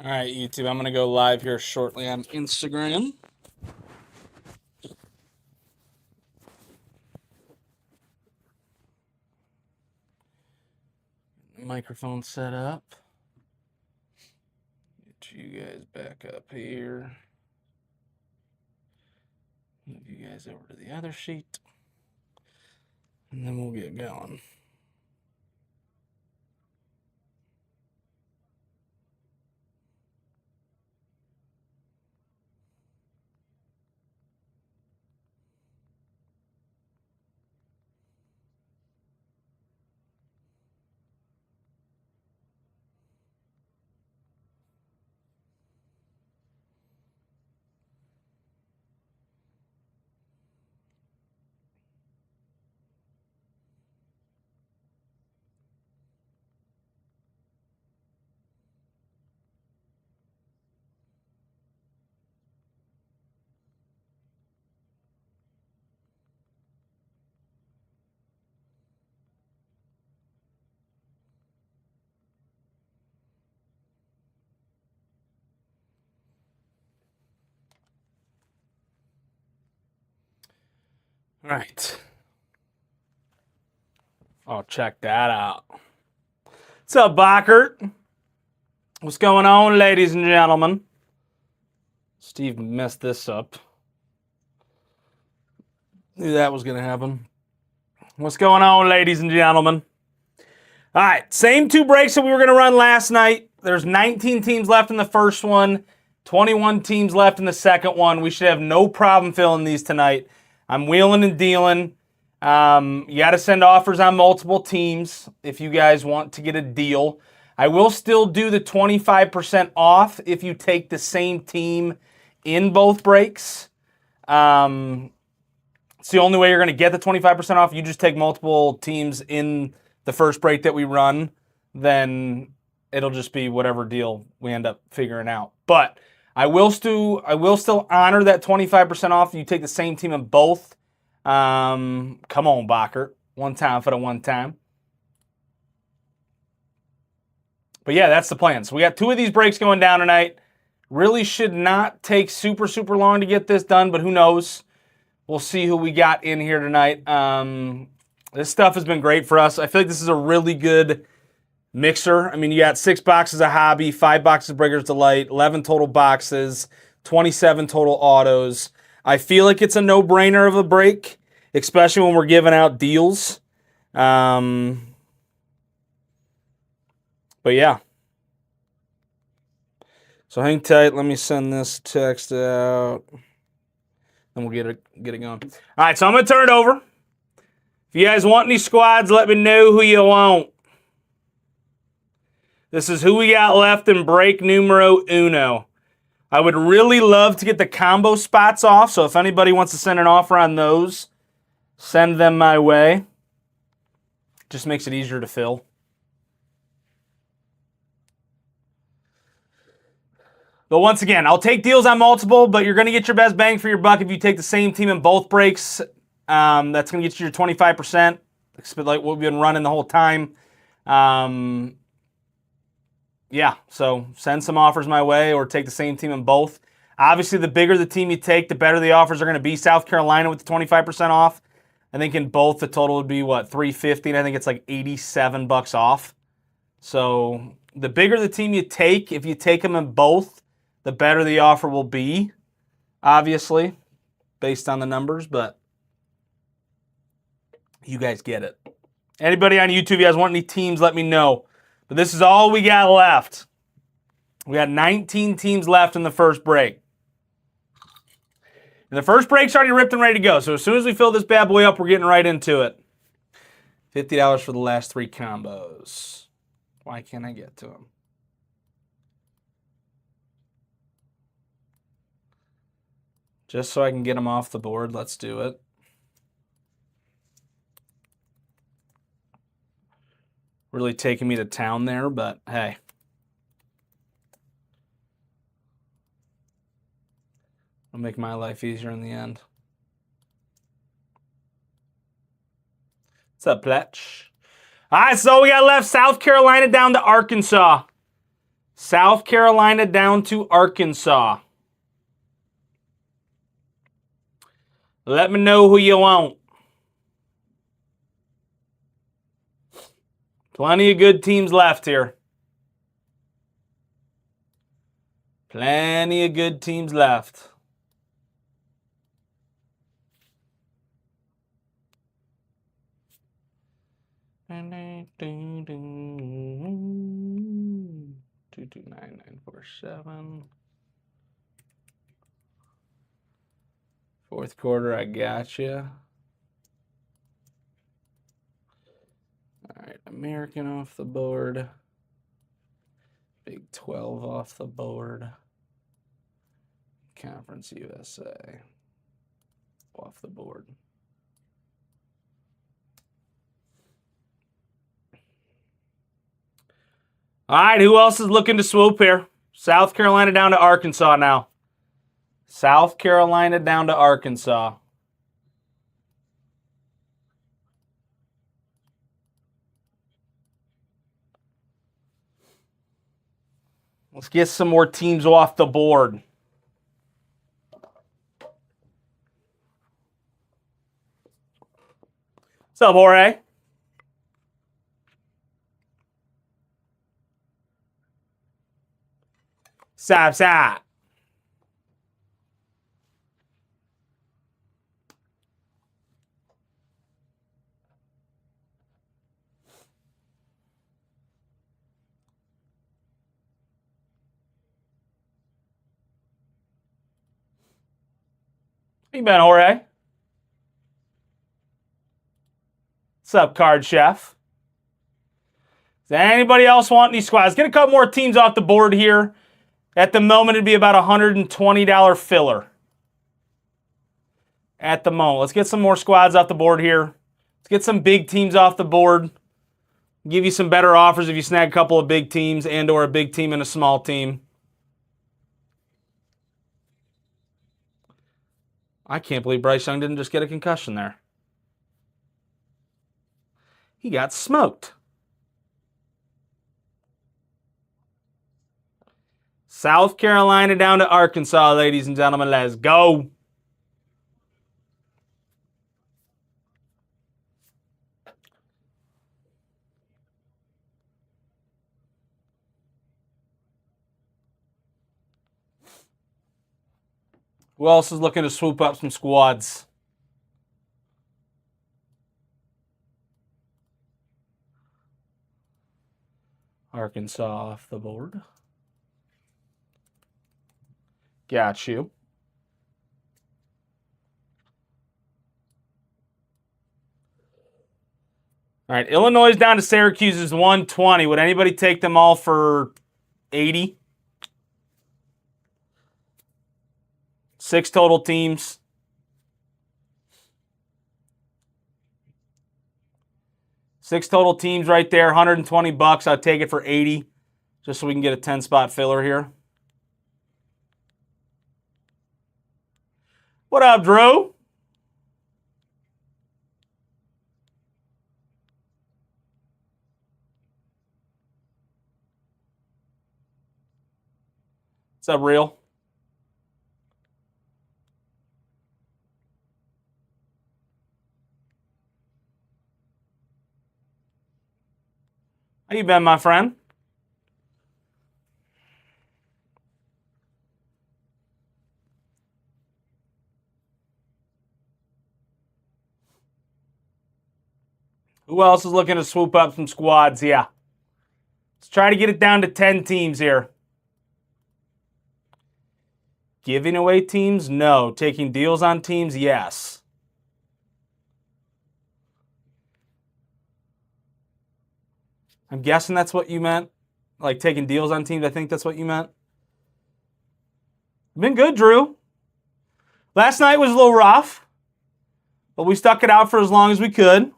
All right, YouTube, I'm going to go live here shortly on Instagram. Microphone set up. Get you guys back up here. Move you guys over to the other sheet. And then we'll get going. All right. Oh, check that out. What's up, Bockert? What's going on, ladies and gentlemen? Steve messed this up. Knew that was going to happen. What's going on, ladies and gentlemen? All right, same two breaks that we were going to run last night. There's 19 teams left in the first one, 21 teams left in the second one. We should have no problem filling these tonight. I'm wheeling and dealing. You got to send offers on multiple teams if you guys want to get a deal. I will still do the 25% off if you take the same team in both breaks. It's the only way you're going to get the 25% off. You just take multiple teams in the first break that we run, then it'll just be whatever deal we end up figuring out. But I will still honor that 25% off. You take the same team in both. Come on, Bockert. One time for the one time. But yeah, that's the plan. So we got two of these breaks going down tonight. Really should not take super long to get this done, but who knows? We'll see who we got in here tonight. This stuff has been great for us. I feel like this is a really good mixer. I mean, you got 6 boxes of Hobby, 5 boxes of Breaker's Delight, 11 total boxes, 27 total autos. I feel like it's a no-brainer of a break, especially when we're giving out deals. But yeah. So hang tight. Let me send this text out. And we'll get it going. All right, so I'm going to turn it over. If you guys want any squads, let me know who you want. This is who we got left in break numero uno. I would really love to get the combo spots off, so if anybody wants to send an offer on those, send them my way. Just makes it easier to fill. But once again, I'll take deals on multiple, but you're going to get your best bang for your buck if you take the same team in both breaks. That's going to get you your 25%, like what we've been running the whole time. Yeah, so send some offers my way or take the same team in both. Obviously, the bigger the team you take, the better the offers are going to be. South Carolina with the 25% off. I think in both the total would be, what, $350, and I think it's like $87 off. So the bigger the team you take, if you take them in both, the better the offer will be, obviously, based on the numbers, but you guys get it. Anybody on YouTube, you guys want any teams, let me know. But this is all we got left. We got 19 teams left in the first break. And the first break's already ripped and ready to go. So as soon as we fill this bad boy up, we're getting right into it. $50 for the last 3 combos. Why can't I get to them? Just so I can get them off the board, let's do it. Really taking me to town there, but hey. It'll make my life easier in the end. What's up, Pletch? All right, so we got left South Carolina down to Arkansas. South Carolina down to Arkansas. Let me know who you want. Plenty of good teams left here. Plenty of good teams left. Two two 9 9 4 7. Fourth quarter, I gotcha. All right, American off the board. Big 12 off the board. Conference USA off the board. All right, who else is looking to swoop here? South Carolina down to Arkansas now. South Carolina down to Arkansas. Let's get some more teams off the board. What's up, Jorge? Sap. How you been, Jorge? What's up, Card Chef? Does anybody else want any squads? Get a couple more teams off the board here. At the moment, it'd be about $120 filler. At the moment. Let's get some more squads off the board here. Let's get some big teams off the board. Give you some better offers if you snag a couple of big teams and or a big team and a small team. I can't believe Bryce Young didn't just get a concussion there. He got smoked. South Carolina down to Arkansas, ladies and gentlemen. Let's go. Who else is looking to swoop up some squads? Arkansas off the board. Got you. All right, Illinois down to Syracuse is 120. Would anybody take them all for 80? 6 total teams. Six total teams right there, $120. I'd take it for 80, just so we can get a 10-spot filler here. What up, Drew? What's up, Real? How you been, my friend? Who else is looking to swoop up some squads? Yeah. Let's try to get it down to 10 teams here. Giving away teams? No. Taking deals on teams? Yes. I'm guessing that's what you meant. Like taking deals on teams. I think that's what you meant. Been good, Drew. Last night was a little rough, but we stuck it out for as long as we could.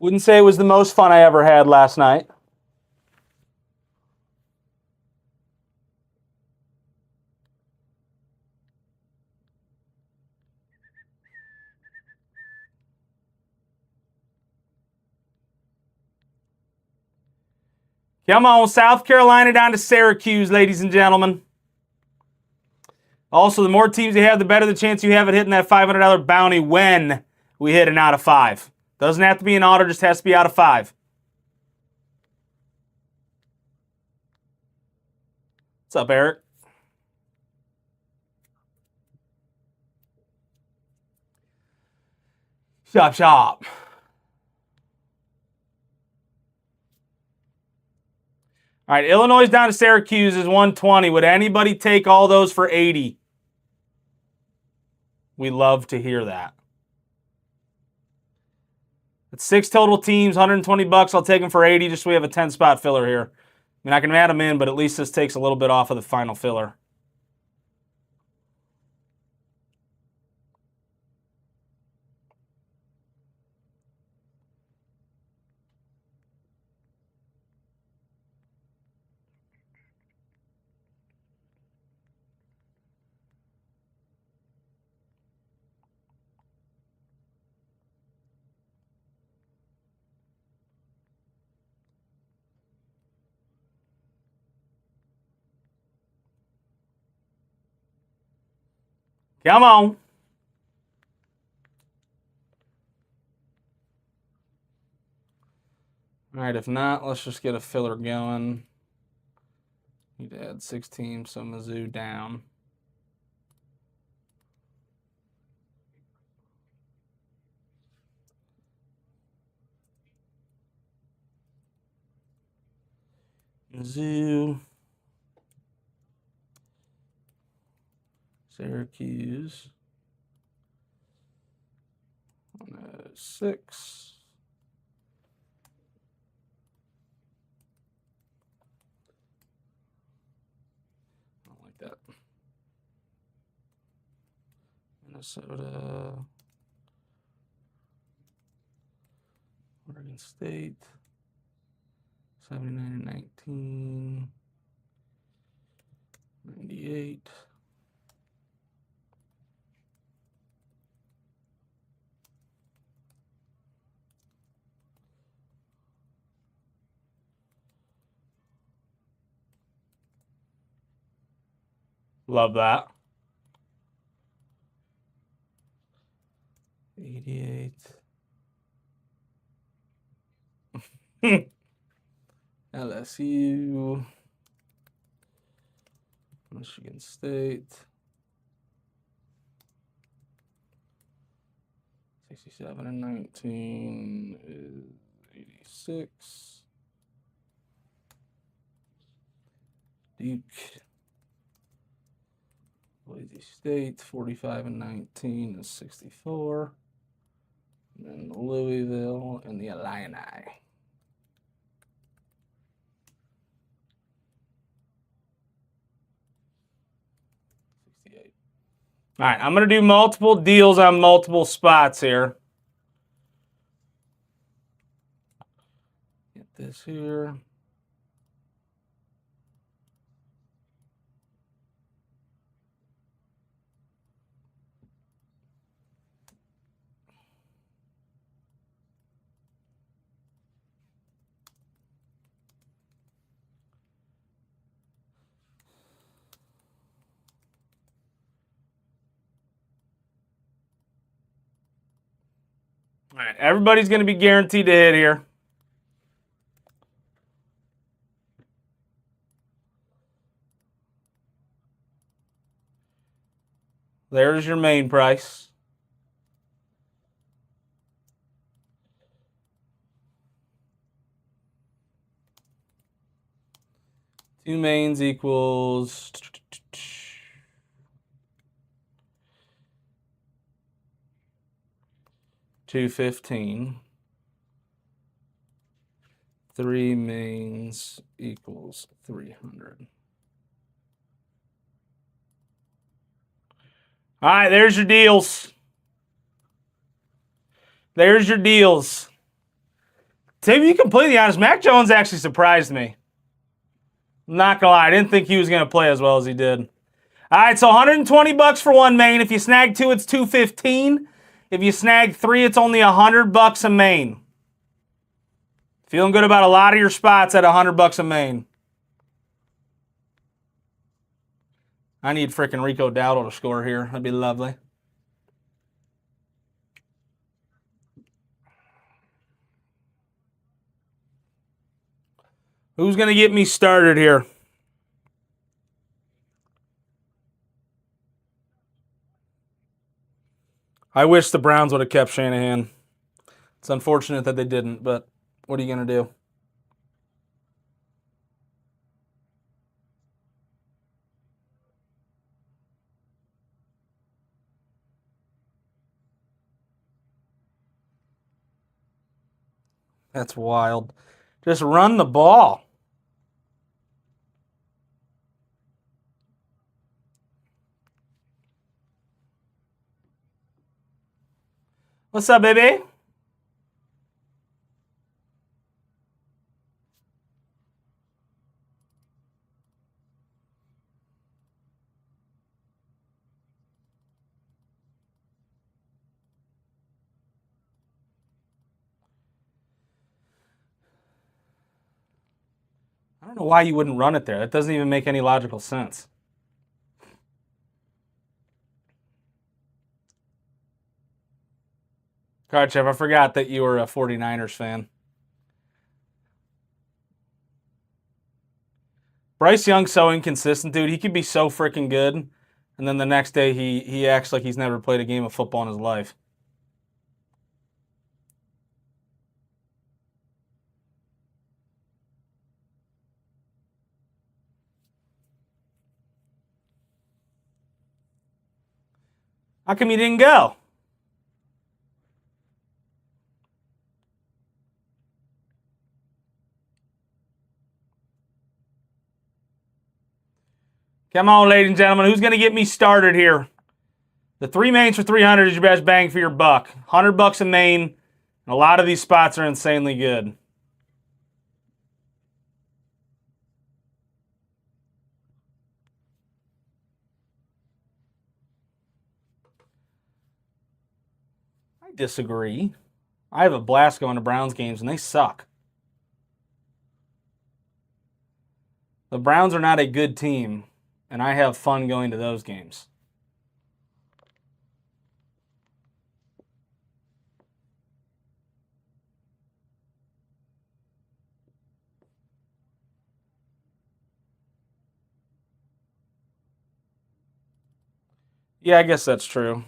Wouldn't say it was the most fun I ever had last night. Come on, South Carolina down to Syracuse, ladies and gentlemen. Also, the more teams you have, the better the chance you have at hitting that $500 bounty when we hit an out of 5. Doesn't have to be an auto, just has to be out of 5. What's up, Eric? Shop, shop. All right, Illinois down to Syracuse is 120. Would anybody take all those for 80? We love to hear that. It's 6 total teams, 120 bucks. I'll take them for 80 just so we have a 10-spot filler here. I mean, I can add them in, but at least this takes a little bit off of the final filler. Come on. All right, if not, let's just get a filler going. Need to add 6 teams, so Mizzou down. Mizzou. Syracuse. 6. I don't like that. Minnesota. Oregon State. 79-19. 98. Love that. 88. LSU. Michigan State. 67-19 is 86. Duke. Boise State, 45-19 is 64. And then Louisville and the Illini. 68. All right, I'm going to do multiple deals on multiple spots here. Get this here. All right, everybody's going to be guaranteed to hit here. There's your main price. Two mains equals $215. 3 mains equals 300. All right, there's your deals. There's your deals. To be completely honest, Mac Jones actually surprised me. I'm not gonna lie, I didn't think he was gonna play as well as he did. All right, so 120 bucks for one main. If you snag 2, it's 215. If you snag 3, it's only 100 bucks a main. Feeling good about a lot of your spots at $100 a main. I need freaking Rico Dowdle to score here. That'd be lovely. Who's going to get me started here? I wish the Browns would have kept Shanahan. It's unfortunate that they didn't, but what are you going to do? That's wild. Just run the ball. What's up, baby? I don't know why you wouldn't run it there. That doesn't even make any logical sense. Karchev, I forgot that you were a 49ers fan. Bryce Young's so inconsistent, dude. He could be so freaking good, and then the next day he acts like he's never played a game of football in his life. How come you didn't go? Come on, ladies and gentlemen. Who's going to get me started here? The 3 mains for 300 is your best bang for your buck. $100 a main, and a lot of these spots are insanely good. I disagree. I have a blast going to Browns games, and they suck. The Browns are not a good team, and I have fun going to those games. Yeah, I guess that's true.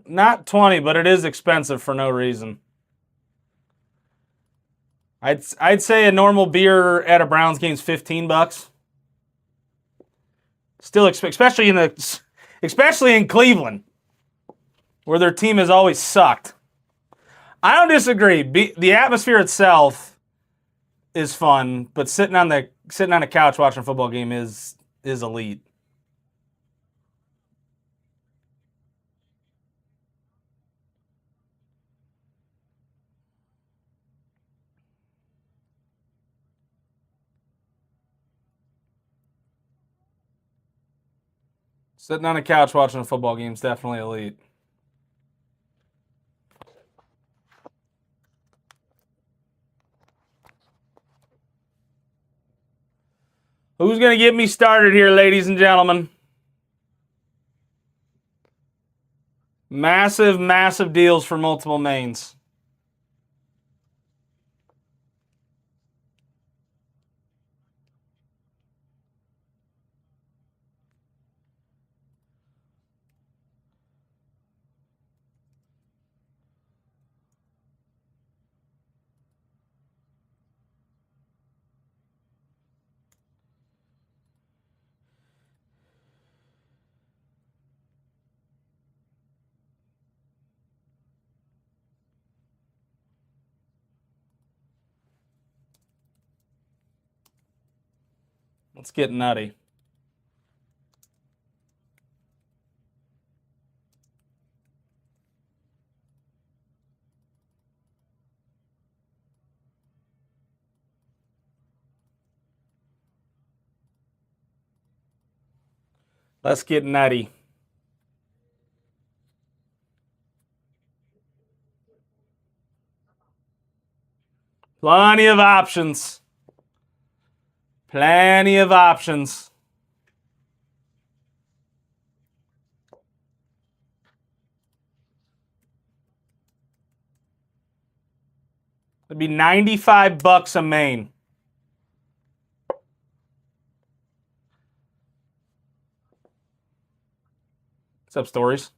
Not 20, but it is expensive for no reason. I'd say a normal beer at a Browns game is $15. Still, especially in Cleveland, where their team has always sucked. I don't disagree. The atmosphere itself is fun, but sitting on a couch watching a football game is elite. Sitting on a couch watching a football game is definitely elite. Who's going to get me started here, ladies and gentlemen? Massive, massive deals for multiple mains. Let's get nutty. Let's get nutty. Plenty of options. Plenty of options. It'd be $95 a main. What's up, Stories?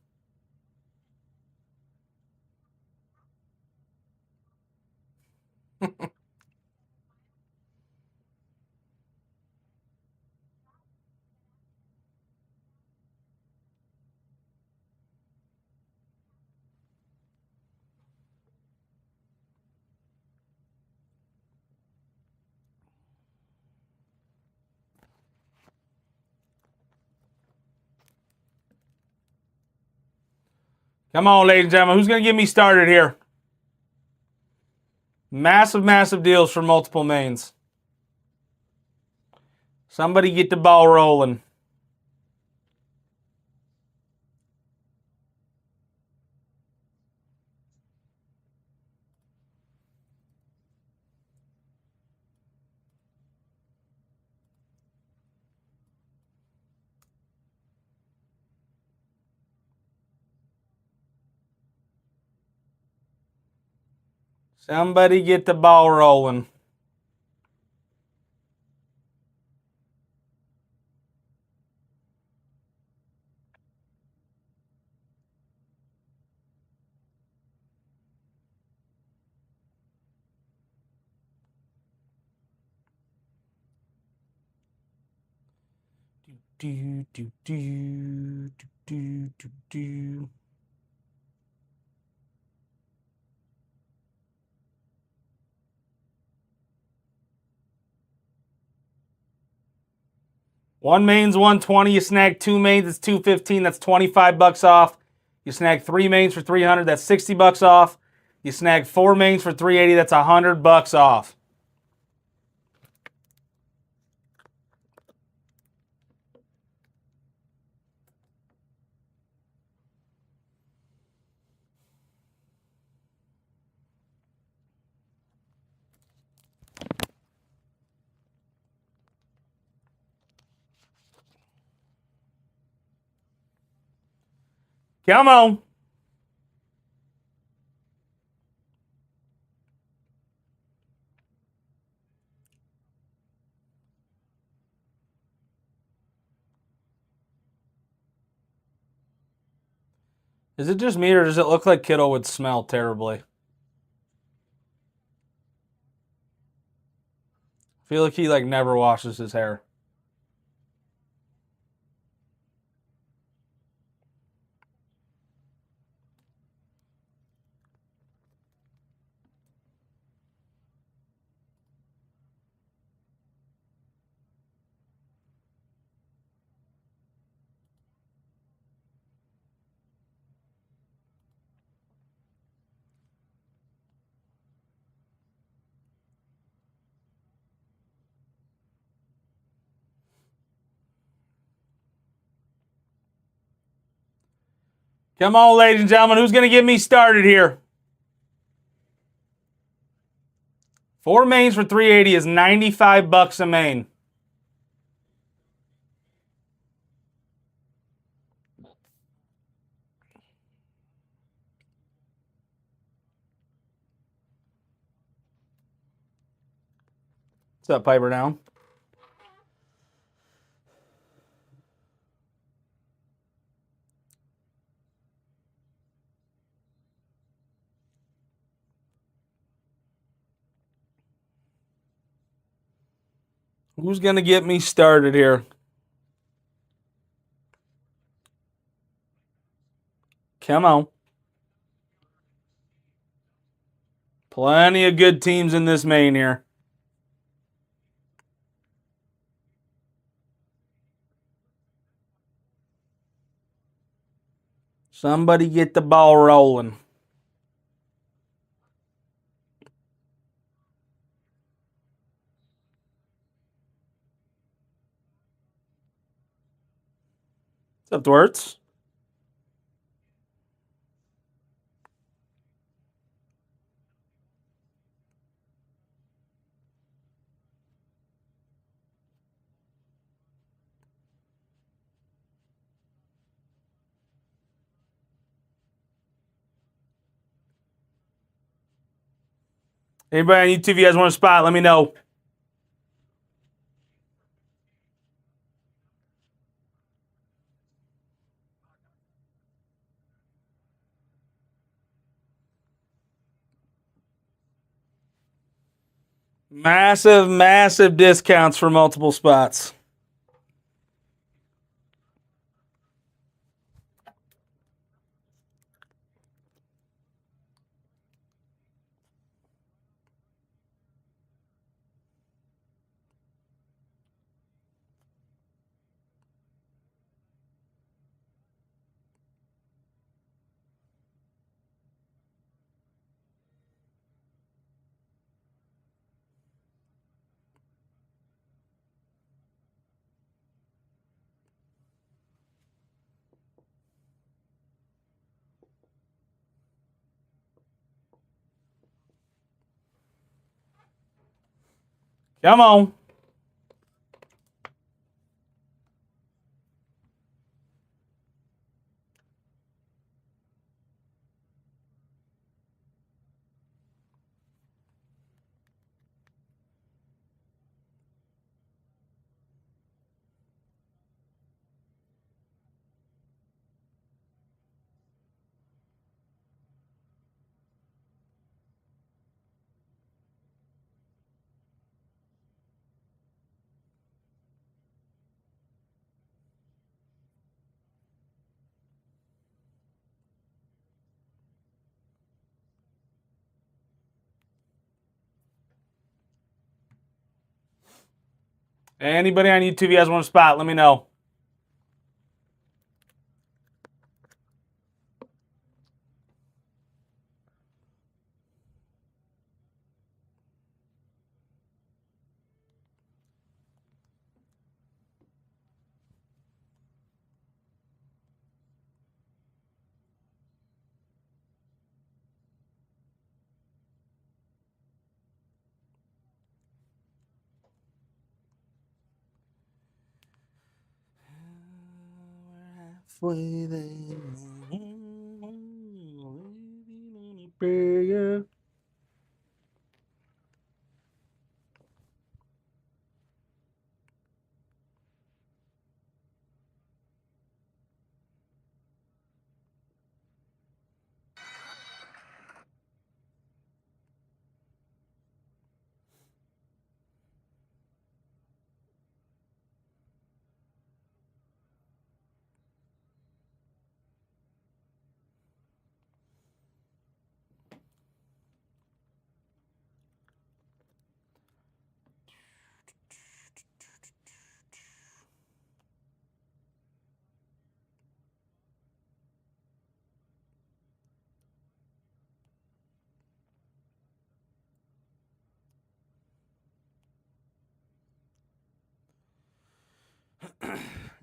Come on, ladies and gentlemen. Who's going to get me started here? Massive, massive deals for multiple mains. Somebody get the ball rolling. Somebody get the ball rolling. Do, do, do, do, do, do, do. One main's 120. You snag two mains, it's 215. That's $25 off. You snag three mains for 300. That's $60 off. You snag four mains for 380. That's $100 off. Come on. Is it just me, or does it look like Kittle would smell terribly? I feel like he never washes his hair. Come on, ladies and gentlemen. Who's going to get me started here? Four mains for 380 is $95 a main. What's up, Piper Down? Who's going to get me started here? Come on. Plenty of good teams in this main here. Somebody get the ball rolling. Stuffed words. Anybody on YouTube, you guys want a spot, let me know. Massive, massive discounts for multiple spots. Come on. Anybody on YouTube, you guys want a spot, let me know. Halfway there.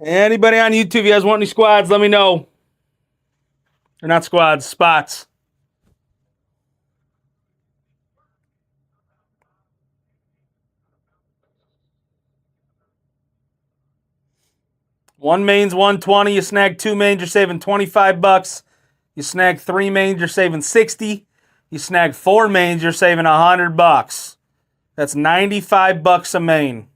Anybody on YouTube, you guys want any squads, let me know. Or not squads, spots. One main's 120. You snag two mains, you're saving $25. You snag three mains, you're saving 60. You snag four mains, you're saving $100. That's $95 a main.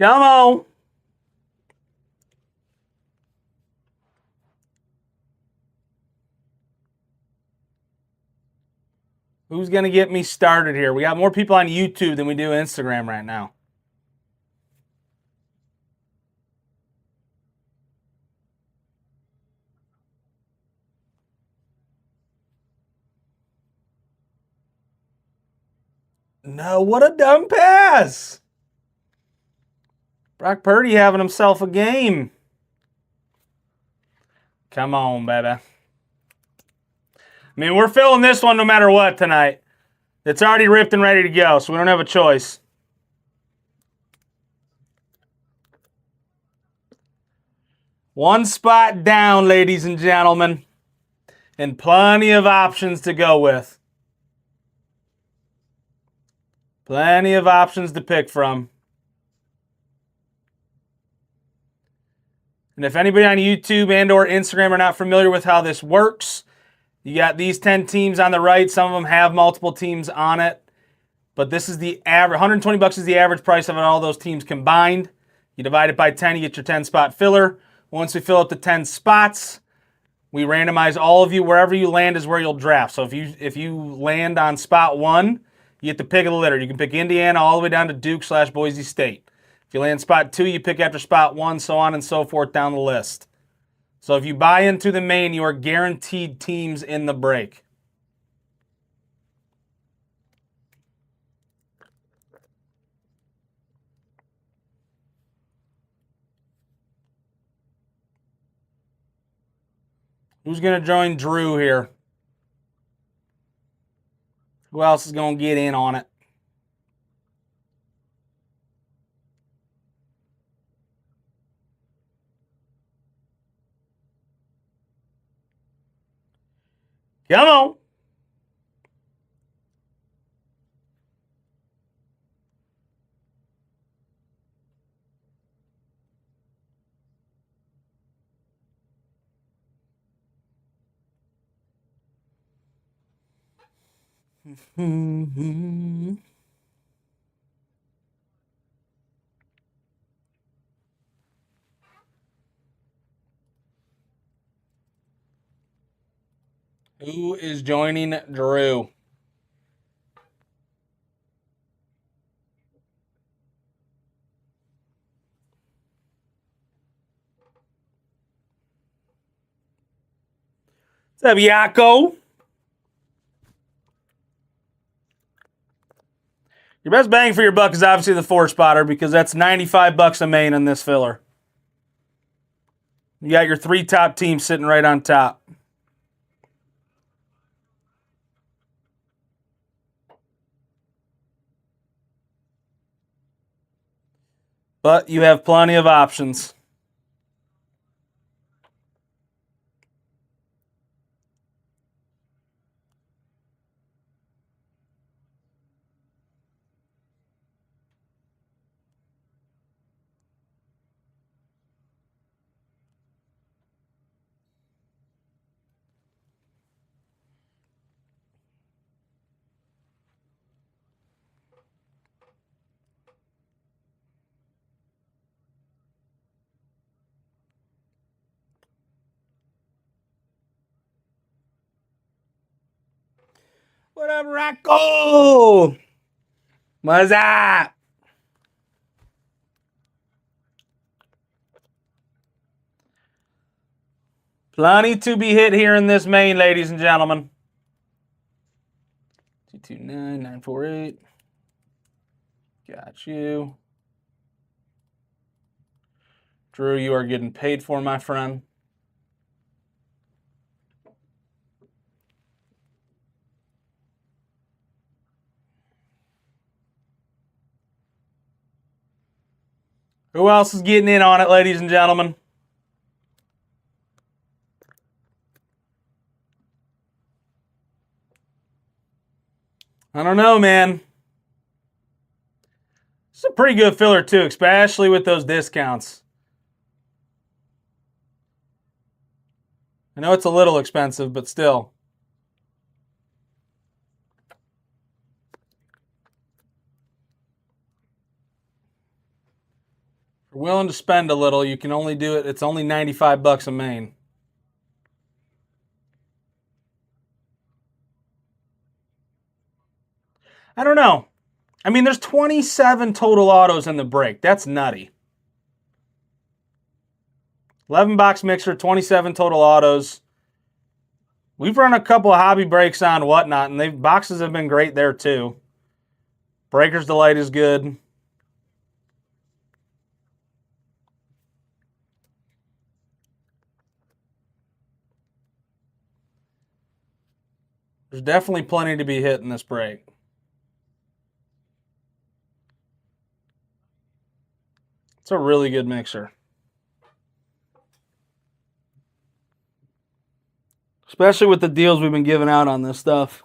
Come on. Who's going to get me started here? We got more people on YouTube than we do Instagram right now. No, what a dumb pass. Brock Purdy having himself a game. Come on, baby. I mean, we're filling this one no matter what tonight. It's already ripped and ready to go, so we don't have a choice. One spot down, ladies and gentlemen, and plenty of options to go with. Plenty of options to pick from. And if anybody on YouTube and or Instagram are not familiar with how this works, you got these 10 teams on the right. Some of them have multiple teams on it. But this is the average. $120 is the average price of all those teams combined. You divide it by 10, you get your 10-spot filler. Once we fill up the 10 spots, we randomize all of you. Wherever you land is where you'll draft. So if you land on spot 1, you get the pick of the litter. You can pick Indiana all the way down to Duke/Boise State. If you land spot 2, you pick after spot 1, so on and so forth down the list. So if you buy into the main, you are guaranteed teams in the break. Who's going to join Drew here? Who else is going to get in on it? Come on. Who is joining Drew? What's up, Yako? Your best bang for your buck is obviously the 4-spotter because that's $95 a main in this filler. You got your 3 top teams sitting right on top. But you have plenty of options. What up, Rocco? What's up? Plenty to be hit here in this main, ladies and gentlemen. 229948. Got you. Drew, you are getting paid for, my friend. Who else is getting in on it, ladies and gentlemen? I don't know, man. It's a pretty good filler, too, especially with those discounts. I know it's a little expensive, but still. If you're willing to spend a little, you can only do it. It's only $95 a main. I don't know. I mean, there's 27 total autos in the break. That's nutty. 11-box mixer, 27 total autos. We've run a couple of hobby breaks on Whatnot, and boxes have been great there too. Breaker's Delight is good. There's definitely plenty to be hit in this break. It's a really good mixer. Especially with the deals we've been giving out on this stuff.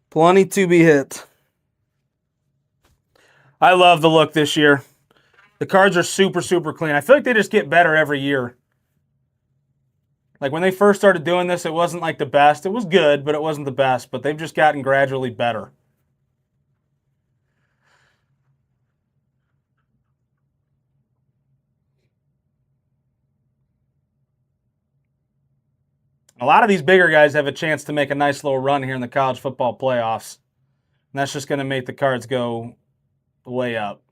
Plenty to be hit. I love the look this year. The cards are super, super clean. I feel like they just get better every year. Like when they first started doing this, it wasn't like the best. It was good, but it wasn't the best. But they've just gotten gradually better. A lot of these bigger guys have a chance to make a nice little run here in the college football playoffs. And that's just going to make the cards go way up.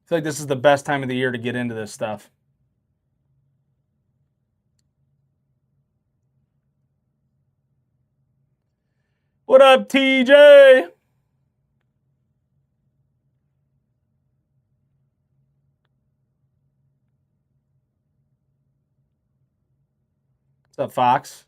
I feel like this is the best time of the year to get into this stuff. What up, TJ? What's up, Fox?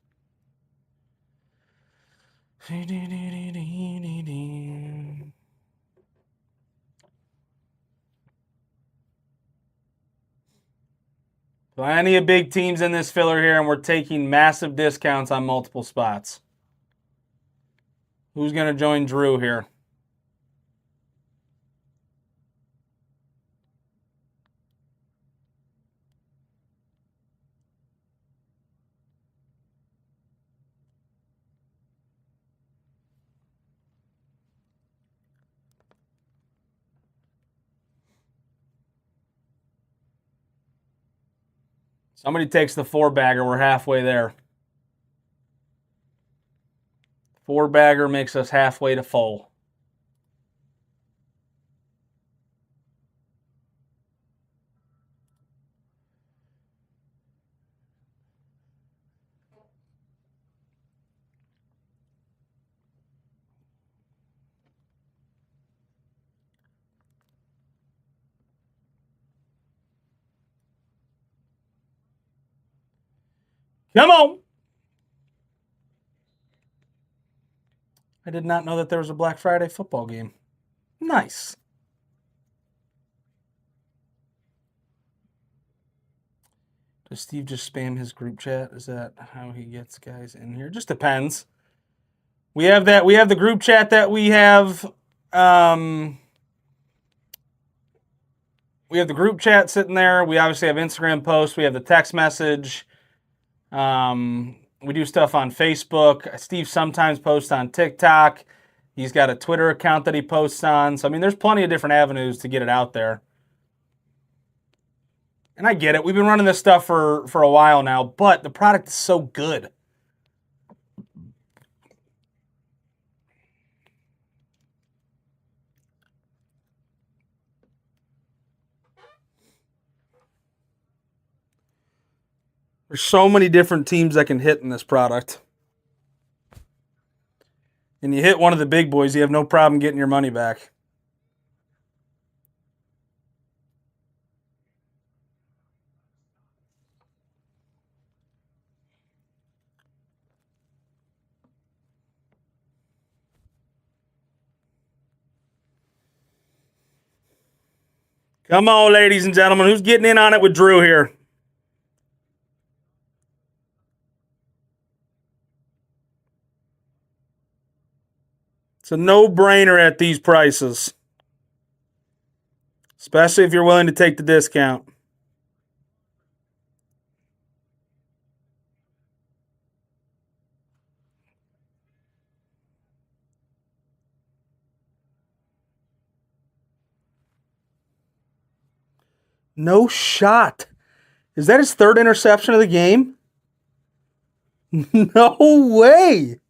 Plenty of big teams in this filler here, and we're taking massive discounts on multiple spots. Who's going to join Drew here? Somebody takes the 4-bagger. We're halfway there. 4-bagger makes us halfway to full. Come on. I did not know that there was a Black Friday football game. Nice. Does Steve just spam his group chat? Is that how he gets guys in here? Just depends. We have that. We have the group chat that we have. We have the group chat sitting there. We obviously have Instagram posts. We have the text message. We do stuff on Facebook. Steve sometimes posts on TikTok. He's got a Twitter account that he posts on. So, I mean, there's plenty of different avenues to get it out there. And I get it. We've been running this stuff for a while now, but the product is so good. There's so many different teams that can hit in this product. And you hit one of the big boys, you have no problem getting your money back. Come on, ladies and gentlemen. Who's getting in on it with Drew here? It's a no-brainer at these prices. Especially if you're willing to take the discount. No shot. Is that his third interception of the game? No way.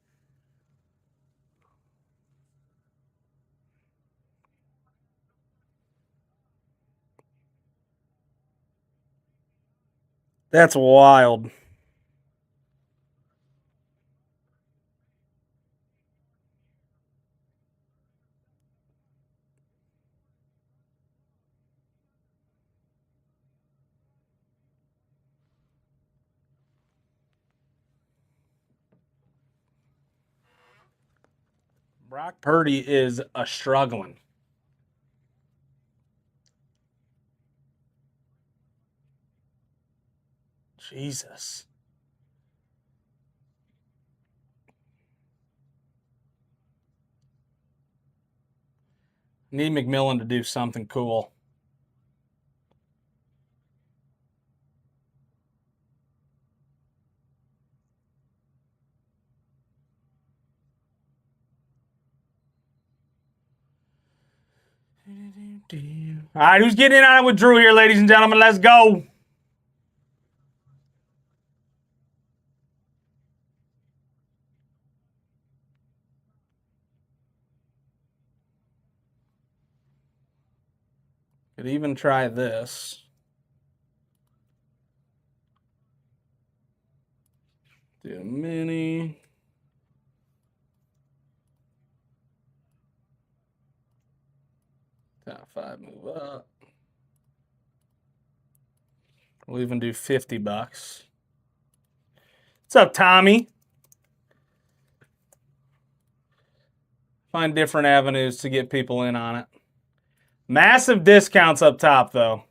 That's wild. Brock Purdy is a struggling. Jesus. Need McMillan to do something cool. All right, who's getting in on it with Drew here, ladies and gentlemen? Let's go. Could even try this. Do a mini. Top 5 move up. We'll even do $50. What's up, Tommy? Find different avenues to get people in on it. Massive discounts up top, though.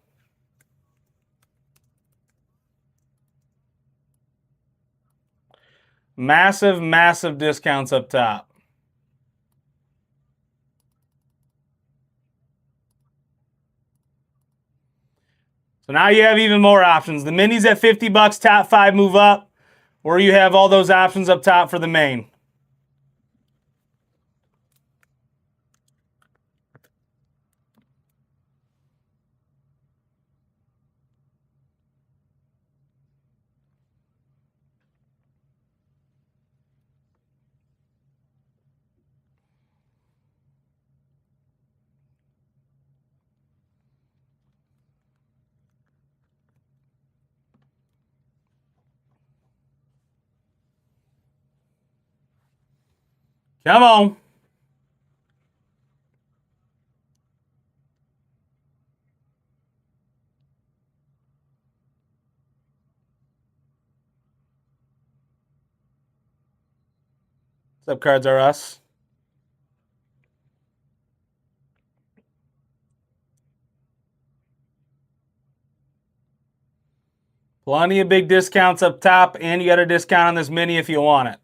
Massive discounts up top. So now you have even more options. The minis at $50, top 5 move up, or you have all those options up top for the main. Come on. What's up, Cards R Us? Plenty of big discounts up top, and you got a discount on this mini if you want it.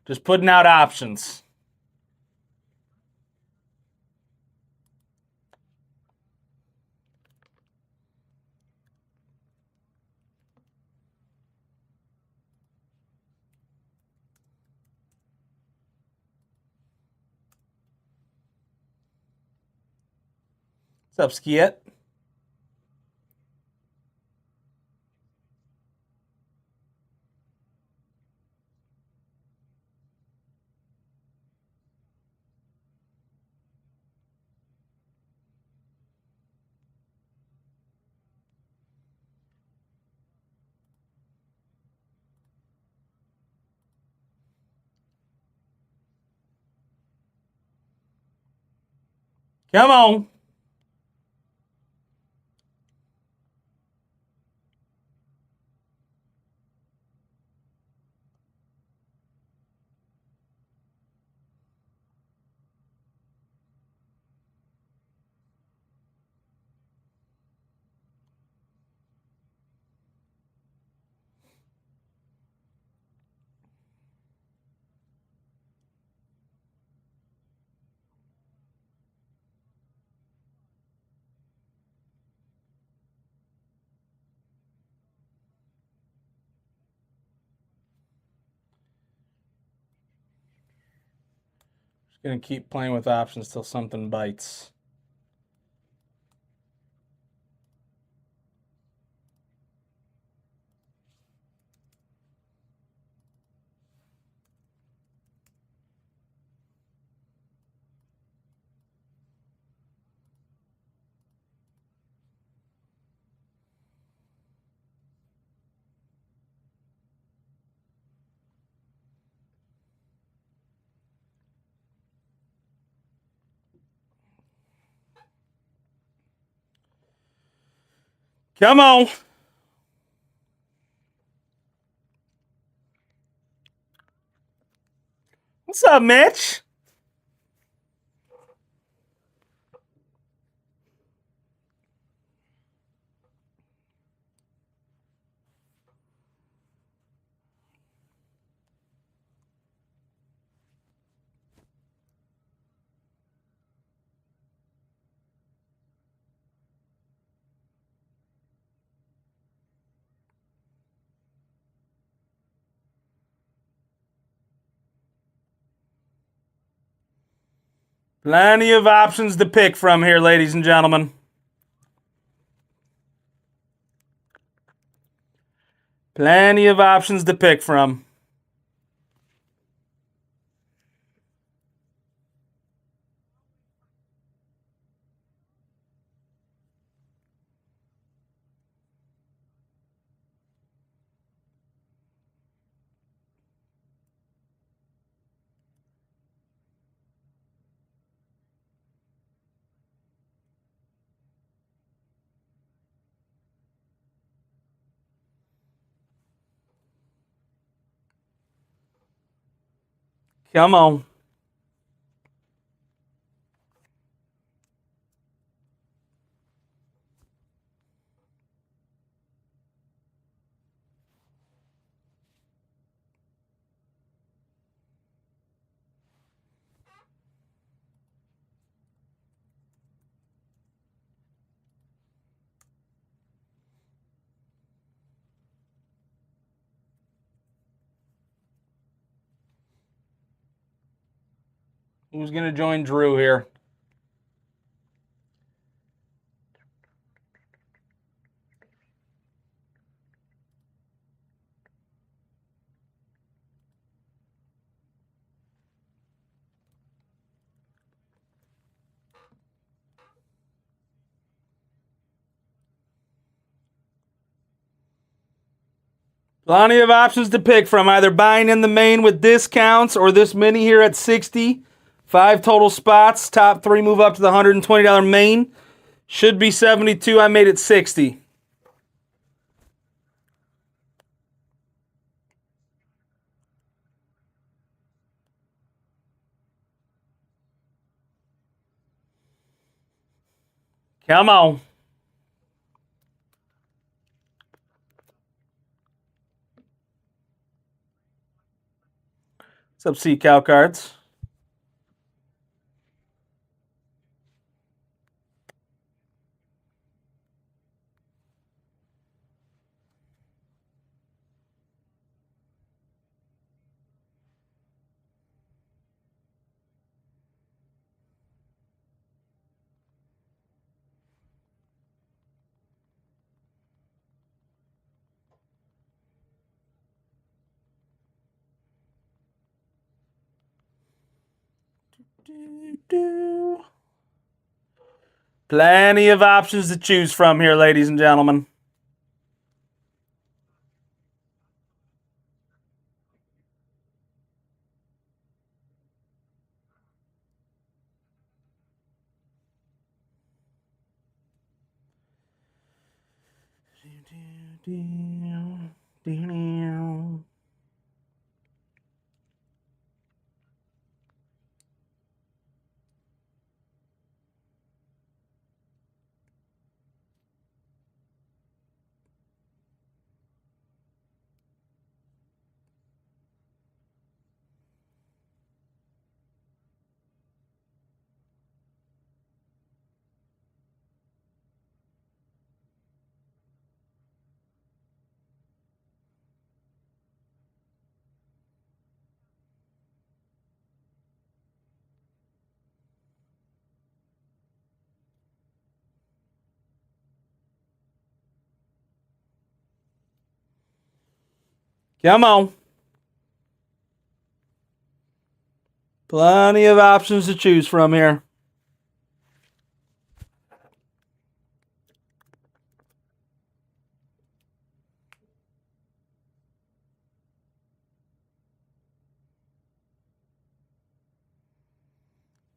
Just putting out options. What's up, Skiet? Come on. Just going to keep playing with options till something bites. Come on. What's up, Mitch? Plenty of options to pick from here, ladies and gentlemen. Plenty of options to pick from. Come on. Who's going to join Drew here? Plenty of options to pick from. Either buying in the main with discounts or this mini here at 60. 5 total spots. Top 3 move up to the $120 main. Should be 72. I made it 60. Come on. What's up, C-Cow Cards? Plenty of options to choose from here, ladies and gentlemen. Come on. Plenty of options to choose from here.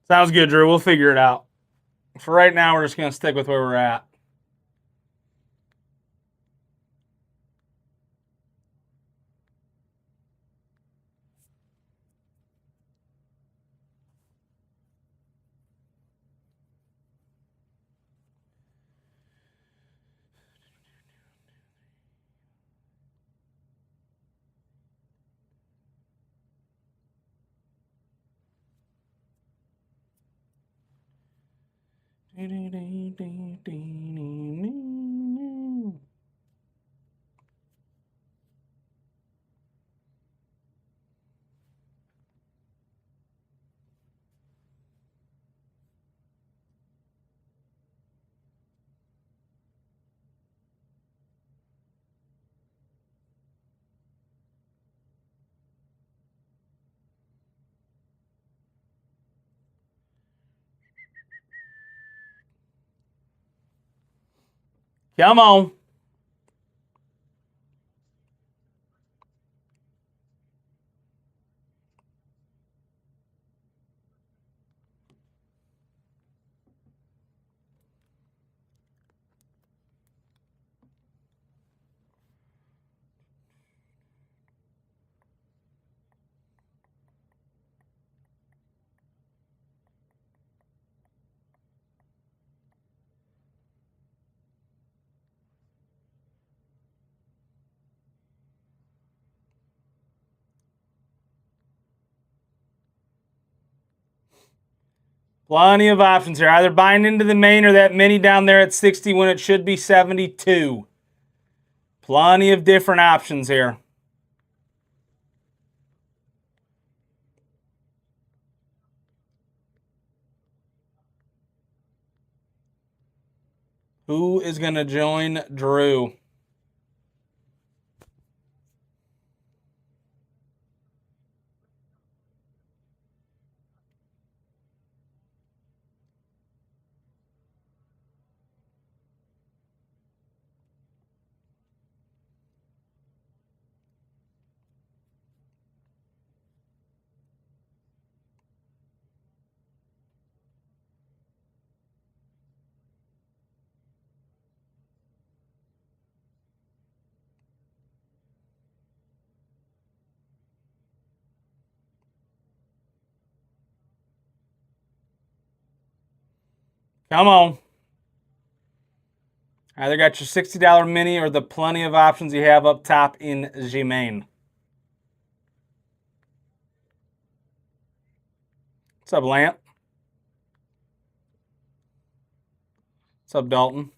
Sounds good, Drew. We'll figure it out. For right now, we're just going to stick with where we're at. Come on. Plenty of options here. Either buying into the main or that mini down there at 60 when it should be 72. Plenty of different options here. Who is going to join Drew? Come on. Either got your $60 mini or the plenty of options you have up top in the main. What's up, Lant? What's up, Dalton?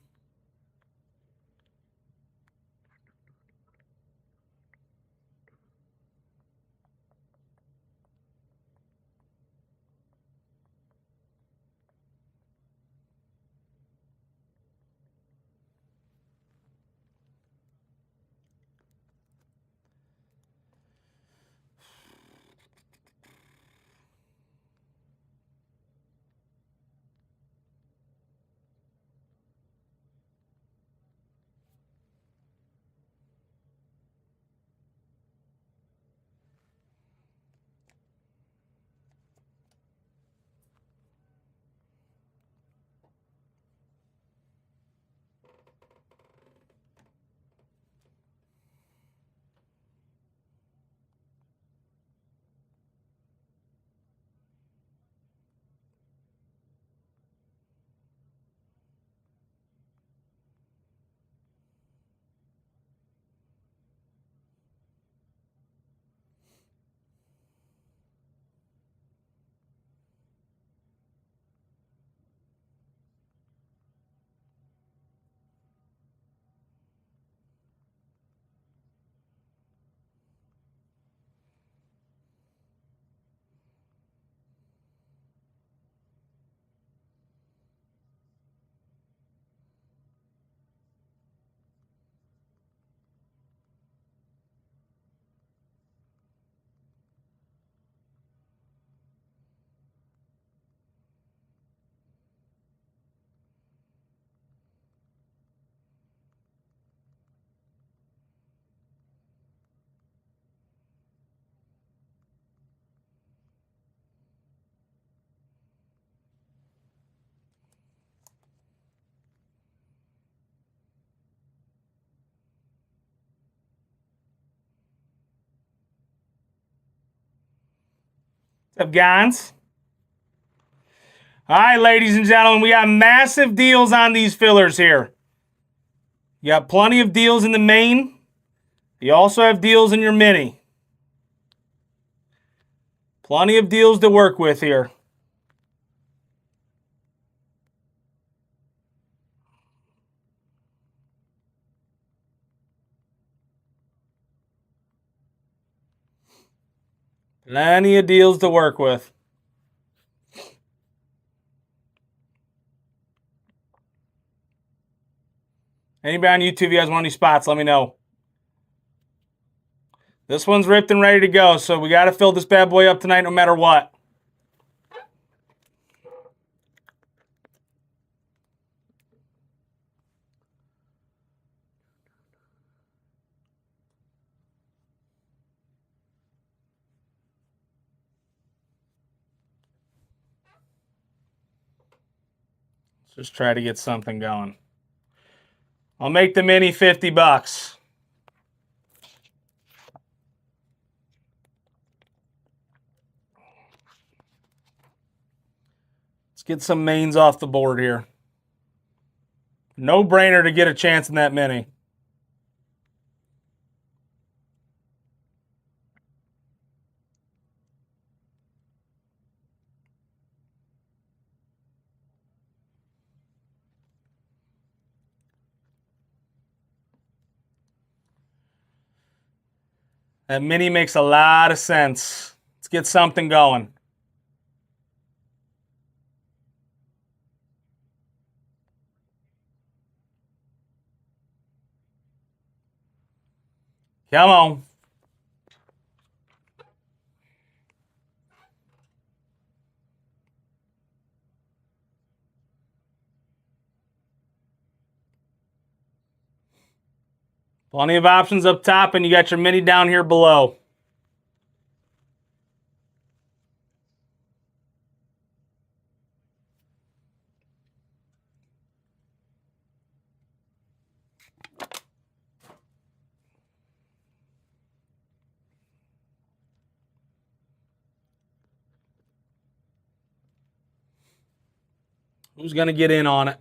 What's up, Gons? All right, ladies and gentlemen, we got massive deals on these fillers here. You got plenty of deals in the main. You also have deals in your mini. Plenty of deals to work with here. Plenty of deals to work with. Anybody on YouTube, you guys want any spots, let me know. This one's ripped and ready to go, so we got to fill this bad boy up tonight no matter what. Let's just try to get something going. I'll make the mini $50. Let's get some mains off the board here. No brainer to get a chance in that mini. That mini makes a lot of sense. Let's get something going. Come on. Plenty of options up top, and you got your mini down here below. Who's going to get in on it?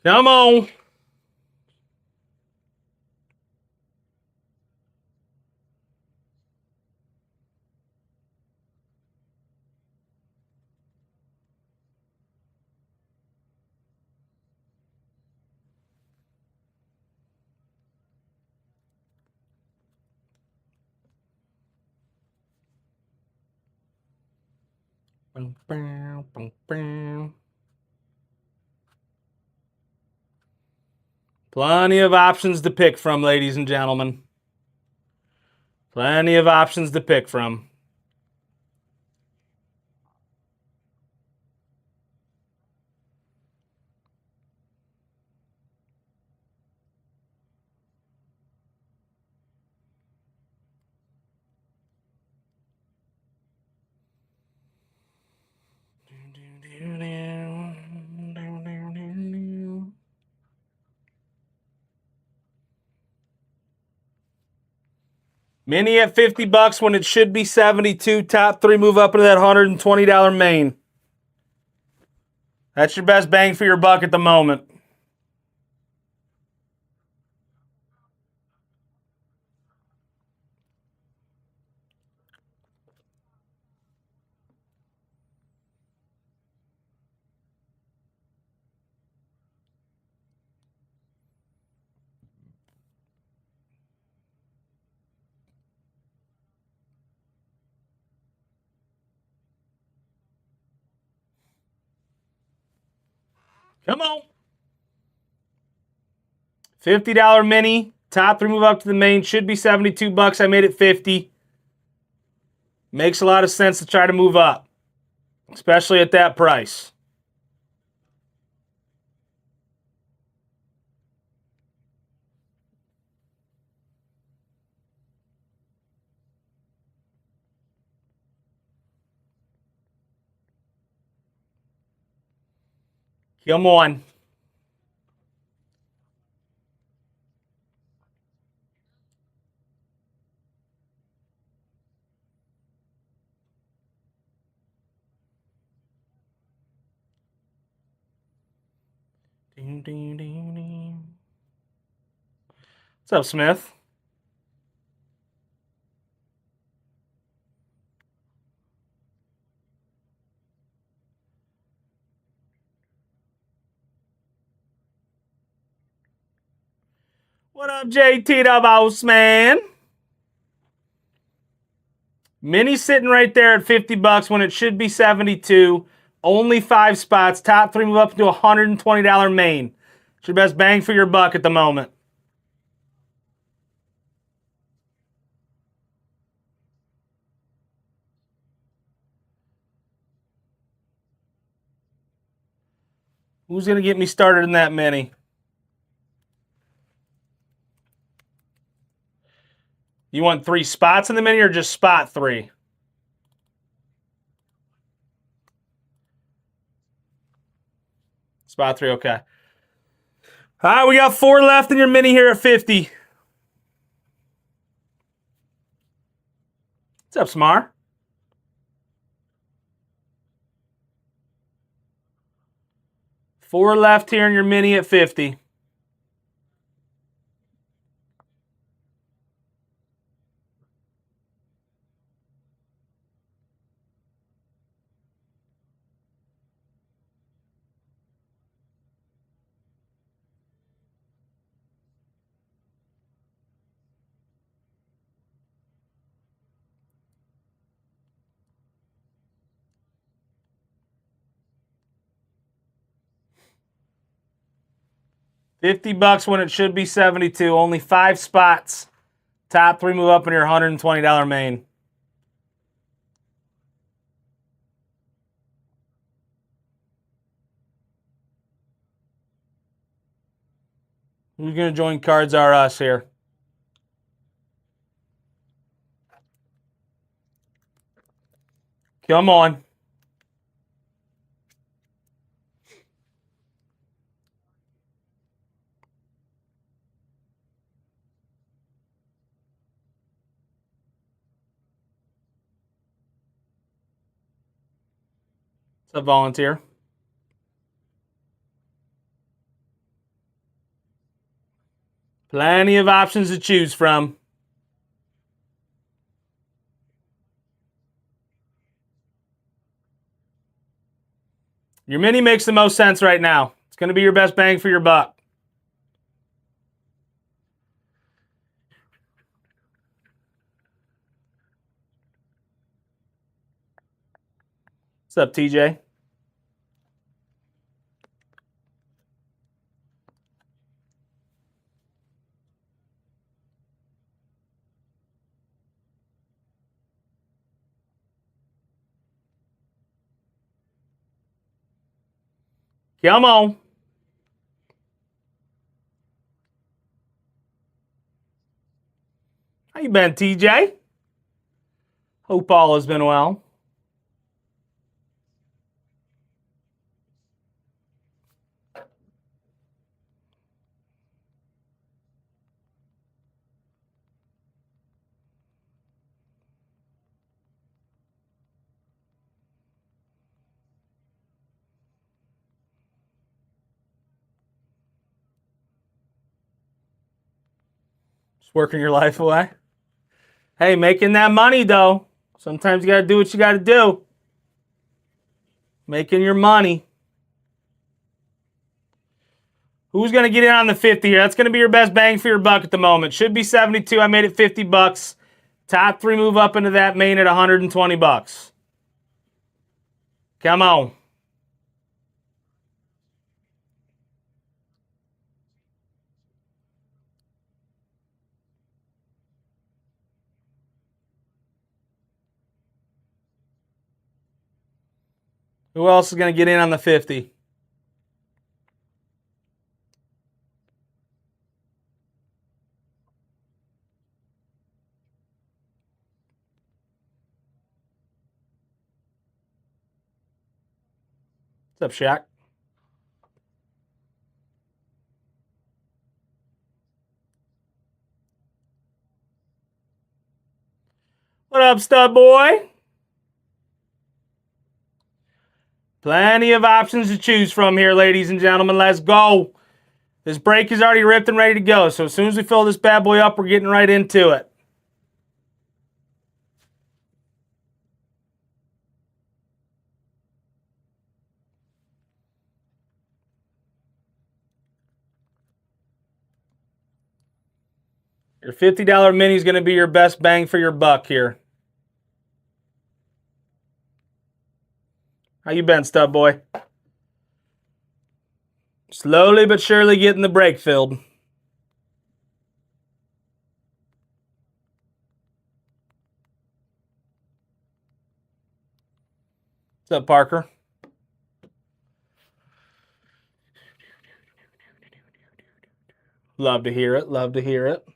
Come on. Plenty of options to pick from, ladies and gentlemen. Plenty of options to pick from. Mini at $50 when it should be $72. Top three move up into that $120 main. That's your best bang for your buck at the moment. Come on. $50 mini. Top three move up to the main. Should be $72. I made it 50. Makes a lot of sense to try to move up, especially at that price. Come on. Ding, ding, ding, ding. What's up, Smith? What up, JT the Boss Man? Mini sitting right there at $50 when it should be $72. Only 5 spots. Top three move up to $120 main. It's your best bang for your buck at the moment. Who's going to get me started in that mini? You want 3 spots in the mini or just spot 3? Spot 3, okay. All right, we got 4 left in your mini here at 50. What's up, Smar? Four left here in your mini at 50. $50 when it should be 72. Only 5 spots. Top 3 move up in your $120 main. Who's going to join Cards R Us here? Come on. What's up, Volunteer? Plenty of options to choose from. Your mini makes the most sense right now. It's going to be your best bang for your buck. What's up, TJ? Come on. How you been, TJ? Hope all has been well. Just working your life away. Hey, making that money, though. Sometimes you got to do what you got to do. Making your money. Who's going to get in on the 50 here? That's going to be your best bang for your buck at the moment. Should be 72. I made it $50. Top 3 move up into that main at $120. Come on. Who else is going to get in on the 50? What's up, Shaq? What up, stud boy? Plenty of options to choose from here, ladies and gentlemen. Let's go. This break is already ripped and ready to go. So as soon as we fill this bad boy up, we're getting right into it. Your $50 mini is going to be your best bang for your buck here. How you been, stud boy? Slowly but surely getting the break filled. What's up, Parker? Love to hear it. Love to hear it.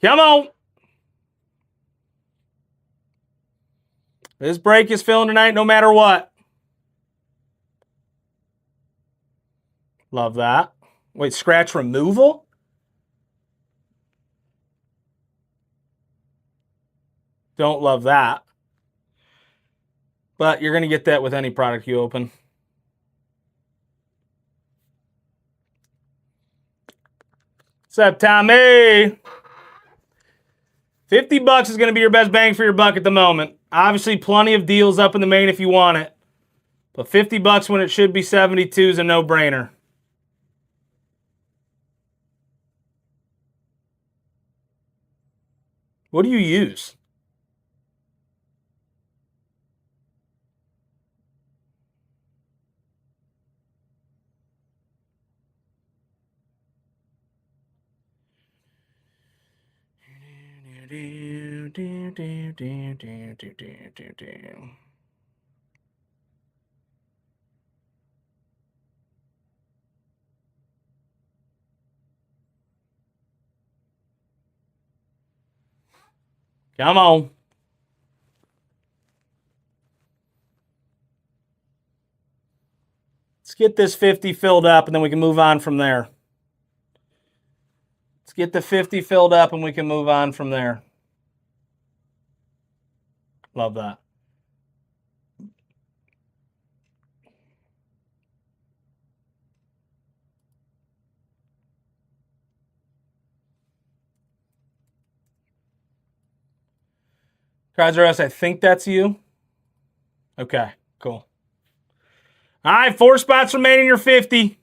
Come on. This break is filling tonight no matter what. Love that. Wait, scratch removal? Don't love that. But you're going to get that with any product you open. What's up, Tommy? $50 is going to be your best bang for your buck at the moment. Obviously, plenty of deals up in the main if you want it. But $50 when it should be 72 is a no-brainer. What do you use? Come on. Let's get this 50 filled up and then we can move on from there. Let's get the 50 filled up and we can move on from there. Love that. Cards are us. I think that's you. Okay, cool. All right, 4 spots remaining in your 50.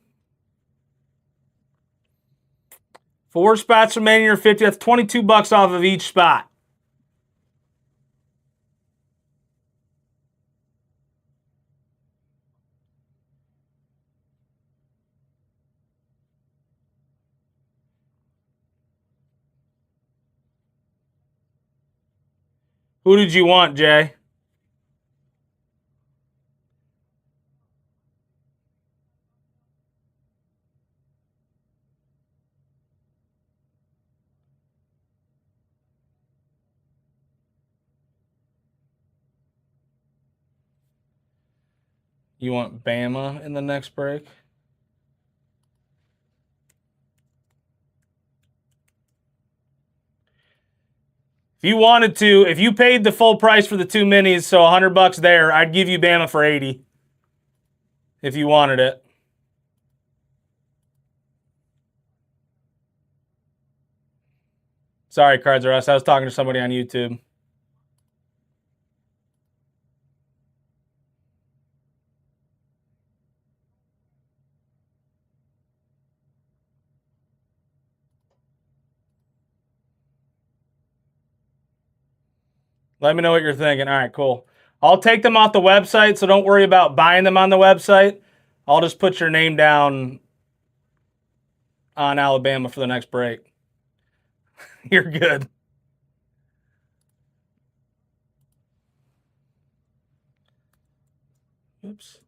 4 spots remaining in your 50. That's $22 off of each spot. Who did you want, Jay? You want Bama in the next break? If you wanted to, if you paid the full price for the 2 minis, so $100 there, I'd give you Bama for 80 if you wanted it. Sorry, Cards are us. I was talking to somebody on YouTube. Let me know what you're thinking. All right, cool. I'll take them off the website, so don't worry about buying them on the website. I'll just put your name down on Alabama for the next break. You're good. Oops.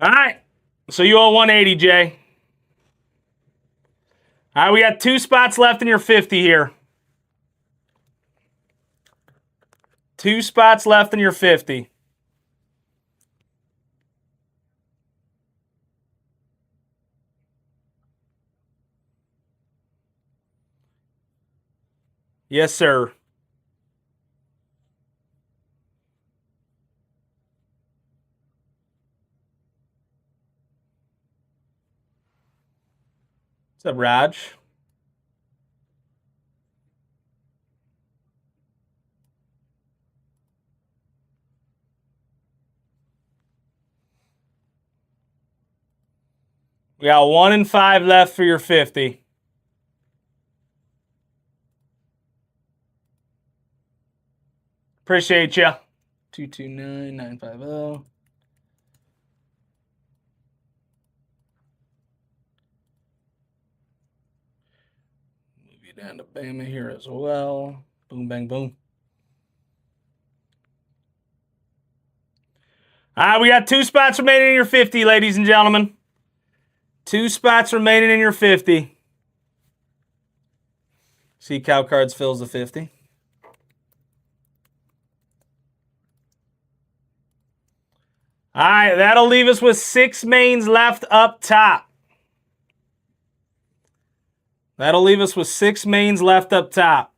All right. So you owe 180, Jay. All right, we got 2 spots left in your 50 here. 2 spots left in your 50. Yes, sir. What's up, Raj? We got 1 and 5 left for your 50. Appreciate you. 229-950. down to Bama here as well. Boom, bang, boom. All right, we got 2 spots remaining in your 50, ladies and gentlemen. 2 spots remaining in your 50. See Cow Cards fills the 50. All right, that'll leave us with 6 mains left up top. That'll leave us with 6 mains left up top.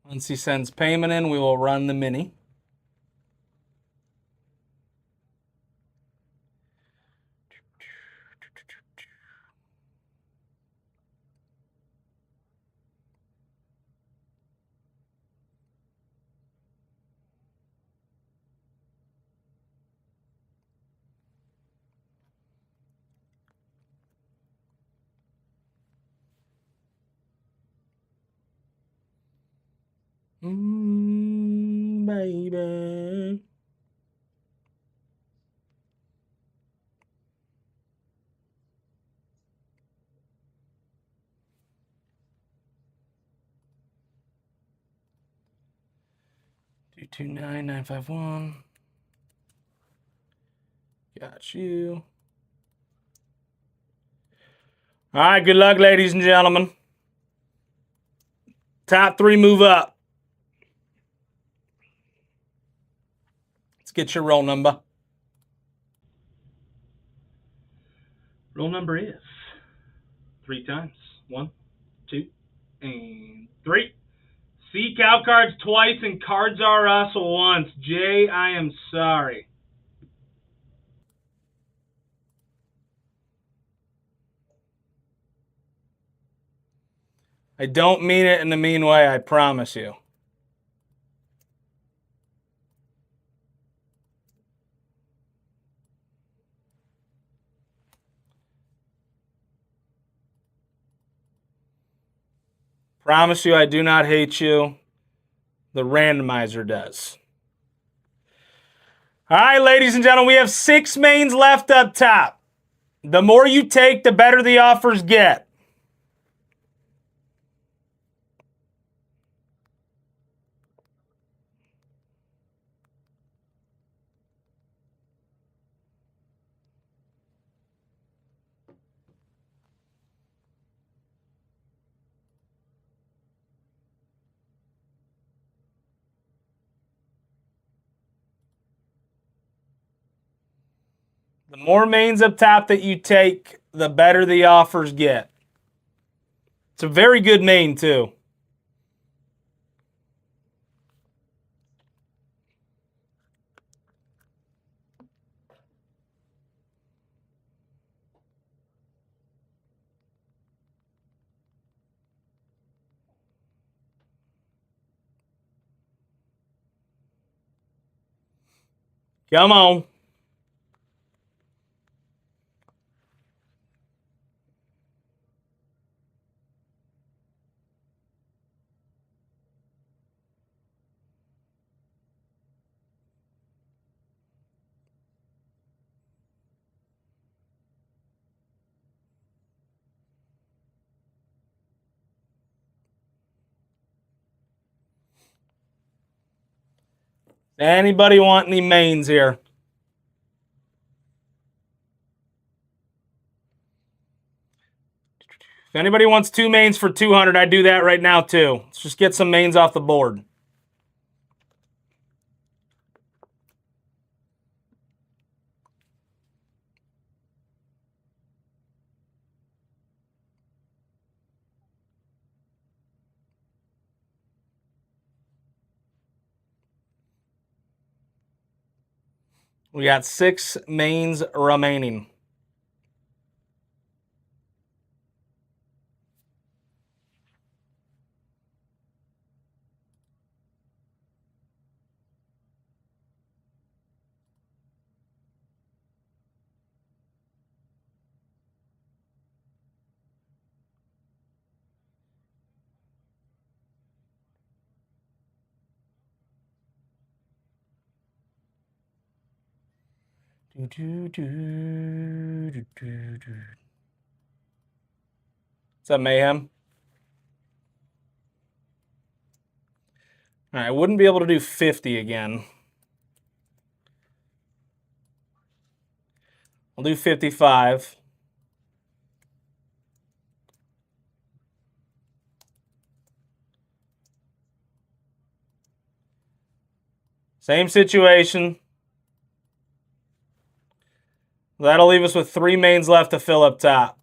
Once he sends payment in, we will run the mini. Baby. Two two 951. Got you. All right, good luck, ladies and gentlemen. Top 3 move up. Let's get your roll number. Roll number is 3 times. 1, 2, and 3. See Cow Cards twice and Cards R Us once. Jay, I am sorry. I don't mean it in a mean way, I promise you. Promise you I do not hate you. The randomizer does. All right, ladies and gentlemen, we have 6 mains left up top. The more you take, the better the offers get. The more mains up top that you take, the better the offers get. It's a very good main, too. Come on. Anybody want any mains here? If anybody wants 2 mains for 200, I'd do that right now, too. Let's just get some mains off the board. We got 6 mains remaining. Is that Mayhem? All right, I wouldn't be able to do 50 again. I'll do 55. Same situation. That'll leave us with 3 mains left to fill up top.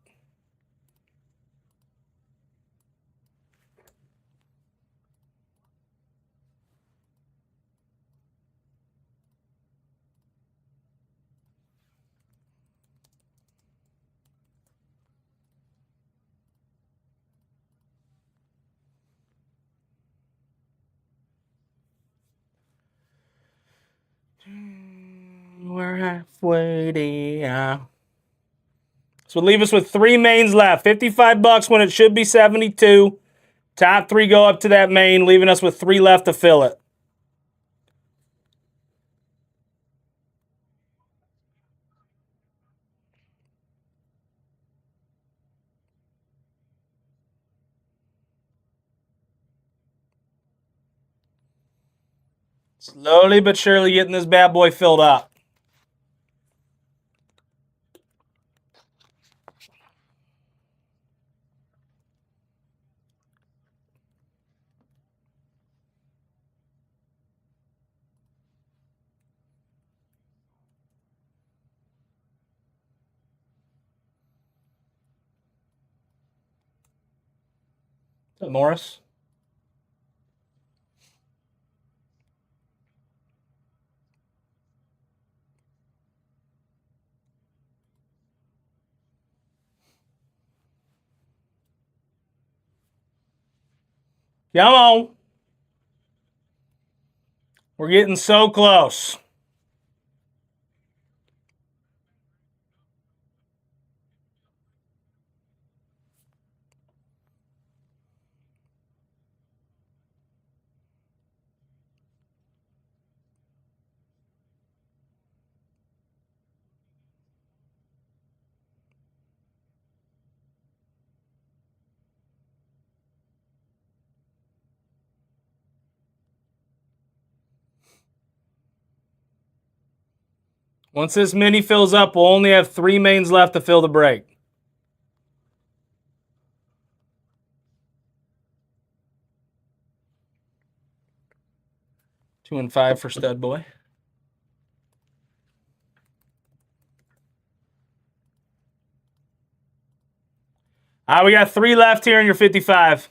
We're halfway there. So leave us with 3 mains left. $55 when it should be 72. Top 3 go up to that main, leaving us with 3 left to fill it. Slowly but surely getting this bad boy filled up. Is that Morris? Come on. We're getting so close. Once this mini fills up, we'll only have 3 mains left to fill the break. Two and 5 for Stud Boy. All right, we got 3 left here in your 55.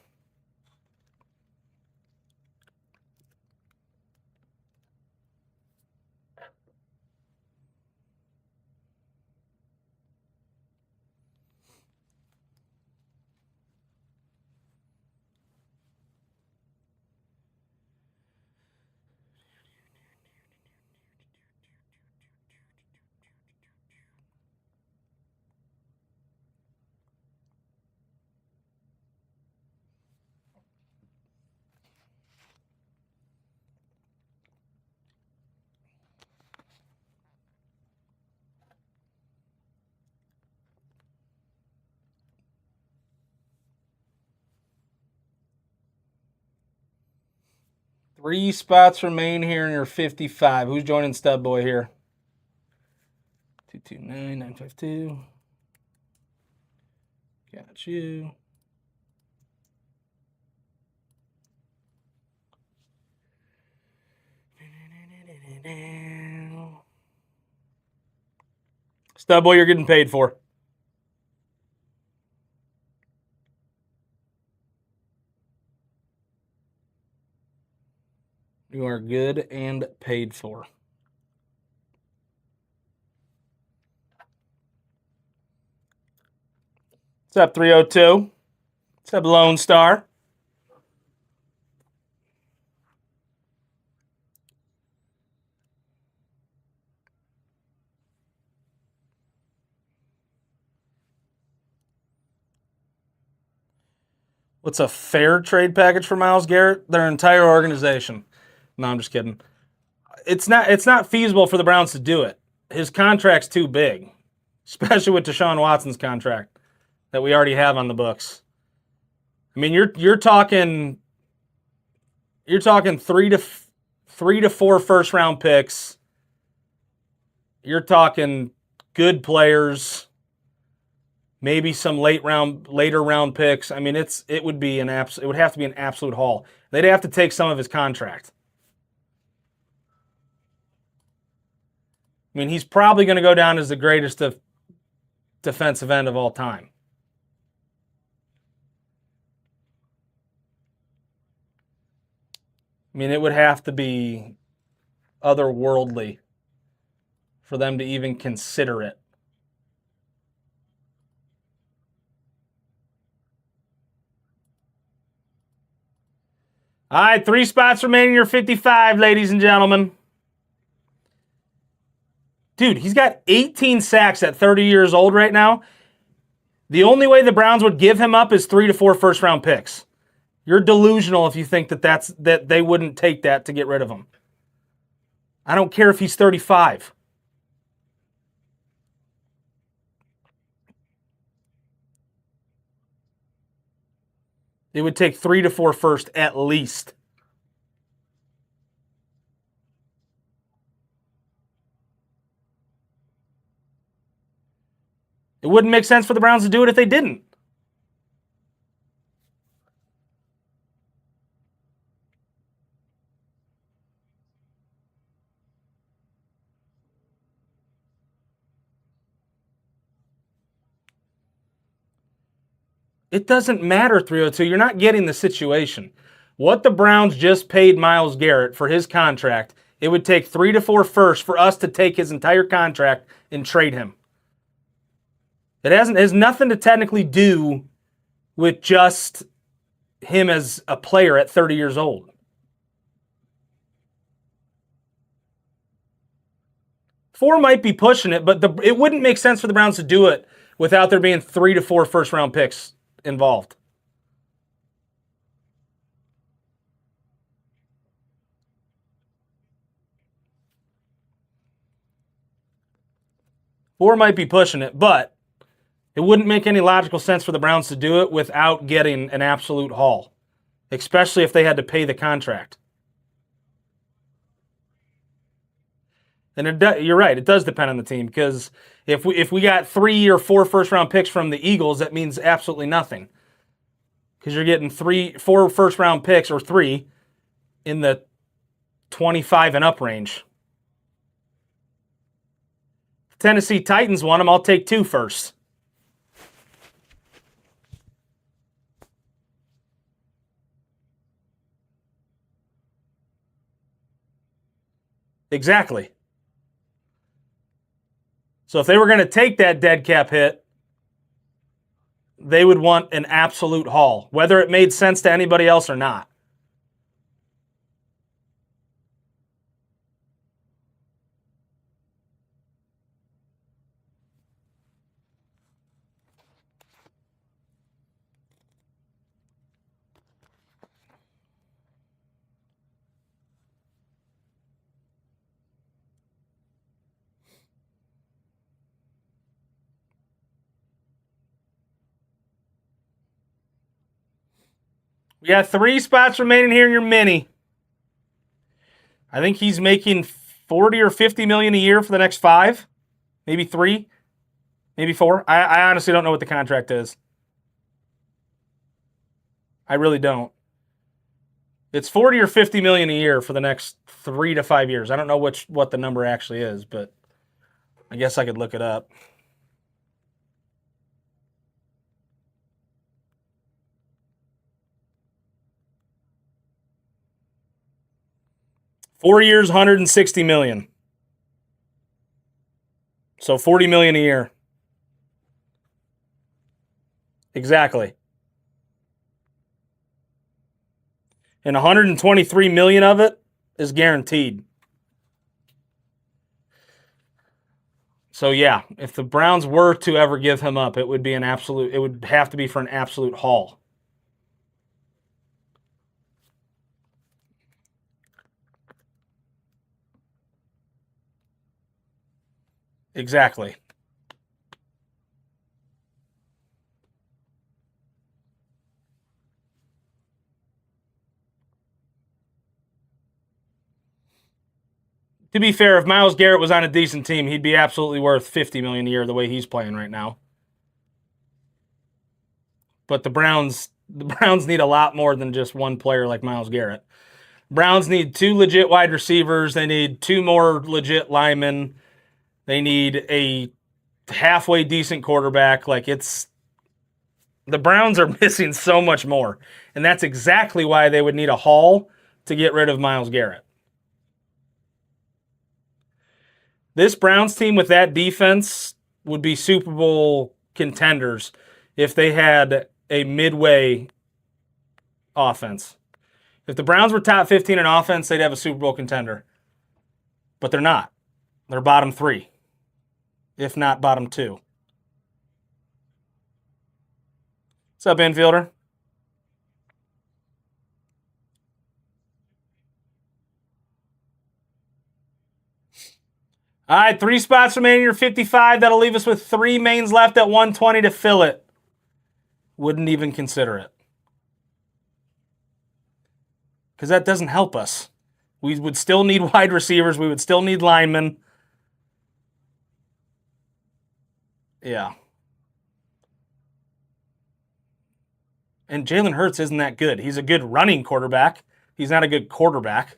Three spots remain here in your 55. Who's joining Stud Boy here? 229-952. Got you. Stud Boy, you're getting paid for. You are good and paid for. What's up, 302? What's up, Lone Star? What's a fair trade package for Myles Garrett? Their entire organization. No, I'm just kidding. It's not feasible for the Browns to do it. His contract's too big, especially with Deshaun Watson's contract that we already have on the books. I mean, you're talking 3 to 4 first round picks. You're talking good players, maybe some later round picks. I mean, it would have to be an absolute haul. They'd have to take some of his contract. I mean, he's probably going to go down as the greatest defensive end of all time. I mean, it would have to be otherworldly for them to even consider it. All right, 3 spots remaining. You're 55, ladies and gentlemen. Dude, he's got 18 sacks at 30 years old right now. The only way the Browns would give him up is 3 to 4 first-round picks. You're delusional if you think that they wouldn't take that to get rid of him. I don't care if he's 35. It would take 3 to 4 first at least. It wouldn't make sense for the Browns to do it if they didn't. It doesn't matter, 302. You're not getting the situation. What the Browns just paid Myles Garrett for his contract, it would take 3 to 4 firsts for us to take his entire contract and trade him. It has nothing to technically do with just him as a player at 30 years old. Four might be pushing it, but it wouldn't make sense for the Browns to do it without there being 3 to 4 first-round picks involved. Four might be pushing it, but it wouldn't make any logical sense for the Browns to do it without getting an absolute haul, especially if they had to pay the contract. And you're right, it does depend on the team, because if we got 3 or 4 first-round picks from the Eagles, that means absolutely nothing, because you're getting 4 first-round picks, or 3, in the 25 and up range. If Tennessee Titans want them, I'll take 2 firsts. Exactly. So if they were going to take that dead cap hit, they would want an absolute haul, whether it made sense to anybody else or not. We got 3 spots remaining here in your mini. I think he's making 40 or 50 million a year for the next 5, maybe 3, maybe 4. I honestly don't know what the contract is. I really don't. It's 40 or 50 million a year for the next 3 to 5 years. I don't know what the number actually is, but I guess I could look it up. $4 years, $160 million. So $40 million a year. Exactly. And 123 million of it is guaranteed. So yeah, if the Browns were to ever give him up, it would have to be for an absolute haul. Exactly. To be fair, if Myles Garrett was on a decent team, he'd be absolutely worth $50 million a year the way he's playing right now. But the Browns need a lot more than just one player like Myles Garrett. Browns need 2 legit wide receivers. They need 2 more legit linemen. They need a halfway decent quarterback. The Browns are missing so much more. And that's exactly why they would need a haul to get rid of Myles Garrett. This Browns team with that defense would be Super Bowl contenders if they had a midway offense. If the Browns were top 15 in offense, they'd have a Super Bowl contender. But they're not. They're bottom 3, if not bottom 2. What's up, infielder? All right, 3 spots remaining in your 55. That'll leave us with 3 mains left at 120 to fill it. Wouldn't even consider it. Because that doesn't help us. We would still need wide receivers. We would still need linemen. Yeah. And Jalen Hurts isn't that good. He's a good running quarterback. He's not a good quarterback.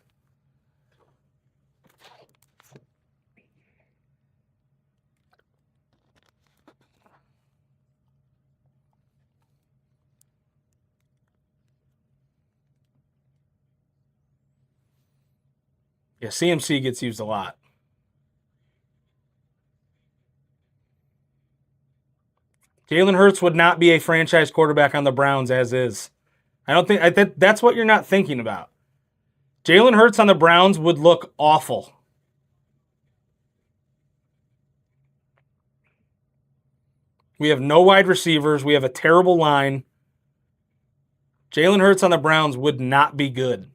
Yeah, CMC gets used a lot. Jalen Hurts would not be a franchise quarterback on the Browns as is. I don't think that's what you're not thinking about. Jalen Hurts on the Browns would look awful. We have no wide receivers. We have a terrible line. Jalen Hurts on the Browns would not be good.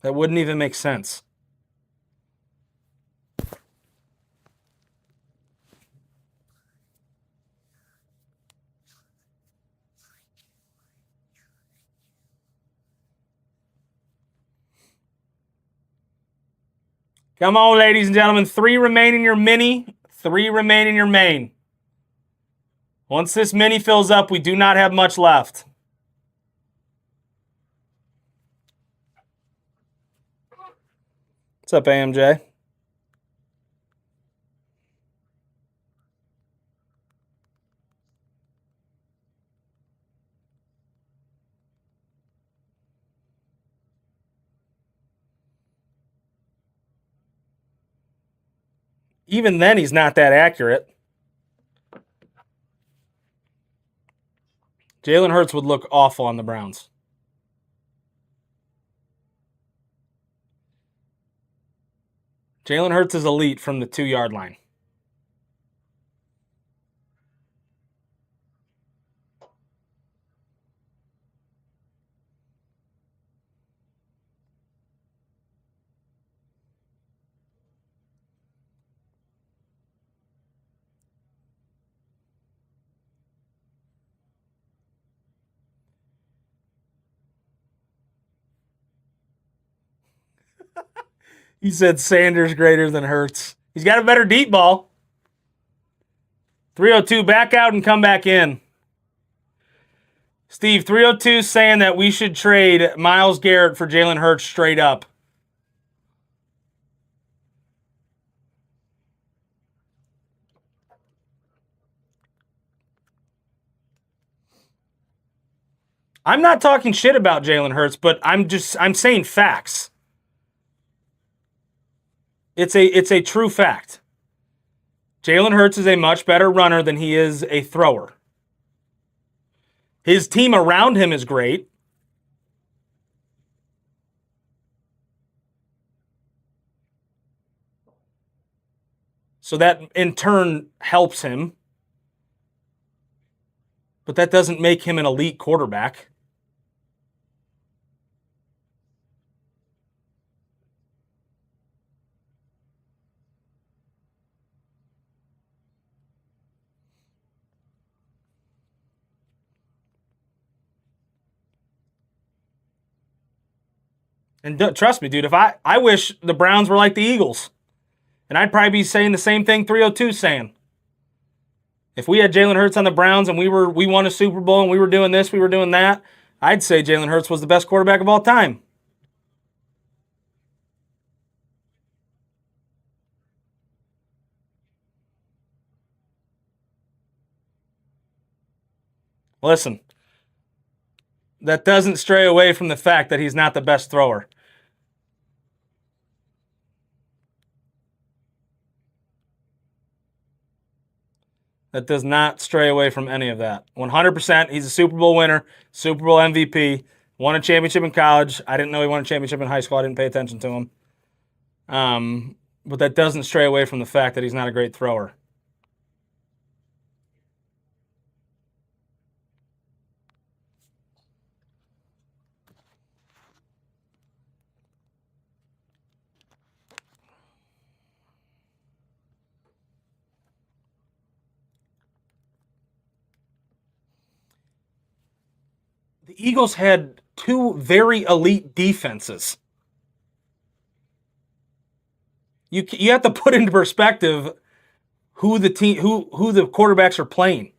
That wouldn't even make sense. Come on, ladies and gentlemen. 3 remain in your mini. 3 remain in your main. Once this mini fills up, we do not have much left. What's up, AMJ? Even then, he's not that accurate. Jalen Hurts would look awful on the Browns. Jalen Hurts is elite from the 2-yard line. He said Sanders greater than Hurts. He's got a better deep ball. 302, back out and come back in. Steve, 302 saying that we should trade Myles Garrett for Jalen Hurts straight up. I'm not talking shit about Jalen Hurts, but I'm saying facts. It's a true fact. Jalen Hurts is a much better runner than he is a thrower. His team around him is great. So that in turn helps him. But that doesn't make him an elite quarterback. And trust me, dude, if I wish the Browns were like the Eagles. And I'd probably be saying the same thing 302 saying. If we had Jalen Hurts on the Browns and we won a Super Bowl and we were doing this, we were doing that, I'd say Jalen Hurts was the best quarterback of all time. Listen, that doesn't stray away from the fact that he's not the best thrower. That does not stray away from any of that. 100%, he's a Super Bowl winner, Super Bowl MVP, won a championship in college. I didn't know he won a championship in high school. I didn't pay attention to him. But that doesn't stray away from the fact that he's not a great thrower. The Eagles had two very elite defenses. You have to put into perspective who the quarterbacks are playing.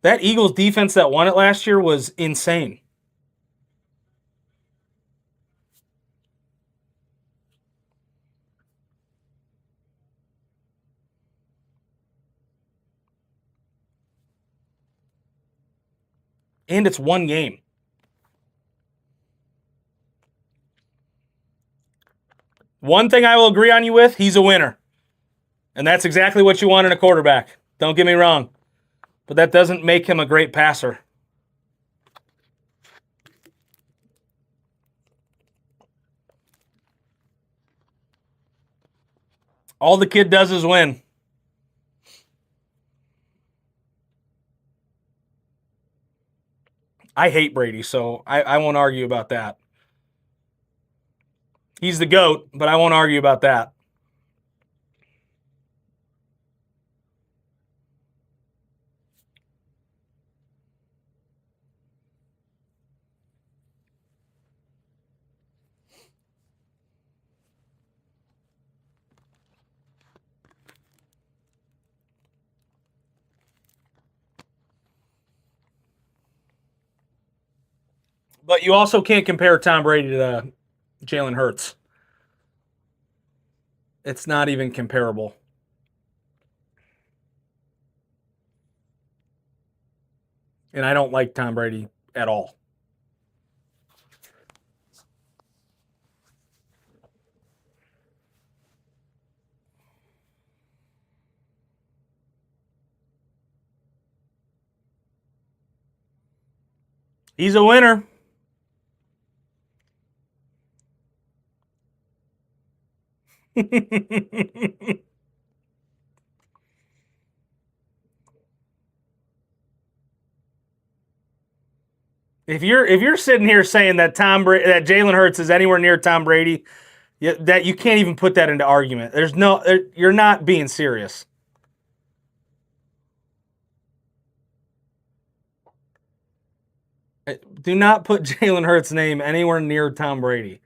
That Eagles defense that won it last year was insane. And it's one game. One thing I will agree on you with, he's a winner. And that's exactly what you want in a quarterback. Don't get me wrong. But that doesn't make him a great passer. All the kid does is win. I hate Brady, so I won't argue about that. He's the GOAT, but I won't argue about that. But you also can't compare Tom Brady to Jalen Hurts. It's not even comparable. And I don't like Tom Brady at all. He's a winner. If you're sitting here saying that that Jalen Hurts is anywhere near Tom Brady, that you can't even put that into argument. You're not being serious. Do not put Jalen Hurts' name anywhere near Tom Brady.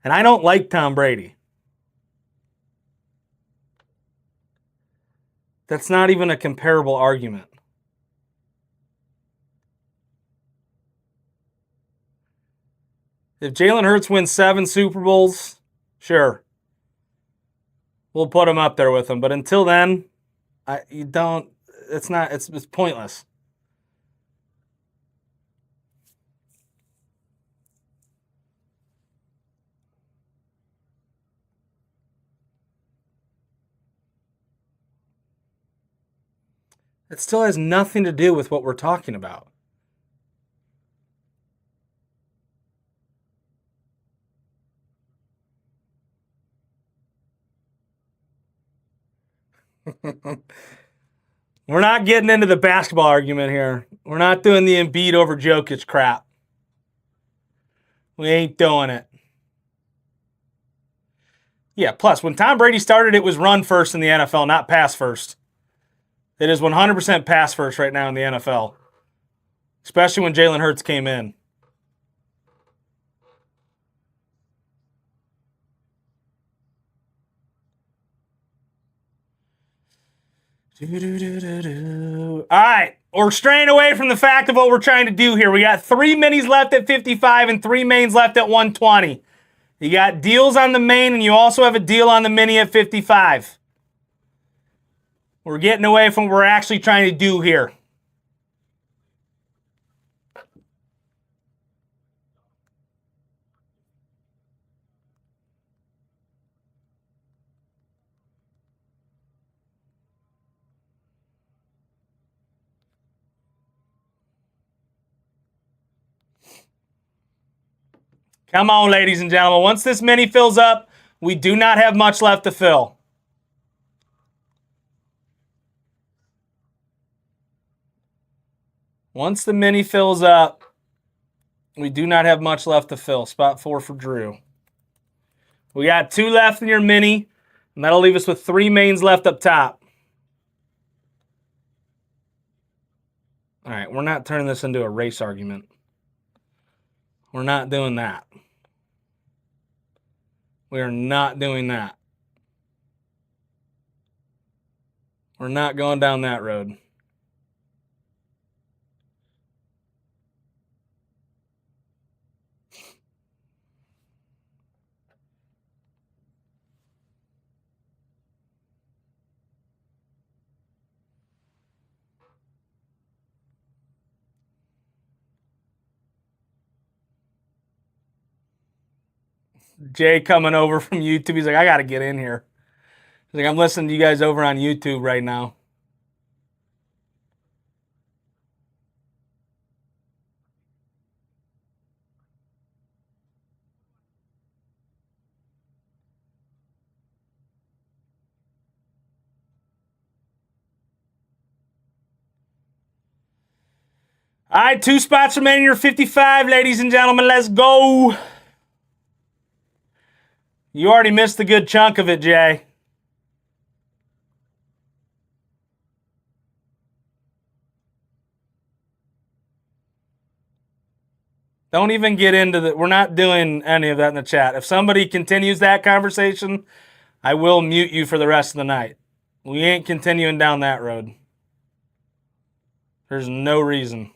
And I don't like Tom Brady. That's not even a comparable argument. If Jalen Hurts wins 7 Super Bowls, sure. We'll put him up there with him. But until then, it's pointless. It still has nothing to do with what we're talking about. We're not getting into the basketball argument here. We're not doing the Embiid over Jokic crap. We ain't doing it. Yeah, plus, when Tom Brady started, it was run first in the NFL, not pass first. It is 100% pass first right now in the NFL, especially when Jalen Hurts came in. All right, we're straying away from the fact of what we're trying to do here. We got 3 minis left at 55 and 3 mains left at 120. You got deals on the main, and you also have a deal on the mini at 55. We're getting away from what we're actually trying to do here. Come on, ladies and gentlemen. Once this mini fills up, we do not have much left to fill. Once the mini fills up, we do not have much left to fill. Spot 4 for Drew. We got 2 left in your mini, and that'll leave us with 3 mains left up top. All right, we're not turning this into a race argument. We're not doing that. We are not doing that. We're not going down that road. Jay coming over from YouTube. He's like, I got to get in here. He's like, I'm listening to you guys over on YouTube right now. All right, 2 spots remaining in your 55, ladies and gentlemen. Let's go. You already missed a good chunk of it, Jay. Don't even get into the... We're not doing any of that in the chat. If somebody continues that conversation, I will mute you for the rest of the night. We ain't continuing down that road. There's no reason.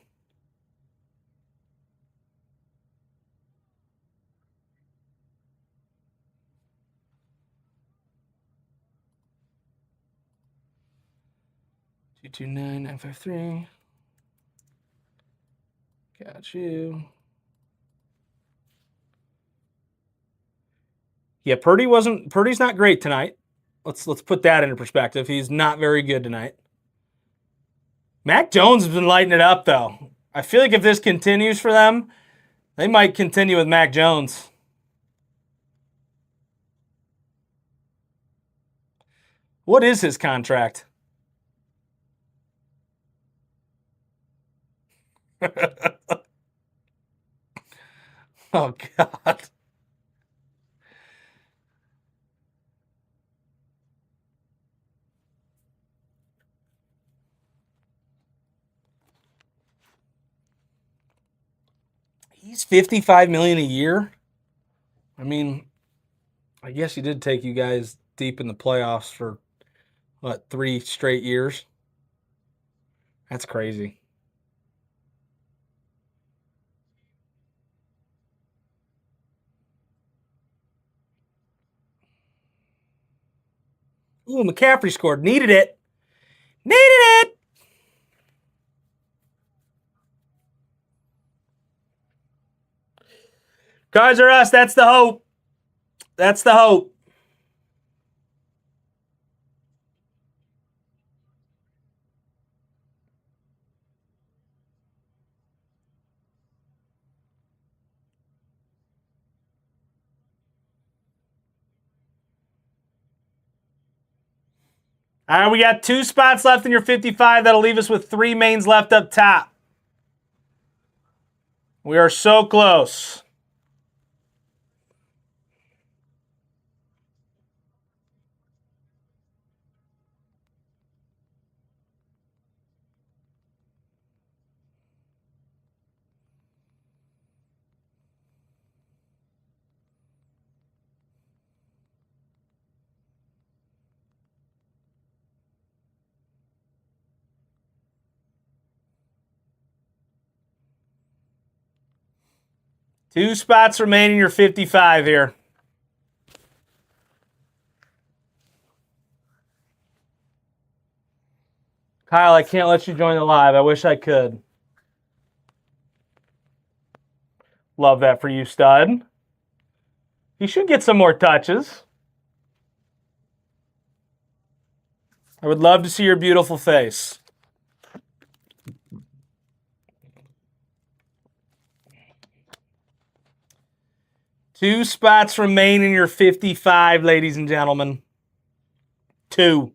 Two two 953. Got you. Yeah, Purdy's not great tonight. Let's put that into perspective. He's not very good tonight. Mac Jones has been lighting it up, though. I feel like if this continues for them, they might continue with Mac Jones. What is his contract? Oh, God. He's $55 million a year. I mean, I guess he did take you guys deep in the playoffs for, what, 3 straight years? That's crazy. Ooh, McCaffrey scored. Needed it. Needed it. Cards are us. That's the hope. That's the hope. All right, we got 2 spots left in your 55. That'll leave us with 3 mains left up top. We are so close. Two spots remain in your 55 here. Kyle, I can't let you join the live. I wish I could. Love that for you, stud. You should get some more touches. I would love to see your beautiful face. Two spots remain in your 55, ladies and gentlemen. 2.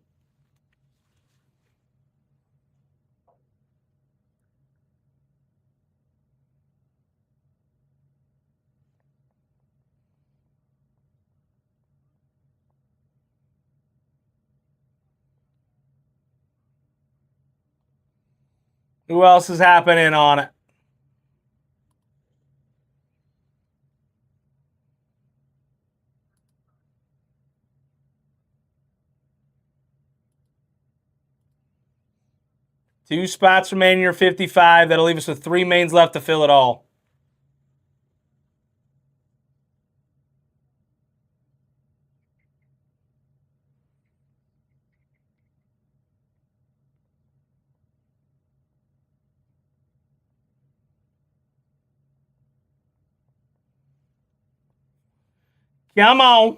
Who else is happening on it? Two spots remain in your 55. That'll leave us with 3 mains left to fill it all. Come on.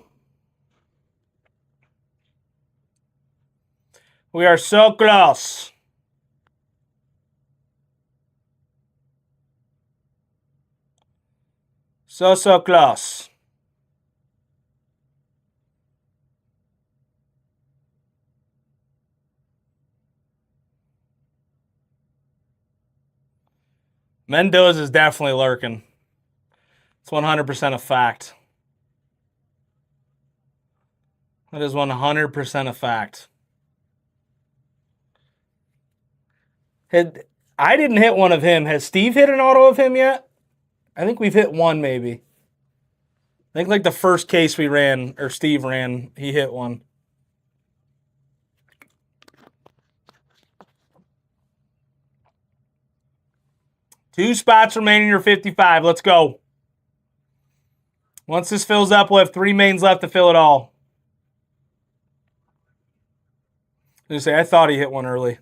We are so close. So close. Mendoza is definitely lurking. It's 100% a fact. That is 100% a fact. I didn't hit one of him. Has Steve hit an auto of him yet? I think we've hit one maybe. I think like the first case we ran, or Steve ran, he hit one. Two spots remaining in your 55. Let's go. Once this fills up, we'll have 3 mains left to fill it all. I thought he hit one early.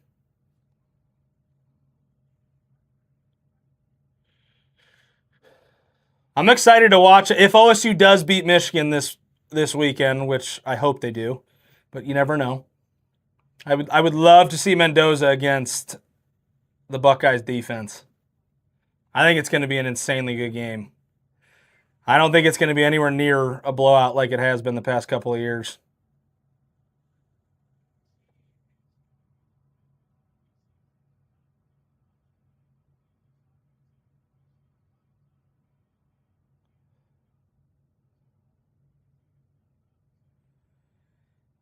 I'm excited to watch it. If OSU does beat Michigan this weekend, which I hope they do, but you never know. I would love to see Mendoza against the Buckeyes defense. I think it's going to be an insanely good game. I don't think it's going to be anywhere near a blowout like it has been the past couple of years.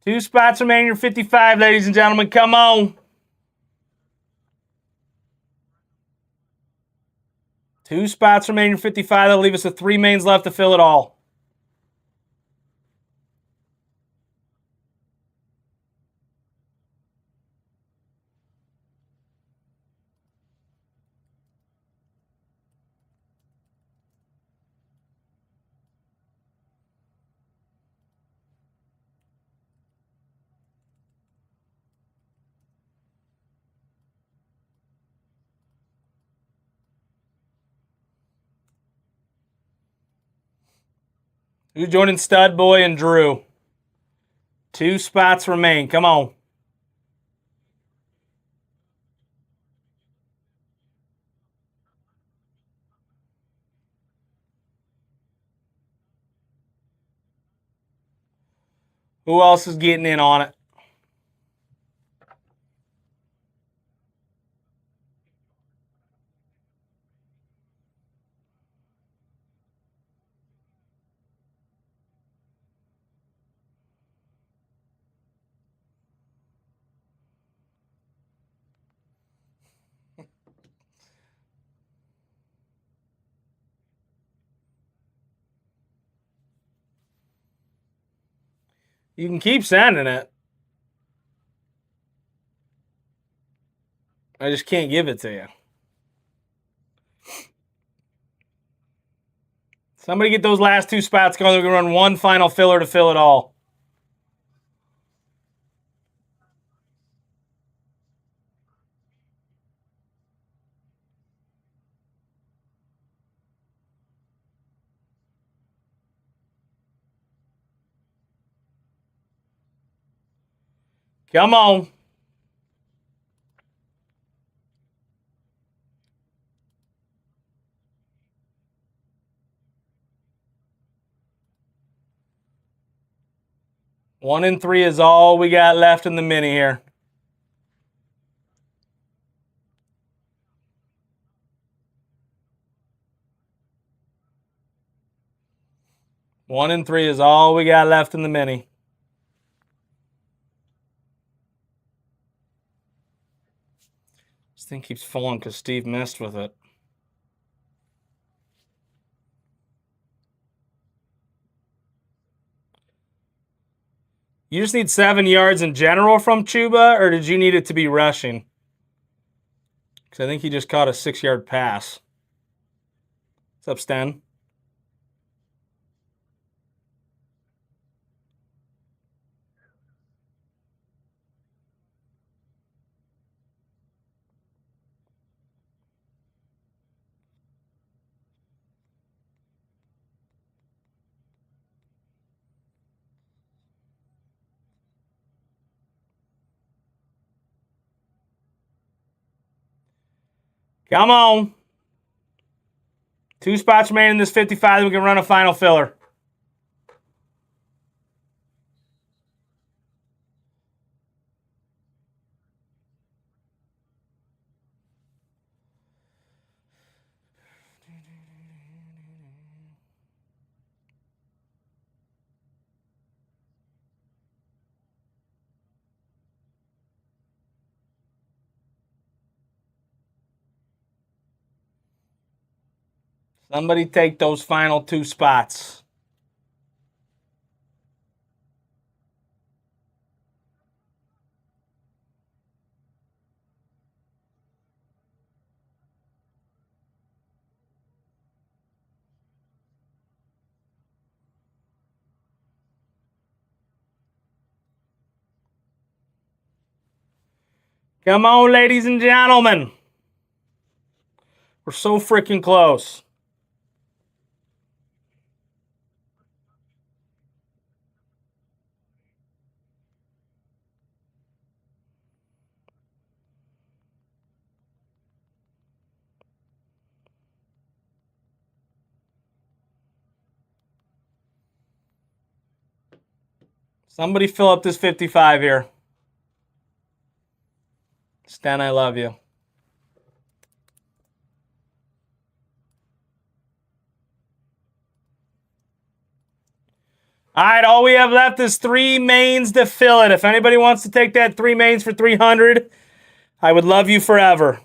Two spots remaining in your 55, ladies and gentlemen. Come on. Two spots remaining in 55. That'll leave us with 3 mains left to fill it all. Who's joining Stud Boy and Drew? 2 spots remain. Come on. Who else is getting in on it? You can keep sending it. I just can't give it to you. Somebody get those last two spots going. We're going to run one final filler to fill it all. Come on. One and three is all we got left in the mini here. One and three is all we got left in the mini. This thing keeps falling because Steve messed with it. You just need 7 yards in general from Chuba, or did you need it to be rushing? Because I think he just caught a 6-yard pass. What's up, Sten? Come on. 2 spots remaining in this 55. We can run a final filler. Somebody take those final 2 spots. Come on, ladies and gentlemen. We're so freaking close. Somebody fill up this 55 here. Stan, I love you. All right, all we have left is 3 mains to fill it. If anybody wants to take that 3 mains for 300, I would love you forever.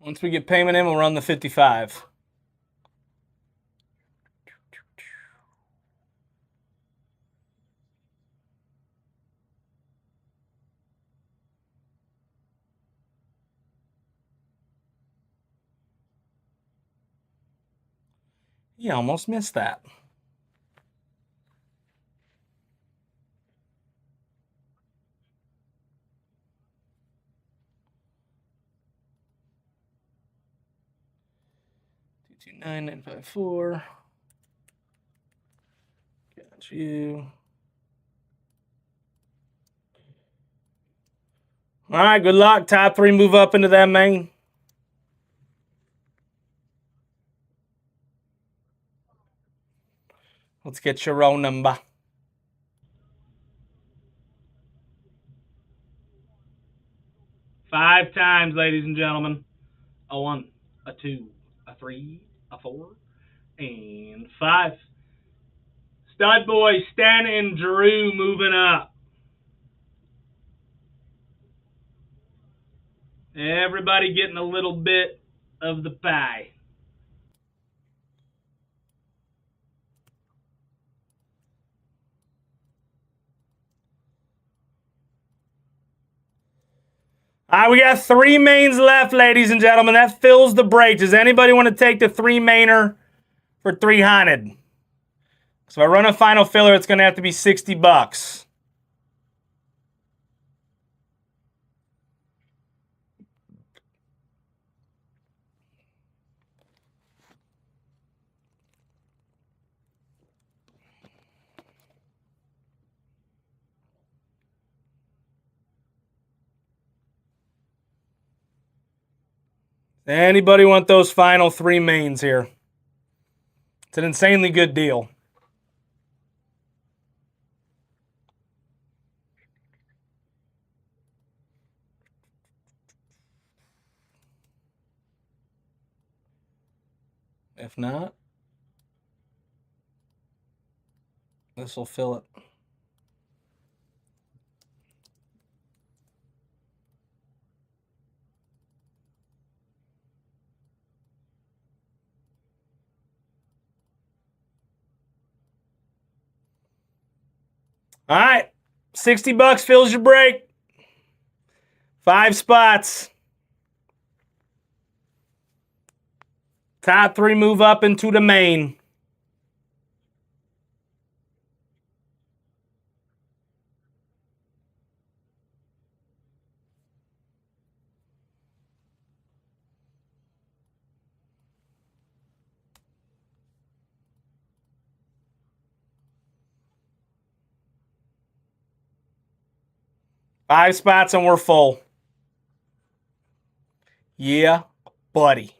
Once we get payment in, we'll run the 55. You almost missed that. Two 954. Got you. All right, good luck. Top 3 move up into that main. Let's get your roll number. 5 times, ladies and gentlemen. A 1, a 2, a 3, a 4, and 5. Stud boys, Stan and Drew moving up. Everybody getting a little bit of the pie. All right, we got 3 mains left, ladies and gentlemen. That fills the break. Does anybody want to take the 3-mainer for 300? So if I run a final filler, it's going to have to be $60. Anybody want those final 3 mains here? It's an insanely good deal. If not, this will fill it. All right, $60 fills your break. 5 spots. Top 3 move up into the main. Five spots and we're full. Yeah, buddy.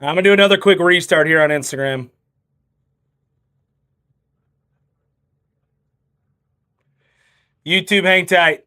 I'm going to do another quick restart here on Instagram. YouTube, hang tight.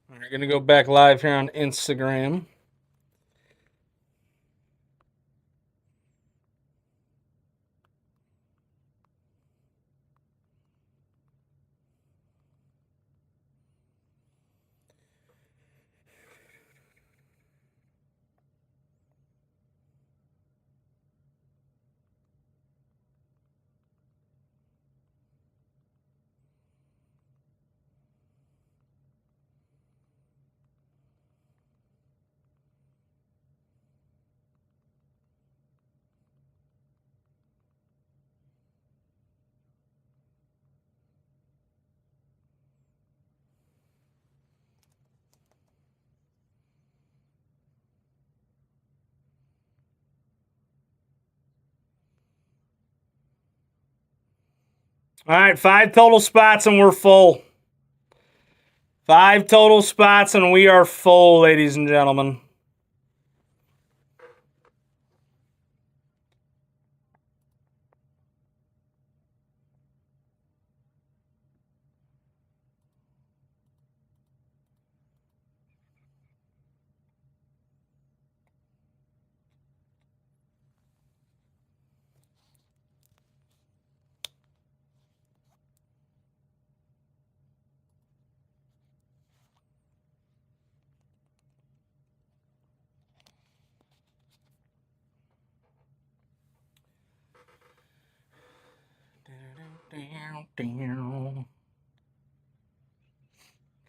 We're going to go back live here on Instagram. All right, 5 total spots and we're full. 5 total spots and we are full, ladies and gentlemen.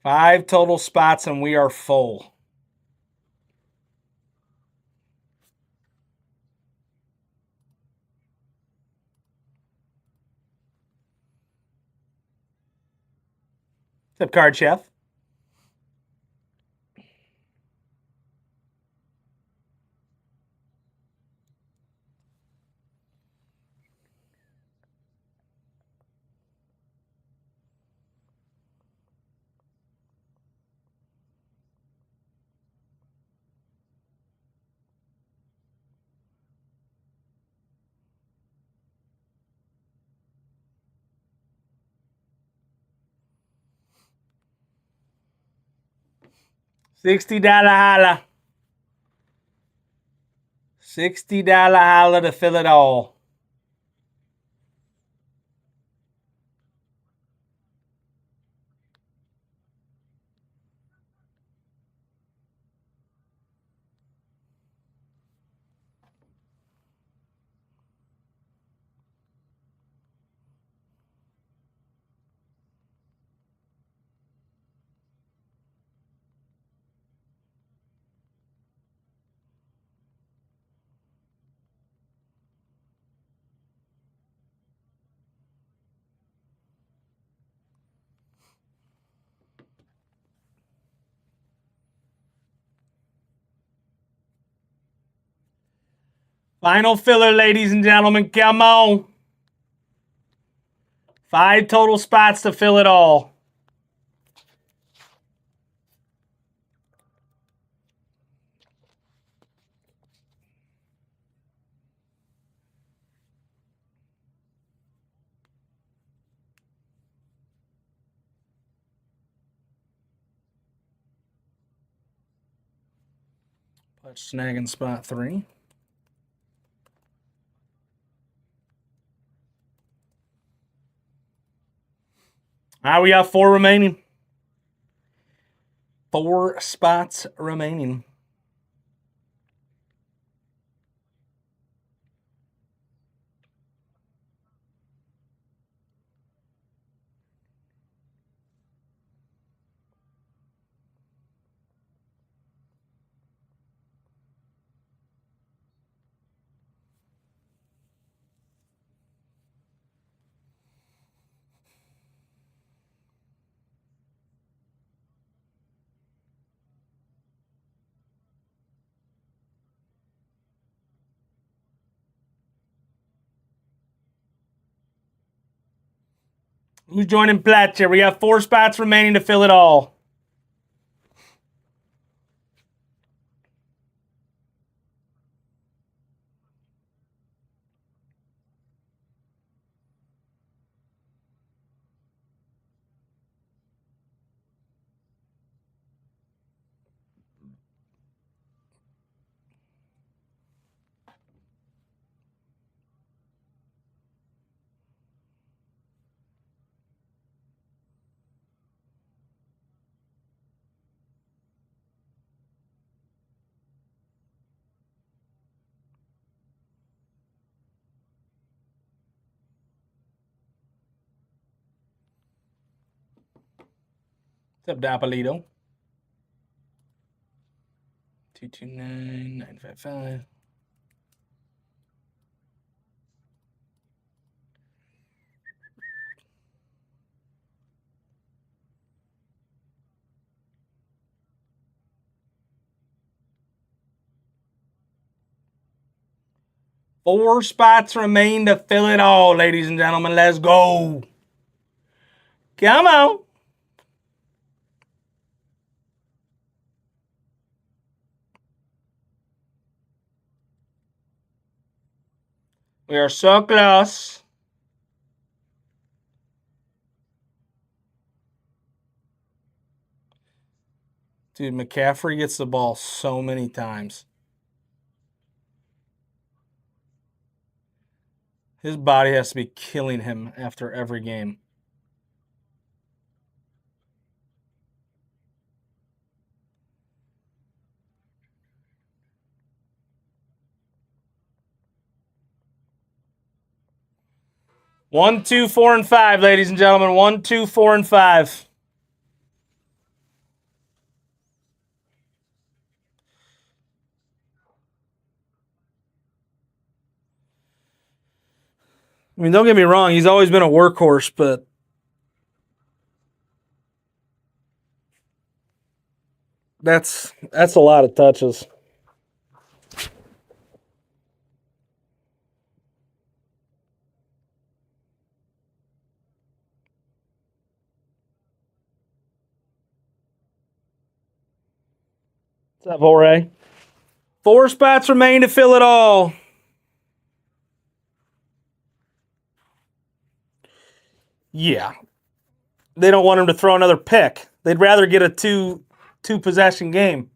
Five total spots and we are full. What's up, Card Chef? $60 holla. $60 holla to fill it all. Final filler, ladies and gentlemen. Come on. 5 total spots to fill it all. Let's snagging spot 3. All right, we got 4 remaining. 4 spots remaining. Who's joining Platcher? We got 4 spots remaining to fill it all. What's up, Dapolito? 229-955. Four spots remain to fill it all, ladies and gentlemen. Let's go. Come on. We are so close. Dude, McCaffrey gets the ball so many times. His body has to be killing him after every game. One, two, 4, and 5, ladies and gentlemen. 1, 2, 4, and 5. I mean, don't get me wrong, he's always been a workhorse, but that's a lot of touches. What's up, Jorge? 4 spots remain to fill it all. Yeah. They don't want him to throw another pick. They'd rather get a two possession game.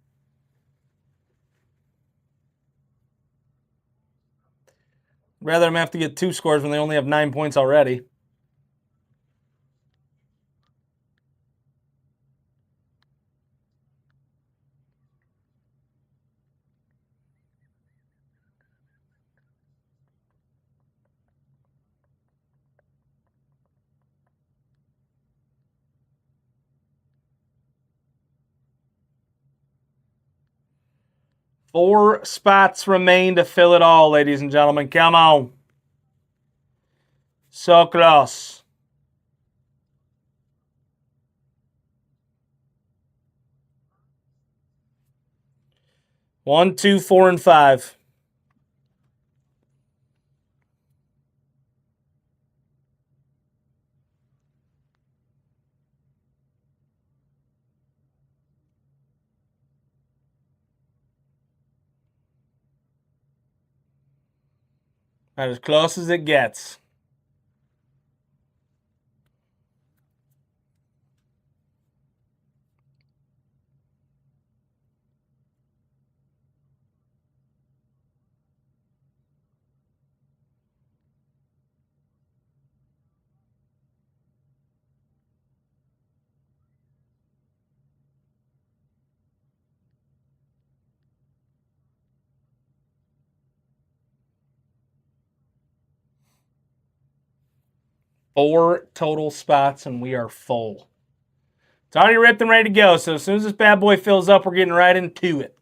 Rather than have to get 2 scores when they only have 9 points already. Four spots remain to fill it all, ladies and gentlemen. Come on. So close. One, two, 4, and 5. About as close as it gets. Four total spots, and we are full. It's already ripped and ready to go, so as soon as this bad boy fills up, we're getting right into it.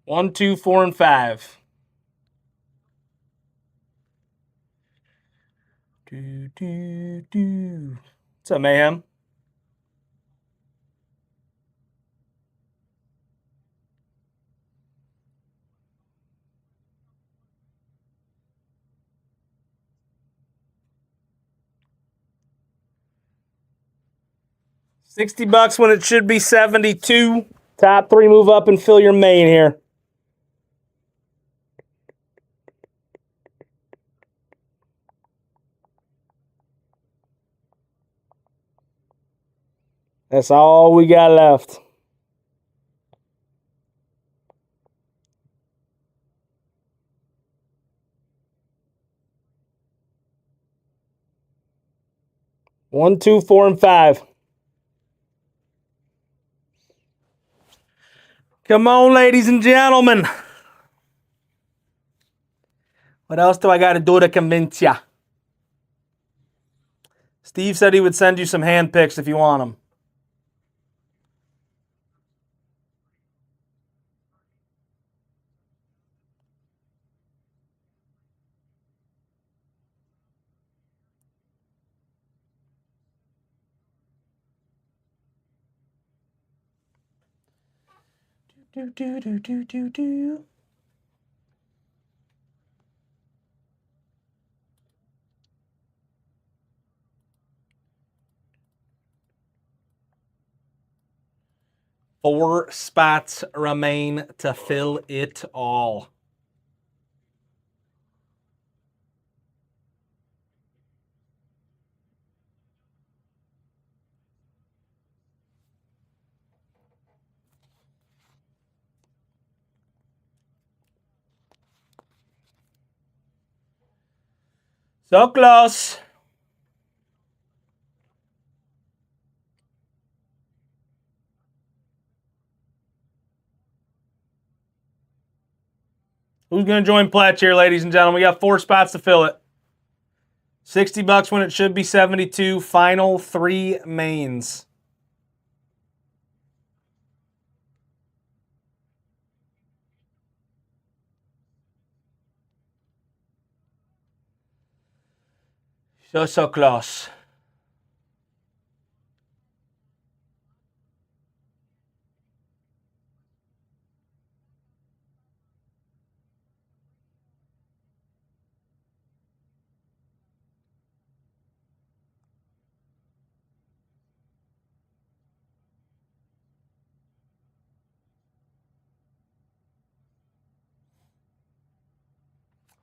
One, two, 4, and 5. What's up, Mayhem? $60 when it should be 72. Top 3 move up and fill your main here. That's all we got left. One, two, 4, and 5. Come on, ladies and gentlemen. What else do I got to do to convince ya? Steve said he would send you some hand picks if you want them. Do. 4 spots remain to fill it all. So close. Who's going to join Pletch here, ladies and gentlemen? We got 4 spots to fill it. $60 when it should be 72. Final 3 mains. So close.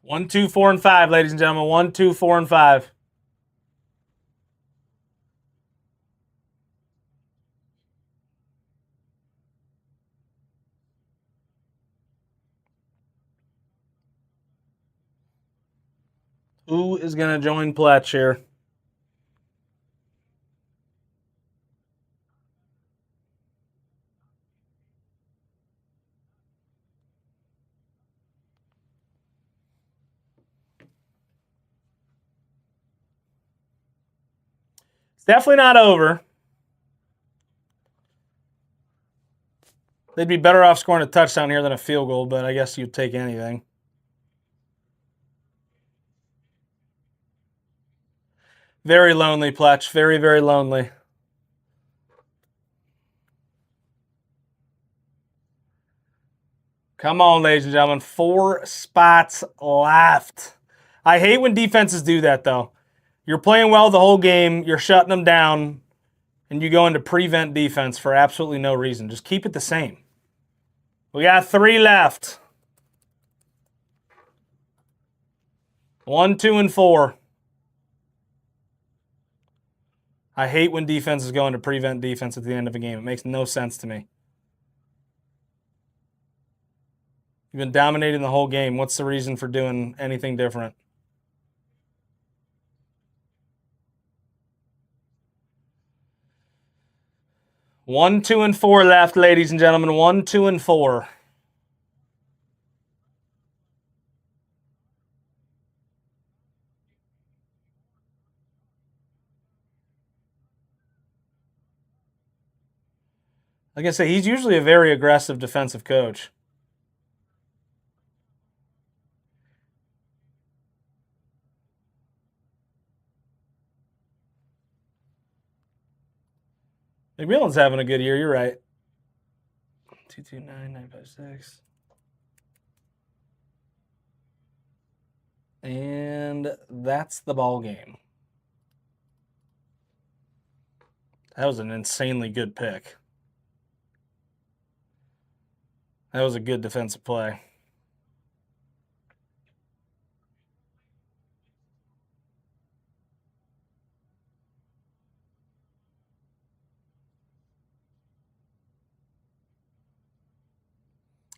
One, 2, 4, and 5, ladies and gentlemen. 1, 2, 4, and 5. Who is going to join Pletch here? It's definitely not over. They'd be better off scoring a touchdown here than a field goal, but I guess you'd take anything. Very lonely, Pletch. Very, very lonely. Come on, ladies and gentlemen. 4 spots left. I hate when defenses do that, though. You're playing well the whole game. You're shutting them down. And you go into prevent defense for absolutely no reason. Just keep it the same. We got 3 left. 1, 2, and 4. I hate when defenses go into prevent defense at the end of a game. It makes no sense to me. You've been dominating the whole game. What's the reason for doing anything different? One, 2, and 4 left, ladies and gentlemen. 1, 2, and 4. Like I say, he's usually a very aggressive defensive coach. McMillan's having a good year. You're right. 229, 956. And that's the ball game. That was an insanely good pick. That was a good defensive play.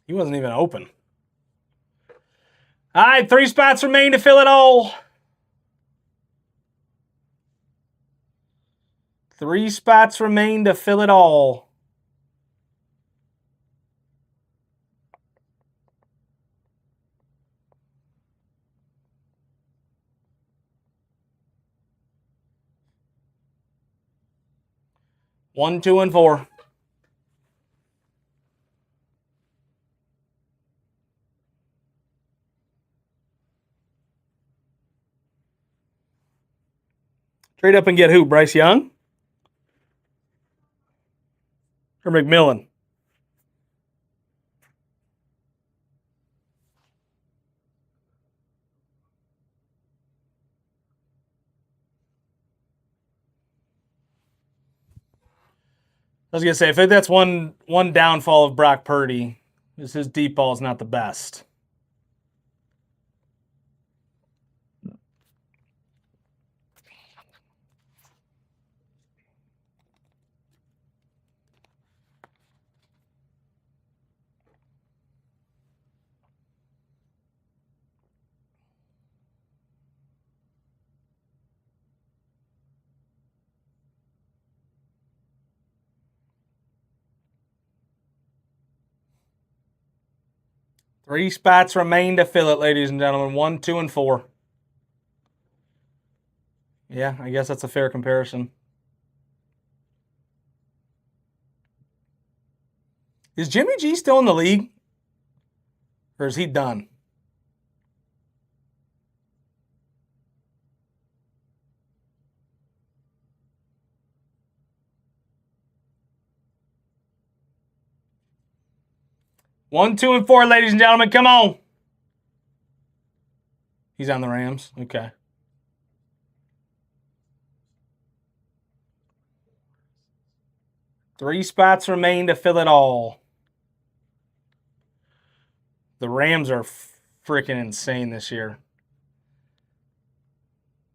He wasn't even open. All right, 3 spots remain to fill it all. 3 spots remain to fill it all. One, 2, and 4. Trade up and get who? Bryce Young? Or McMillan? I was gonna say, I think that's one downfall of Brock Purdy is his deep ball is not the best. Three spots remain to fill it, ladies and gentlemen. 1, 2, and 4. Yeah, I guess that's a fair comparison. Is Jimmy G still in the league? Or is he done? One, 2, and 4, ladies and gentlemen. Come on. He's on the Rams. Okay. Three spots remain to fill it all. The Rams are freaking insane this year.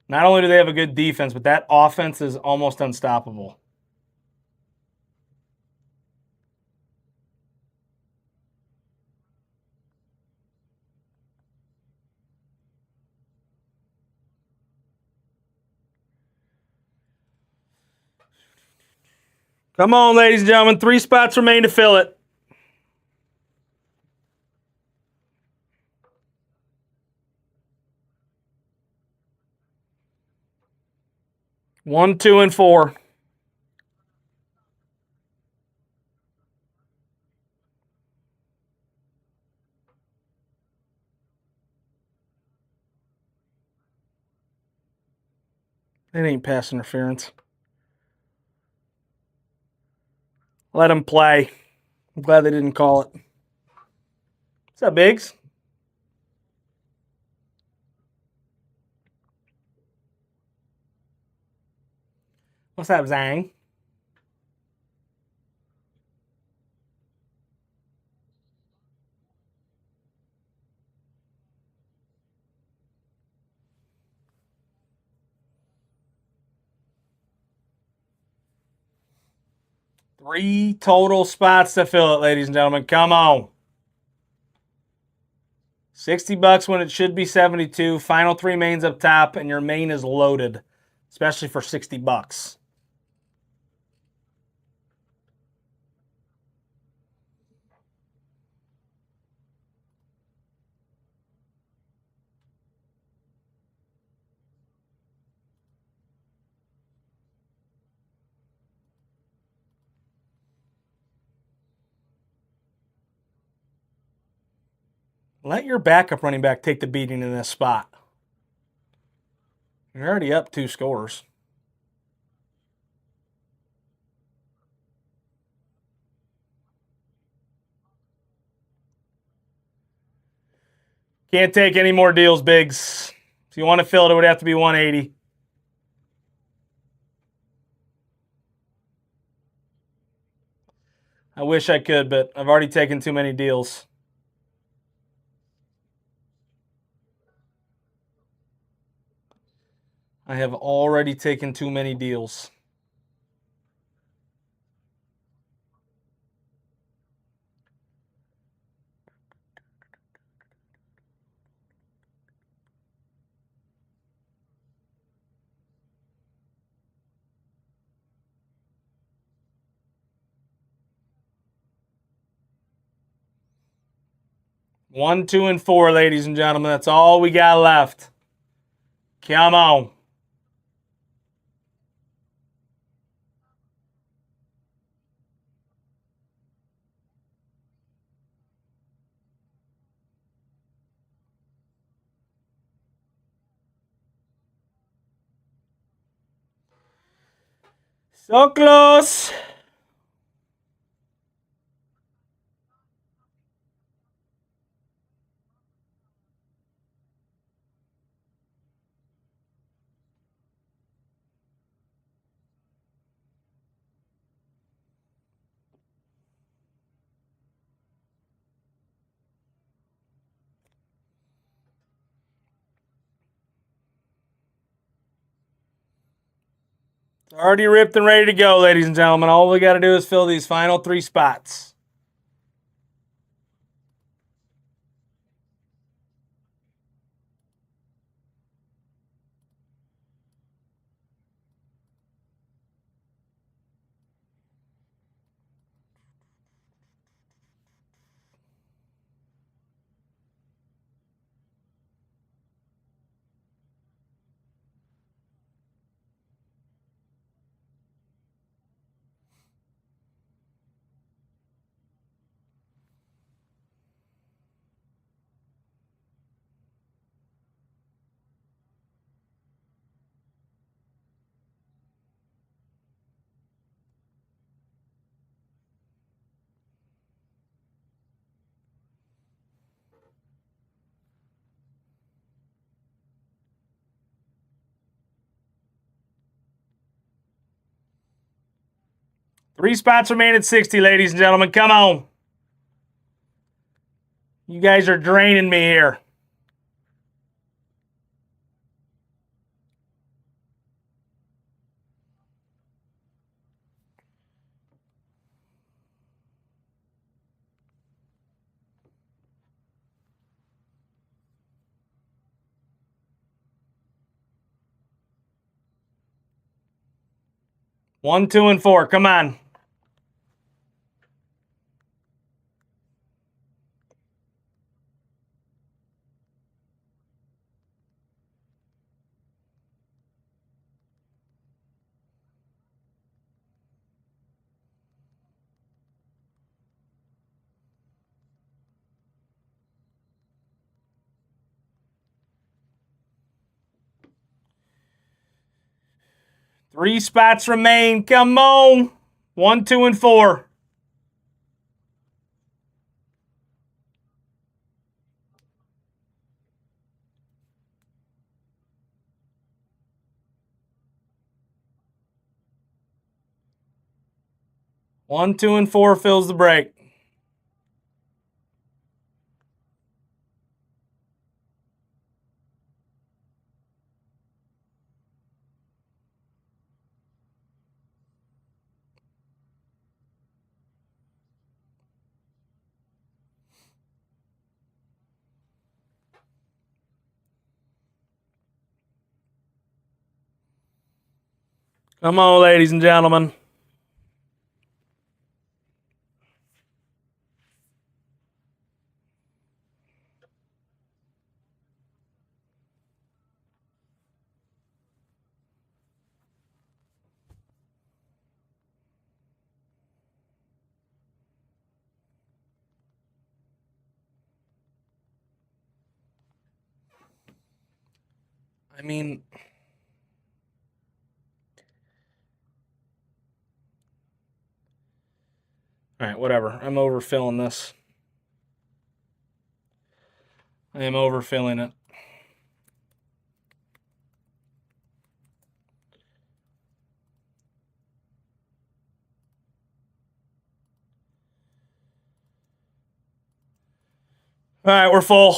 Not only do they have a good defense, but that offense is almost unstoppable. Come on, ladies and gentlemen. Three spots remain to fill it. One, 2, and 4. It ain't pass interference. Let him play. I'm glad they didn't call it. What's up, Biggs? What's up, Zang? Three total spots to fill it, ladies and gentlemen. Come on. $60 when it should be 72. Final three mains up top, and your main is loaded, especially for $60. Let your backup running back take the beating in this spot. You're already up 2 scores. Can't take any more deals, Biggs. If you want to fill it, it would have to be 180. I wish I could, but I've already taken too many deals. I have already taken too many deals. One, 2, and 4, ladies and gentlemen. That's all we got left. Come on. So close. Already ripped and ready to go, ladies and gentlemen. All we got to do is fill these final 3 spots. Three spots remain at 60, ladies and gentlemen. Come on. You guys are draining me here. One, 2, and 4. Come on. Three spots remain. Come on. 1, 2, and 4. One, 2, and 4 fills the break. Come on, ladies and gentlemen. I mean, all right, whatever. I'm overfilling this. I am overfilling it. All right, we're full.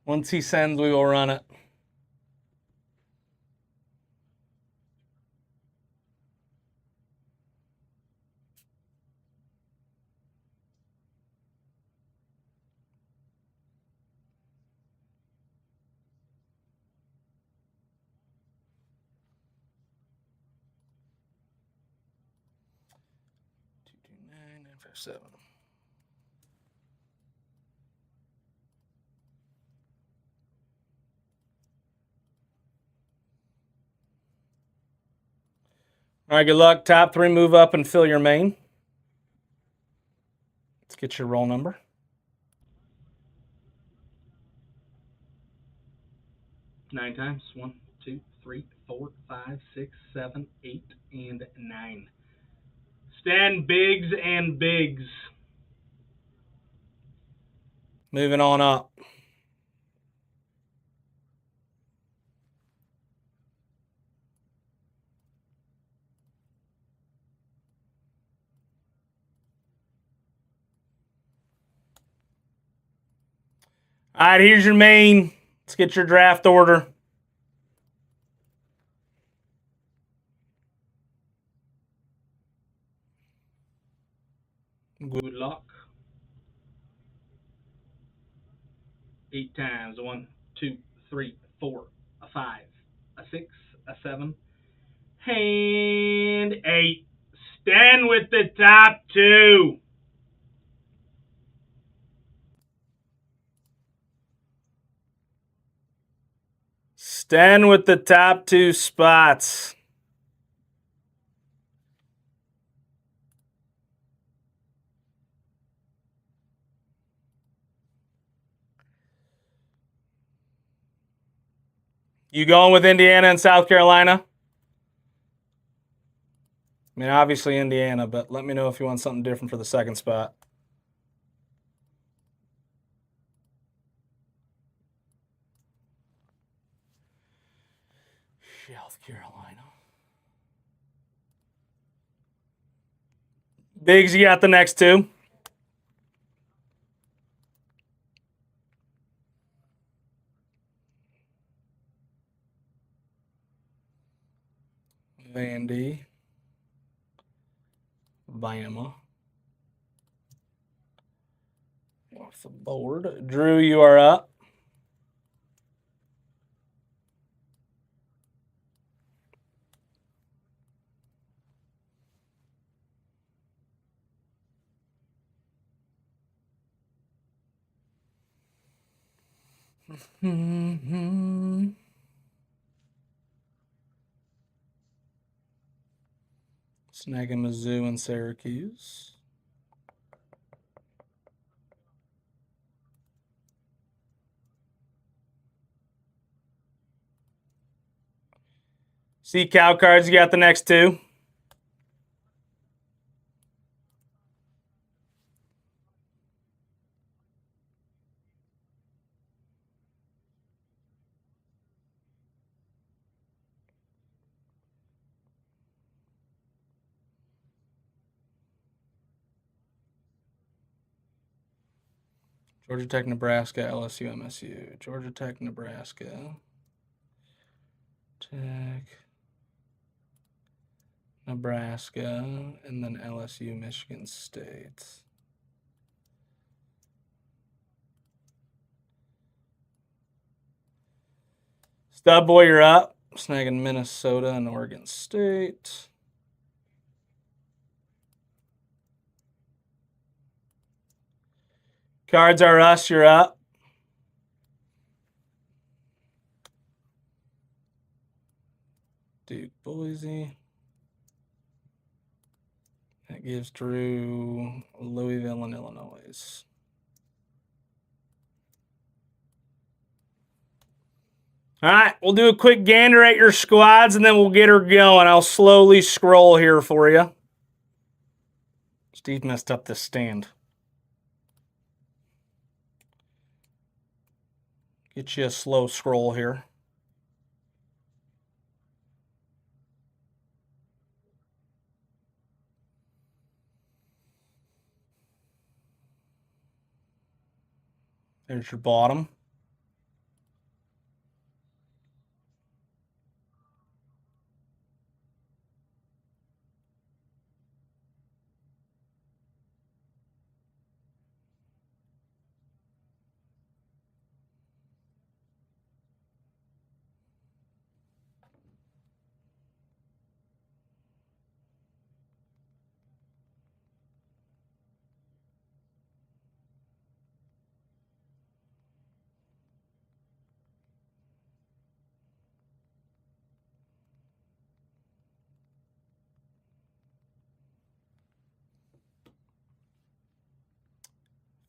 Once he sends, we will run it. Nine, 9, 5, 7. All right, good luck. Top 3 move up and fill your main. Let's get your roll number. Nine times. 1, 2, 3, 4, 5, 6, 7, 8, and 9. Stan Biggs and Biggs. Moving on up. All right, here's your main. Let's get your draft order. Good luck. 8 times. 1, 2, 3, 4, a 5, a 6, a 7, and 8. Stand with the top 2. Stand with the top 2 spots. You going with Indiana and South Carolina? I mean, obviously Indiana, but let me know if you want something different for the second spot. South Carolina. Biggs, you got the next 2. Vandy. Bama. Off the board. Drew, you are up. Snagging Mizzou and Syracuse. See cow cards, you got the next 2. Georgia Tech, Nebraska, LSU, MSU. Georgia Tech, Nebraska. Tech, Nebraska, and then LSU, Michigan State. Stud boy, you're up. Snagging Minnesota and Oregon State. Cards are us, you're up. Duke, Boise. That gives Drew Louisville and Illinois. All right, we'll do a quick gander at your squads, and then we'll get her going. I'll slowly scroll here for you. Steve messed up this stand. Get you a slow scroll here. There's your bottom.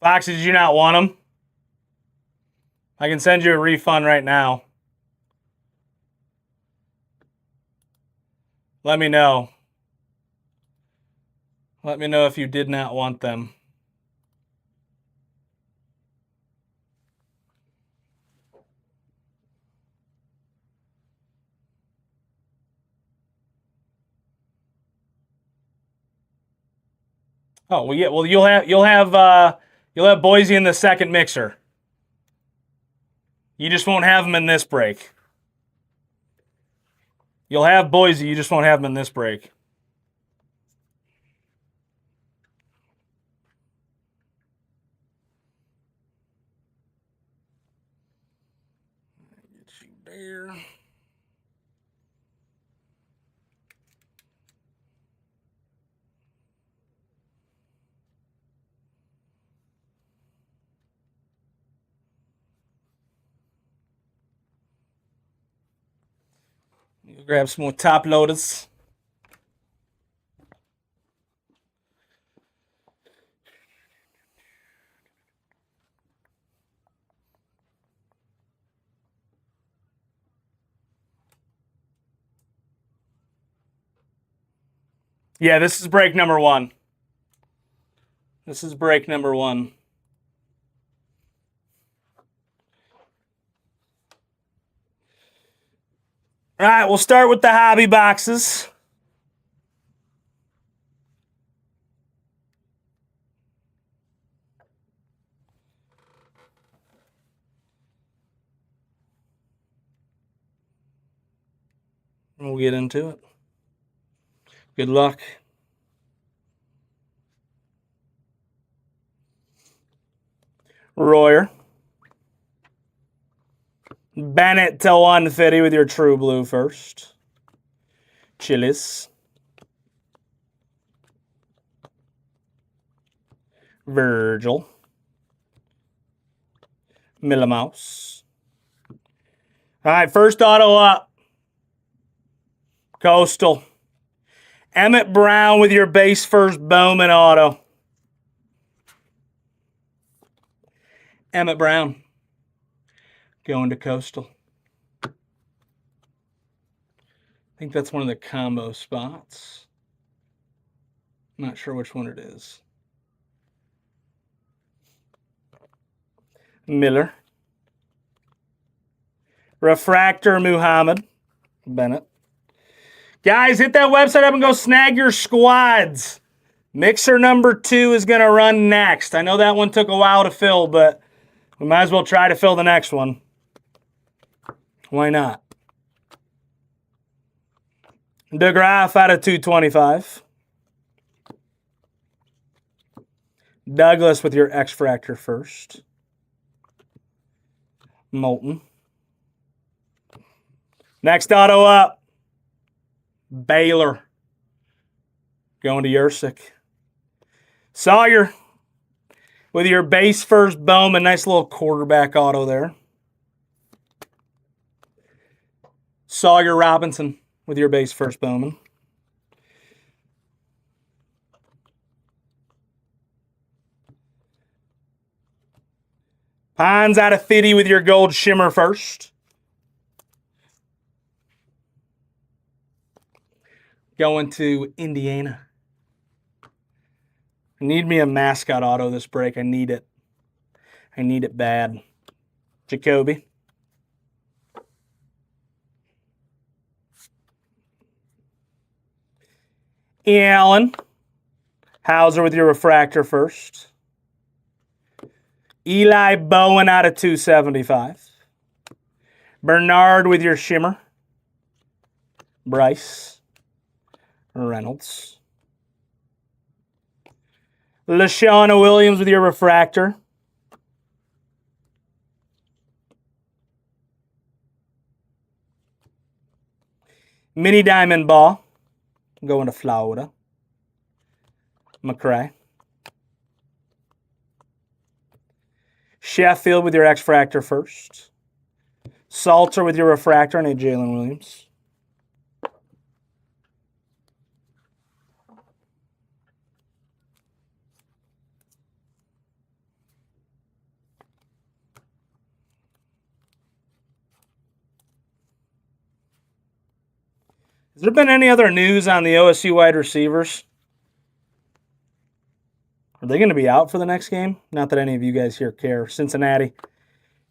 Foxy, did you not want them? I can send you a refund right now. Let me know. Let me know if you did not want them. Oh well, yeah. Well, you'll have Boise in the second mixer. You just won't have them in this break. You'll have Boise. You just won't have them in this break. Get you there. You'll grab some more top loaders. Yeah, this is break number 1. This is break number 1. All right, we'll start with the hobby boxes. We'll get into it. Good luck. Royer. Bennett to 150 with your true blue first. Chili's. Virgil. Miller Mouse. All right, first auto up. Coastal. Emmett Brown with your base first Bowman auto. Emmett Brown. Going to Coastal. I think that's one of the combo spots. Not sure which one it is. Miller. Refractor Muhammad. Bennett. Guys, hit that website up and go snag your squads. Mixer number 2 is going to run next. I know that one took a while to fill, but we might as well try to fill the next one. Why not? DeGraff out of 225. Douglas with your X-Fractor first. Moulton. Next auto up. Baylor. Going to Yursick. Sawyer with your base first Bowman. Nice little quarterback auto there. Sawyer Robinson with your base first Bowman. Pines out of 50 with your gold shimmer first. Going to Indiana. I need me a mascot auto this break. I need it. I need it bad. Jacoby. Ian Allen. Hauser with your refractor first. Eli Bowen out of 275. Bernard with your shimmer. Bryce Reynolds. LaShawn Williams with your refractor. Mini Diamond Ball. Going to Florida. McCray. Sheffield with your X-Fractor first. Salter with your refractor and a Jalen Williams. Has there been any other news on the OSU wide receivers? Are they going to be out for the next game? Not that any of you guys here care. Cincinnati.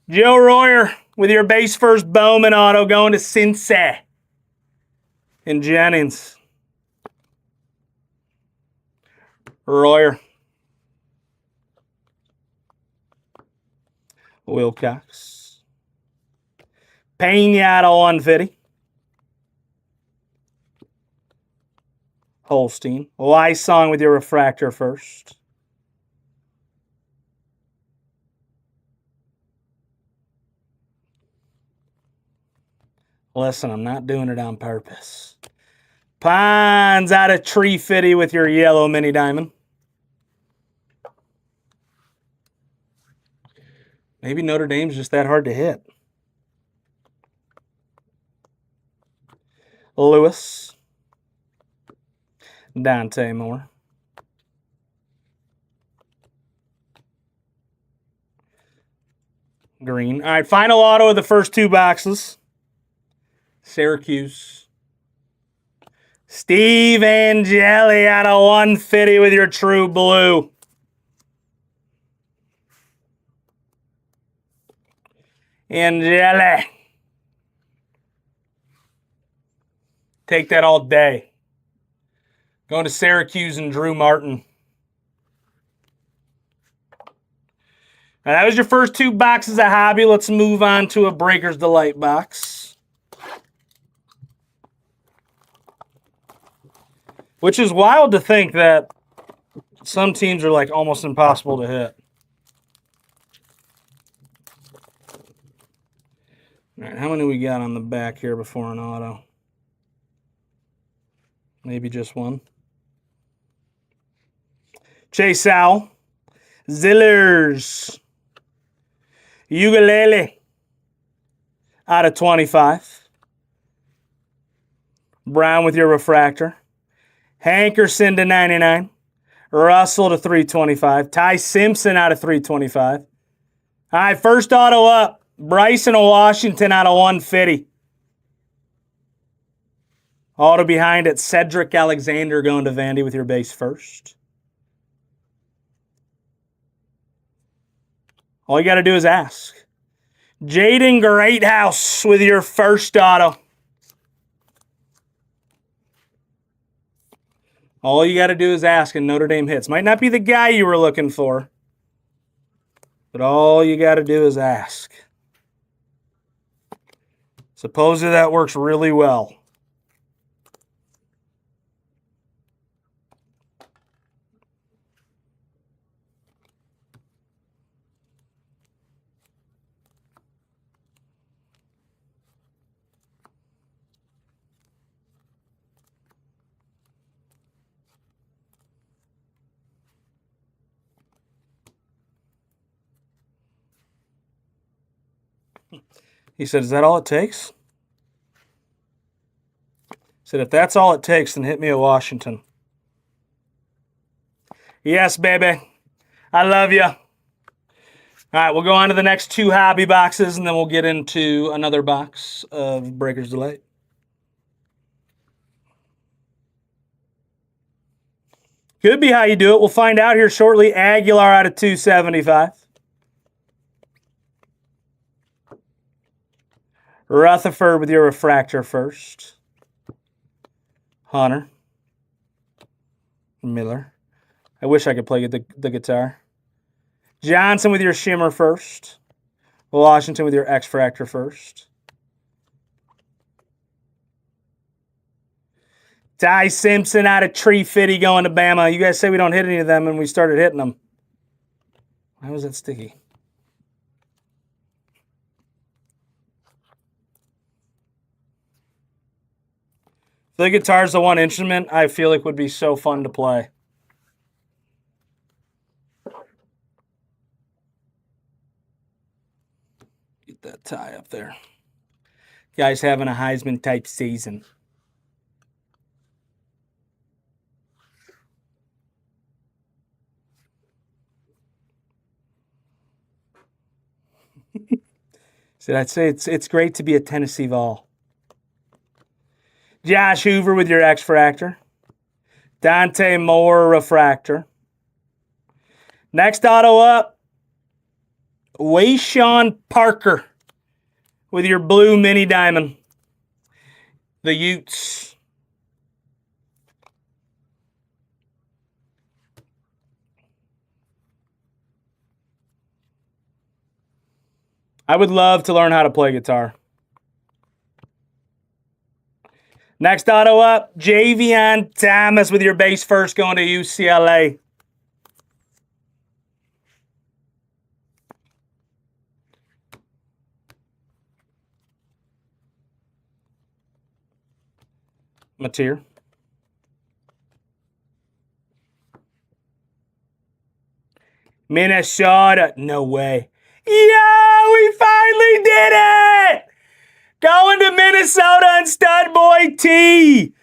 Joe Royer with your base first Bowman auto going to Cincy. And Jennings. Royer. Wilcox. Pena to 150. Holstein. Lysong with your refractor first. Listen, I'm not doing it on purpose. Pines out of Tree Fitty with your yellow mini diamond. Maybe Notre Dame's just that hard to hit. Lewis. Dante Moore. Green. All right, final auto of the first two boxes. Syracuse. Steve Angeli out of 150 with your true blue. Angeli. Take that all day. Going to Syracuse and Drew Martin. Now, that was your first two boxes of hobby. Let's move on to a Breaker's Delight box. Which is wild to think that some teams are like almost impossible to hit. All right, how many we got on the back here before an auto? Maybe just one. Chase Sowell. Zillers. Ukulele. Out of 25. Brown with your refractor. Hankerson to 99. Russell to 325. Ty Simpson out of 325. All right, first auto up. Bryson Washington out of 150. Auto behind it. Cedric Alexander going to Vandy with your base first. All you got to do is ask. Jaden Greathouse with your first auto. All you got to do is ask and Notre Dame hits. Might not be the guy you were looking for, but all you got to do is ask. Supposedly that works really well. He said, is that all it takes? He said, if that's all it takes, then hit me at Washington. Yes, baby. I love you. All right, we'll go on to the next two hobby boxes, and then we'll get into another box of Breaker's Delight. Could be how you do it. We'll find out here shortly. Aguilar out of 275. Rutherford with your refractor first. Hunter. Miller. I wish I could play the guitar. Johnson with your shimmer first. Washington with your X-Fractor first. Ty Simpson out of Tree Fitty going to Bama. You guys say we don't hit any of them, and we started hitting them. Why was that sticky? The guitar's the one instrument I feel like would be so fun to play. Get that tie up there. Guy's having a Heisman type season. So I'd say it's great to be a Tennessee Vol. Josh Hoover with your X-Fractor. Dante Moore refractor. Next auto up, Wayshawn Parker with your blue mini diamond. The Utes. I would love to learn how to play guitar. Next auto up, Javion Thomas with your base first going to UCLA. Mateer. Minnesota. No way. Yeah, we finally did it! Going to Minnesota and Stud Boy T.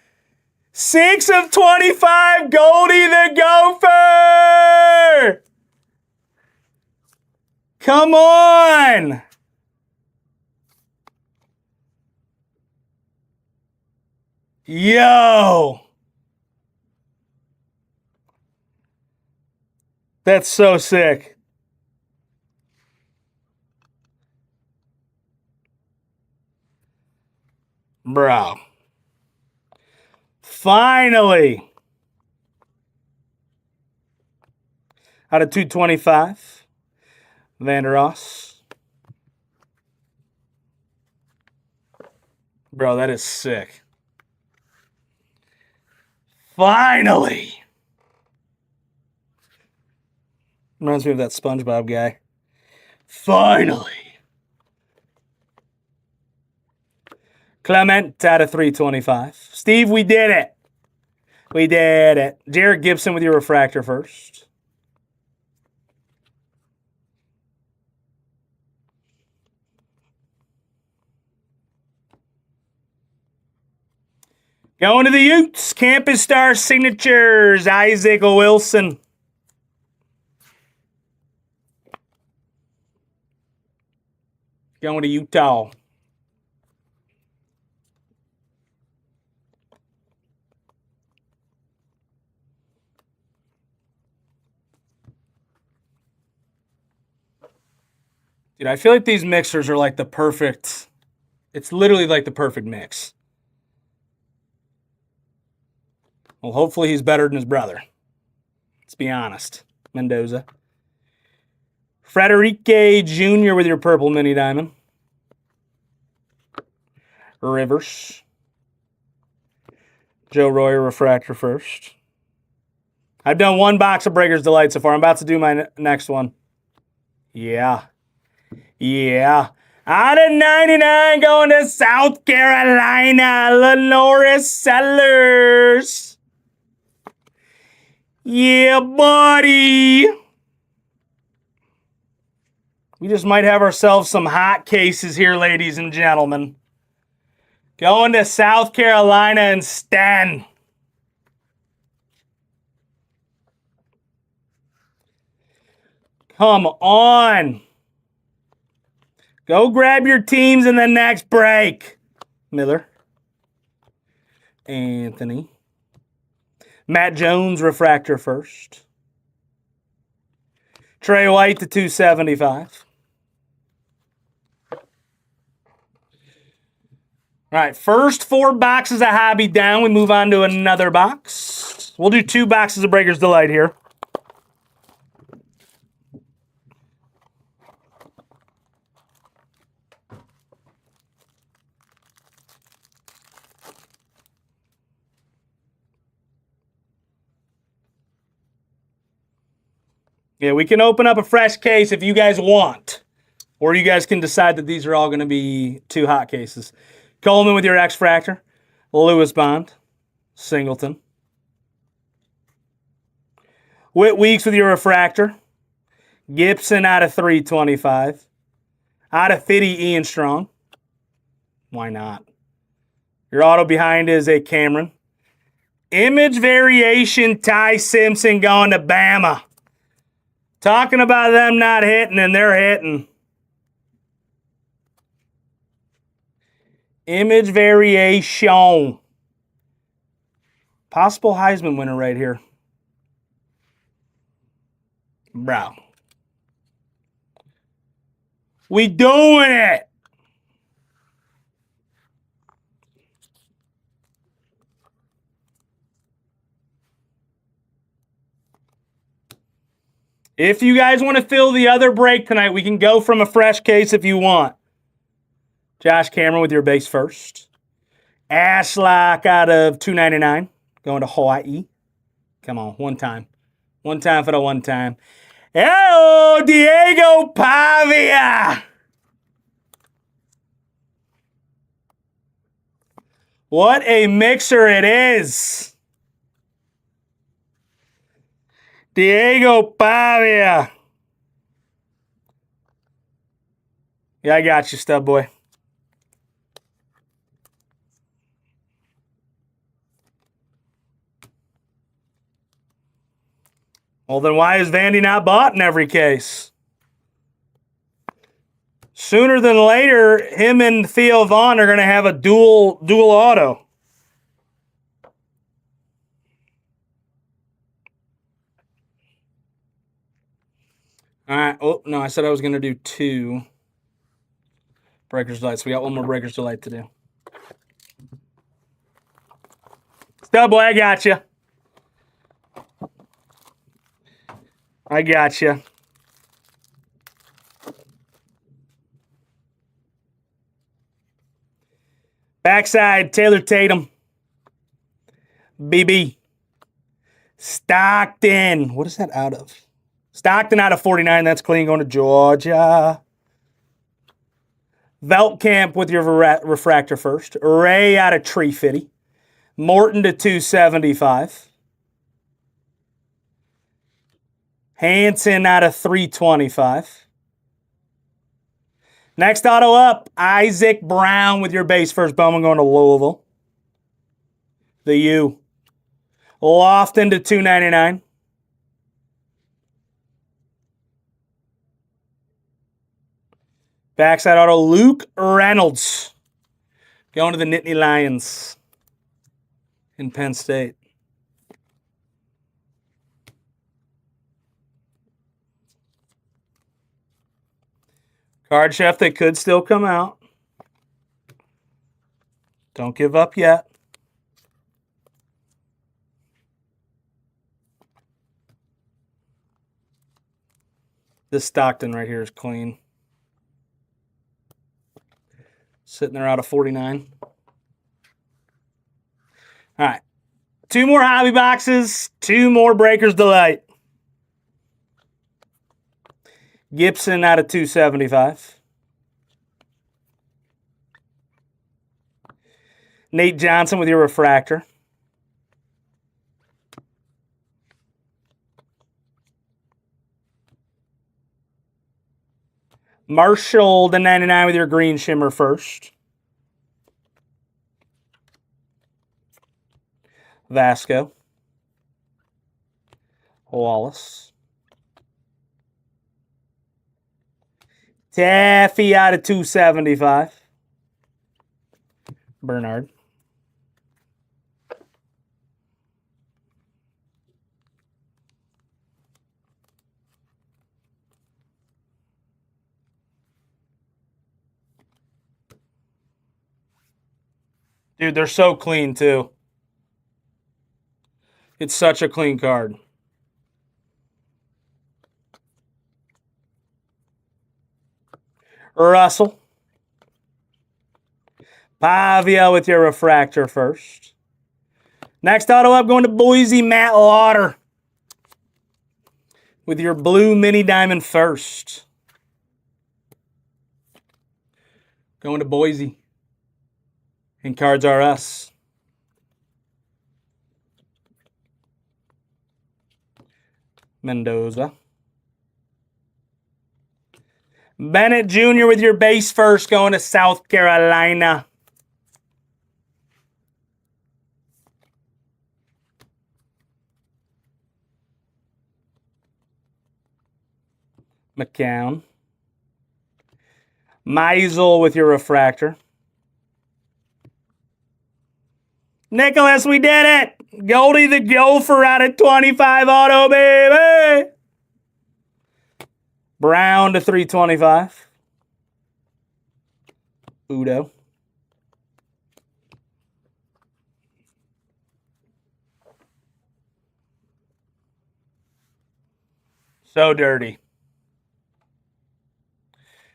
6 of 25, Goldie the Gopher! Come on! Yo! That's so sick. Bro. Finally. Out of 225. Vander Ross. Bro, that is sick. Finally. Reminds me of that SpongeBob guy. Finally. Clement out of 325. Steve, we did it. We did it. Jared Gibson with your refractor first. Going to the Utes. Campus Star Signatures. Isaac Wilson. Going to Utah. Dude, I feel like these mixers are like the perfect... It's literally like the perfect mix. Well, hopefully he's better than his brother. Let's be honest. Mendoza. Frederique Jr. with your purple mini diamond. Rivers. Joe Royer refractor first. I've done one box of Breakers Delight so far. I'm about to do my next one. Yeah. Yeah. Out of 99 going to South Carolina. Lenoris Sellers. Yeah, buddy. We just might have ourselves some hot cases here, ladies and gentlemen. Going to South Carolina and Stan. Come on. Go grab your teams in the next break. Miller. Anthony. Matt Jones, refractor first. Trey White to 275. All right, first 4 boxes of Hobby down. We move on to another box. We'll do 2 boxes of Breakers Delight here. Yeah, we can open up a fresh case if you guys want. Or you guys can decide that these are all going to be 2 hot cases. Coleman with your X-Fractor. Lewis Bond. Singleton. Whit Weeks with your refractor. Gibson out of 325. Out of 50, Ian Strong. Why not? Your auto behind is a Cameron. Image variation, Ty Simpson going to Bama. Talking about them not hitting, and they're hitting. Image variation. Possible Heisman winner right here. Bro. We doing it. If you guys want to fill the other break tonight, we can go from a fresh case if you want. Josh Cameron with your base first. Ashlock out of $2.99. Going to Hawaii. Come on, one time. One time for the one time. Hello, Diego Pavia. What a mixer it is. Diego Pavia. Yeah, I got you, stub boy. Well, then why is Vandy not bought in every case? Sooner than later, him and Theo Vaughn are going to have a dual auto. All right. Oh, no, I said I was going to do 2 Breakers Delight. So we got 1 more Breakers Delight to do. Stub boy, I got you. I got you. Backside, Taylor Tatum. BB. Stockton. What is that out of? Stockton out of 49. That's clean, going to Georgia. Veltkamp with your refractor first. Ray out of Tree Fitty. Morton to 275. Hanson out of 325. Next auto up, Isaac Brown with your base first. Bowman going to Louisville. The U. Lofton to 299. Backside auto, Luke Reynolds. Going to the Nittany Lions in Penn State. Card Chef, they could still come out. Don't give up yet. This Stockton right here is clean. Sitting there out of 49. All right. 2 more hobby boxes. 2 more Breakers Delight. Gibson out of 275. Nate Johnson with your refractor. Marshall to 99 with your green shimmer first. Vasco. Wallace. Taffy out of 275. Bernard. Dude, they're so clean, too. It's such a clean card. Russell. Pavia with your refractor first. Next auto up, going to Boise, Matt Lauder. With your blue mini diamond first. Going to Boise. And Cards R Us. Mendoza. Bennett Jr. with your base first, going to South Carolina. McCown. Meisel with your refractor. Nicholas, we did it! Goldie the Gopher out of 25 auto, baby. Brown to 325. Udo. So dirty.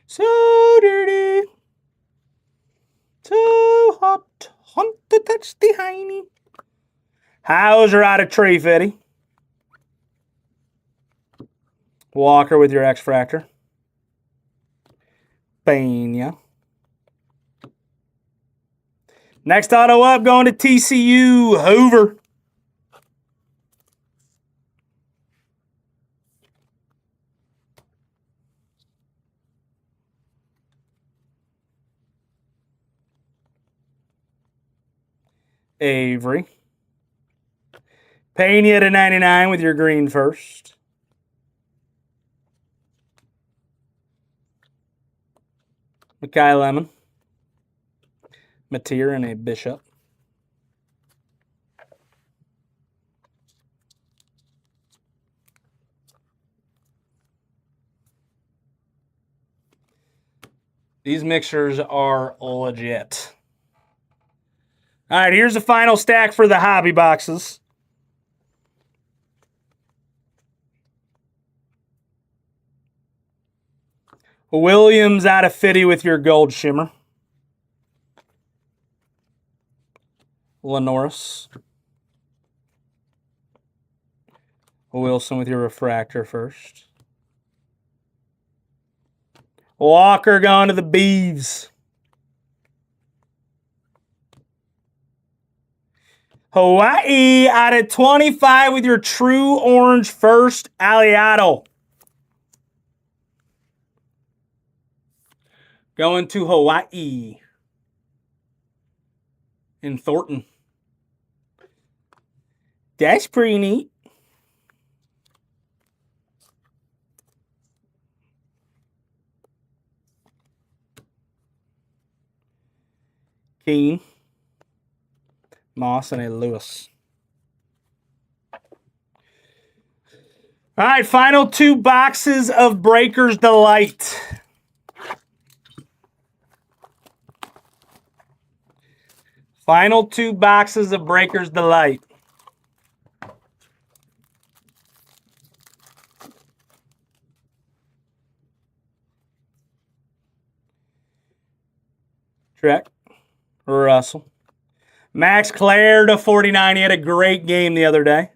So dirty. So hot. Hunt to touch the hiney. Hauser out of Tree Fitty. Walker with your X-Fractor. Pena. Next auto up, going to TCU, Hoover. Avery. Pena to 99 with your green first. Makai Lemon. Mateer and a Bishop. These mixers are legit. All right, here's the final stack for the hobby boxes. Williams out of Fitty with your gold shimmer. Lenoris. Wilson with your refractor first. Walker going to the Beavs. Hawaii out of 25 with your true orange first, Aliato. Going to Hawaii. In Thornton. That's pretty neat. Keane. Moss and a Lewis. All right, final two boxes of Breakers Delight. Final two boxes of Breakers Delight. Trek. Russell. Max Clare to 49. He had a great game the other day.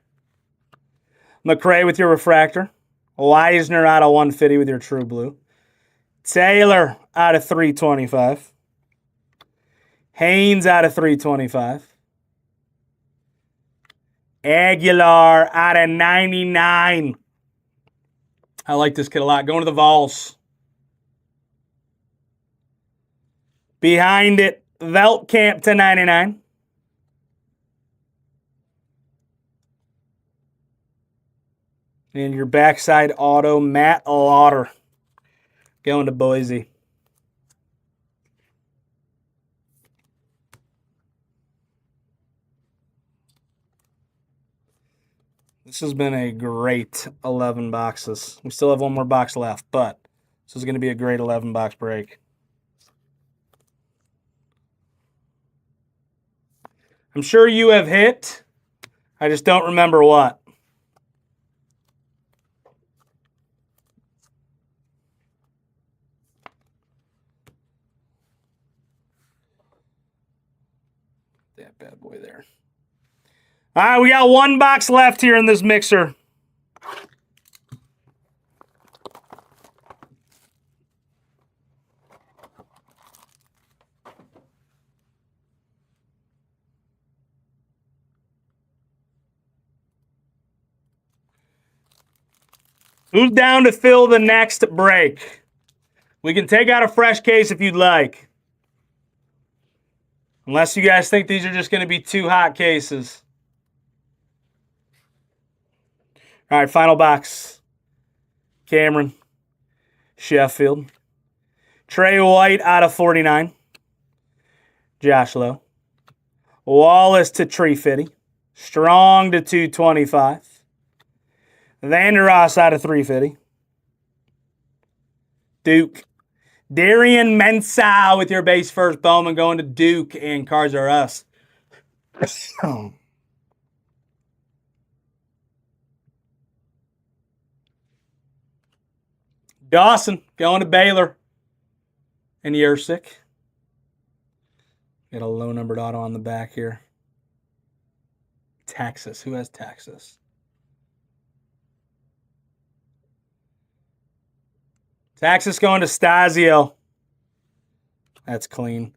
McRae with your refractor. Weisner out of 150 with your true blue. Taylor out of 325. Haynes out of 325. Aguilar out of 99. I like this kid a lot. Going to the Vols. Behind it, Veltkamp to 99. And your backside auto, Matt Lauder. Going to Boise. This has been a great 11 boxes. We still have one more box left, but this is going to be a great 11-box break. I'm sure you have hit. I just don't remember what. That bad boy there. All right, we got one box left here in this mixer. Who's down to fill the next break? We can take out a fresh case if you'd like. Unless you guys think these are just going to be two hot cases. All right, final box. Cameron. Sheffield. Trey White out of 49. Josh Lowe. Wallace to Tree Fitty. Strong to 225. Vander Ross out of 350. Duke. Darian Mensah with your base first. Bowman going to Duke, and cards are us. Dawson going to Baylor. And Yersick. Got a low numbered auto on the back here. Texas. Who has Texas? Texas going to Stasio. That's clean.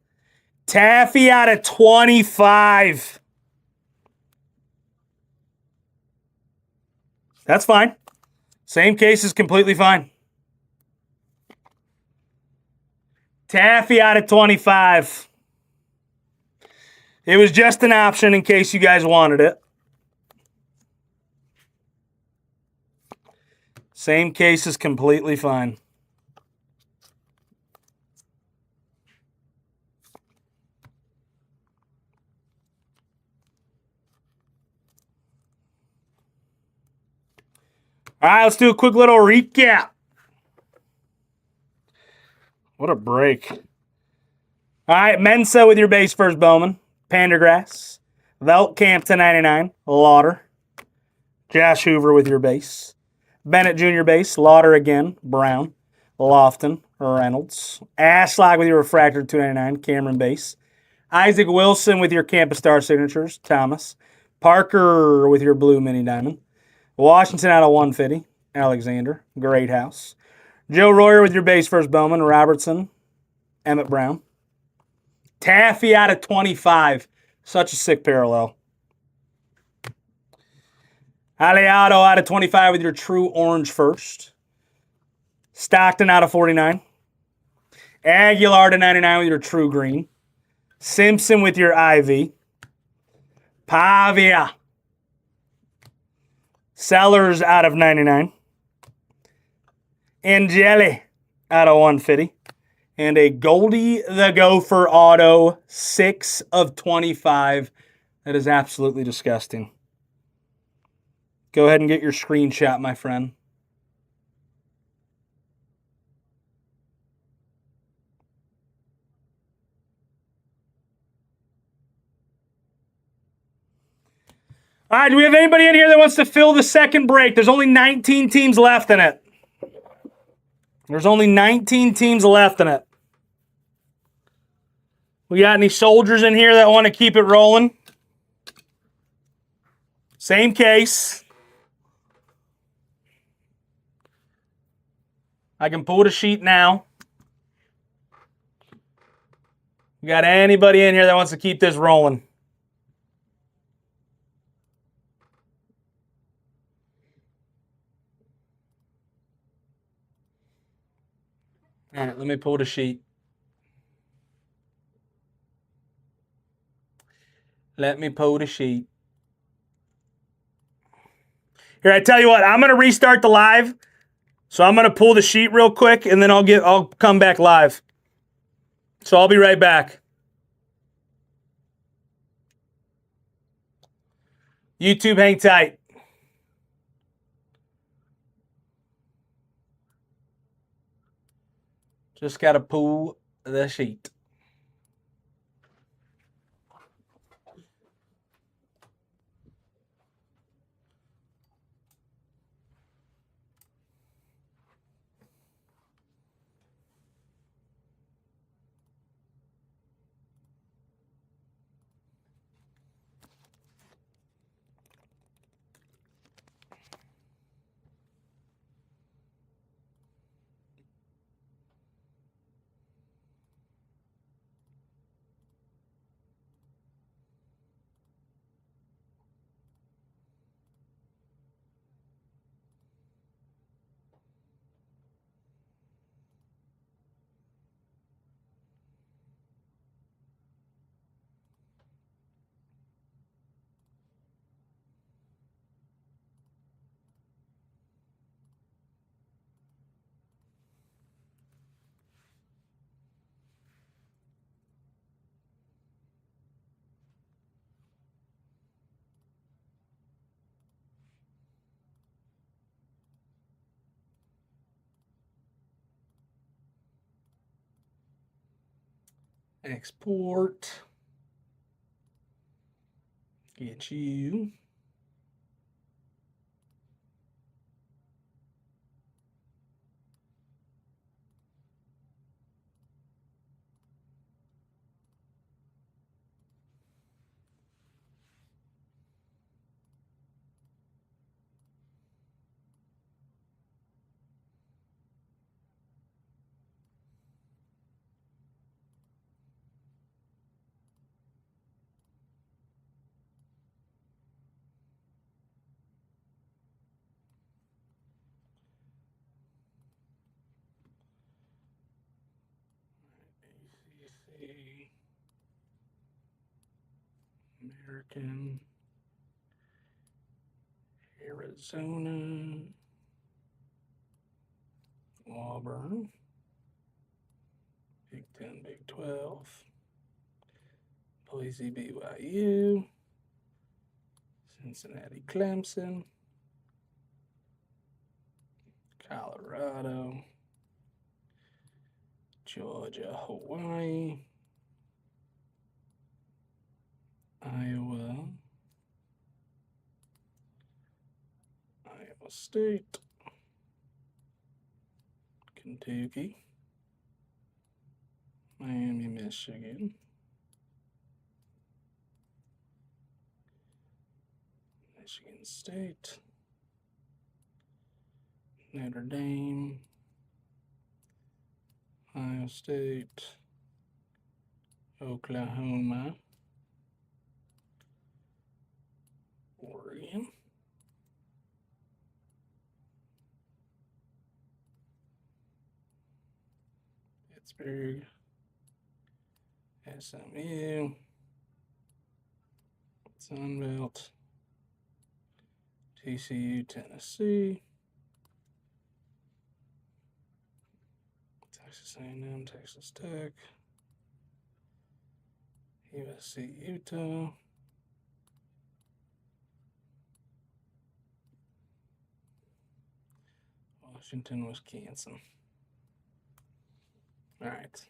Taffy out of 25. That's fine. Same case is completely fine. Taffy out of 25. It was just an option in case you guys wanted it. Same case is completely fine. All right, let's do a quick little recap. What a break. All right, Mensah with your base first, Bowman. Pendergrass. Veltkamp to 99. Lauder. Josh Hoover with your base. Bennett Jr. base. Lauder again. Brown. Lofton. Reynolds. Ashlock with your refractor to 299. Cameron base. Isaac Wilson with your Campus Star signatures. Thomas. Parker with your blue mini diamond. Washington out of 150. Alexander. Great House. Joe Royer with your base first, Bowman. Robertson. Emmett Brown. Taffy out of 25. Such a sick parallel. Aliado out of 25 with your true orange first. Stockton out of 49. Aguilar to 99 with your true green. Simpson with your Ivy. Pavia. Sellers out of 99. Angeli out of 150. And a Goldie the Gopher auto, 6 of 25. That is absolutely disgusting. Go ahead and get your screenshot, my friend. All right, do we have anybody in here that wants to fill the second break? There's only 19 teams left in it. There's only 19 teams left in it. We got any soldiers in here that want to keep it rolling? Same case. I can pull the sheet now. We got anybody in here that wants to keep this rolling? All right, let me pull the sheet. Let me pull the sheet. Here, I tell you what, I'm going to restart the live. So I'm going to pull the sheet real quick, and then I'll come back live. So I'll be right back. YouTube, hang tight. Just got to pull the sheet. Export. Get you. ACC. American. Arizona. Auburn. Big 10, Big 12. Boise, BYU. Cincinnati, Clemson. Colorado. Georgia, Hawaii. Iowa. Iowa State. Kentucky. Miami, Michigan. Michigan State. Notre Dame. Ohio State. Oklahoma. Oregon. Pittsburgh. SMU. Sunbelt. TCU, Tennessee. Texas A&M, Texas Tech. USC, Utah. Washington, Wisconsin. All right.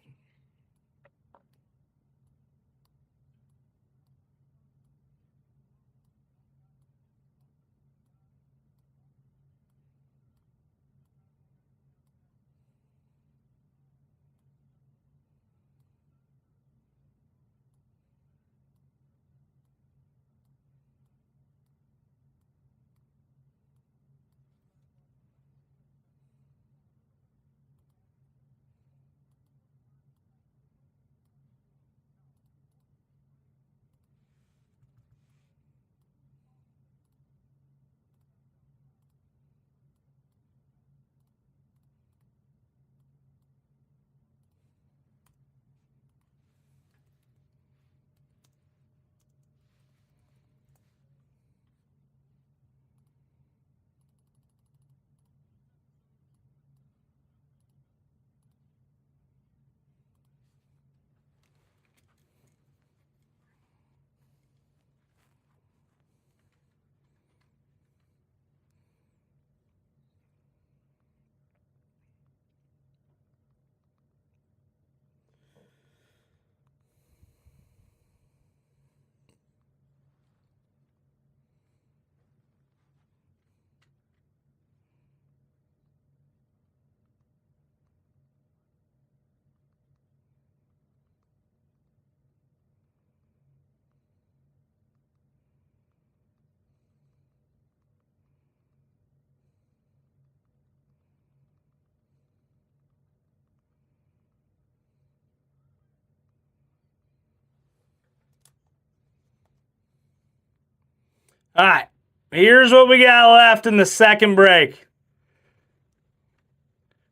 All right. Here's what we got left in the second break.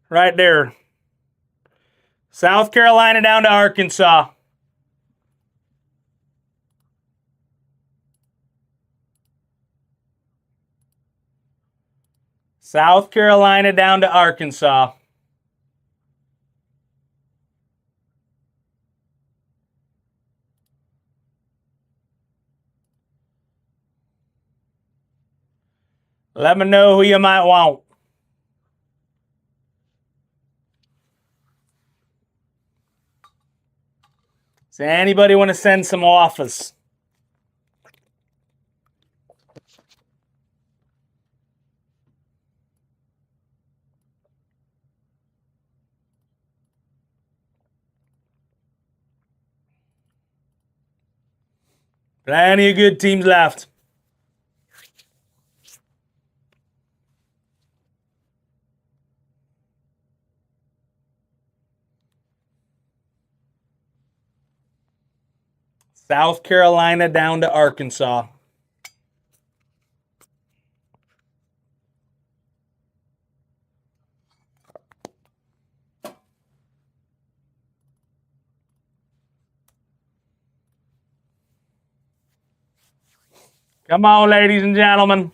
Right there. South Carolina down to Arkansas. South Carolina down to Arkansas. Let me know who you might want. Does anybody want to send some offers? Plenty of good teams left. South Carolina down to Arkansas. Come on, ladies and gentlemen.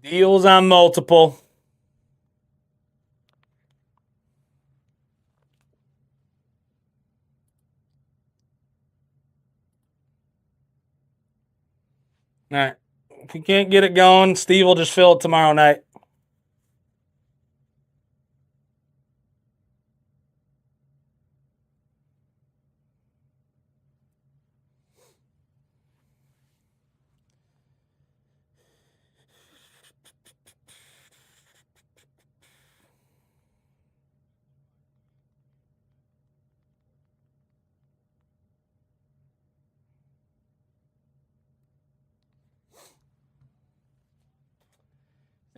Deals on multiple. All right. If we can't get it going, Steve will just fill it tomorrow night.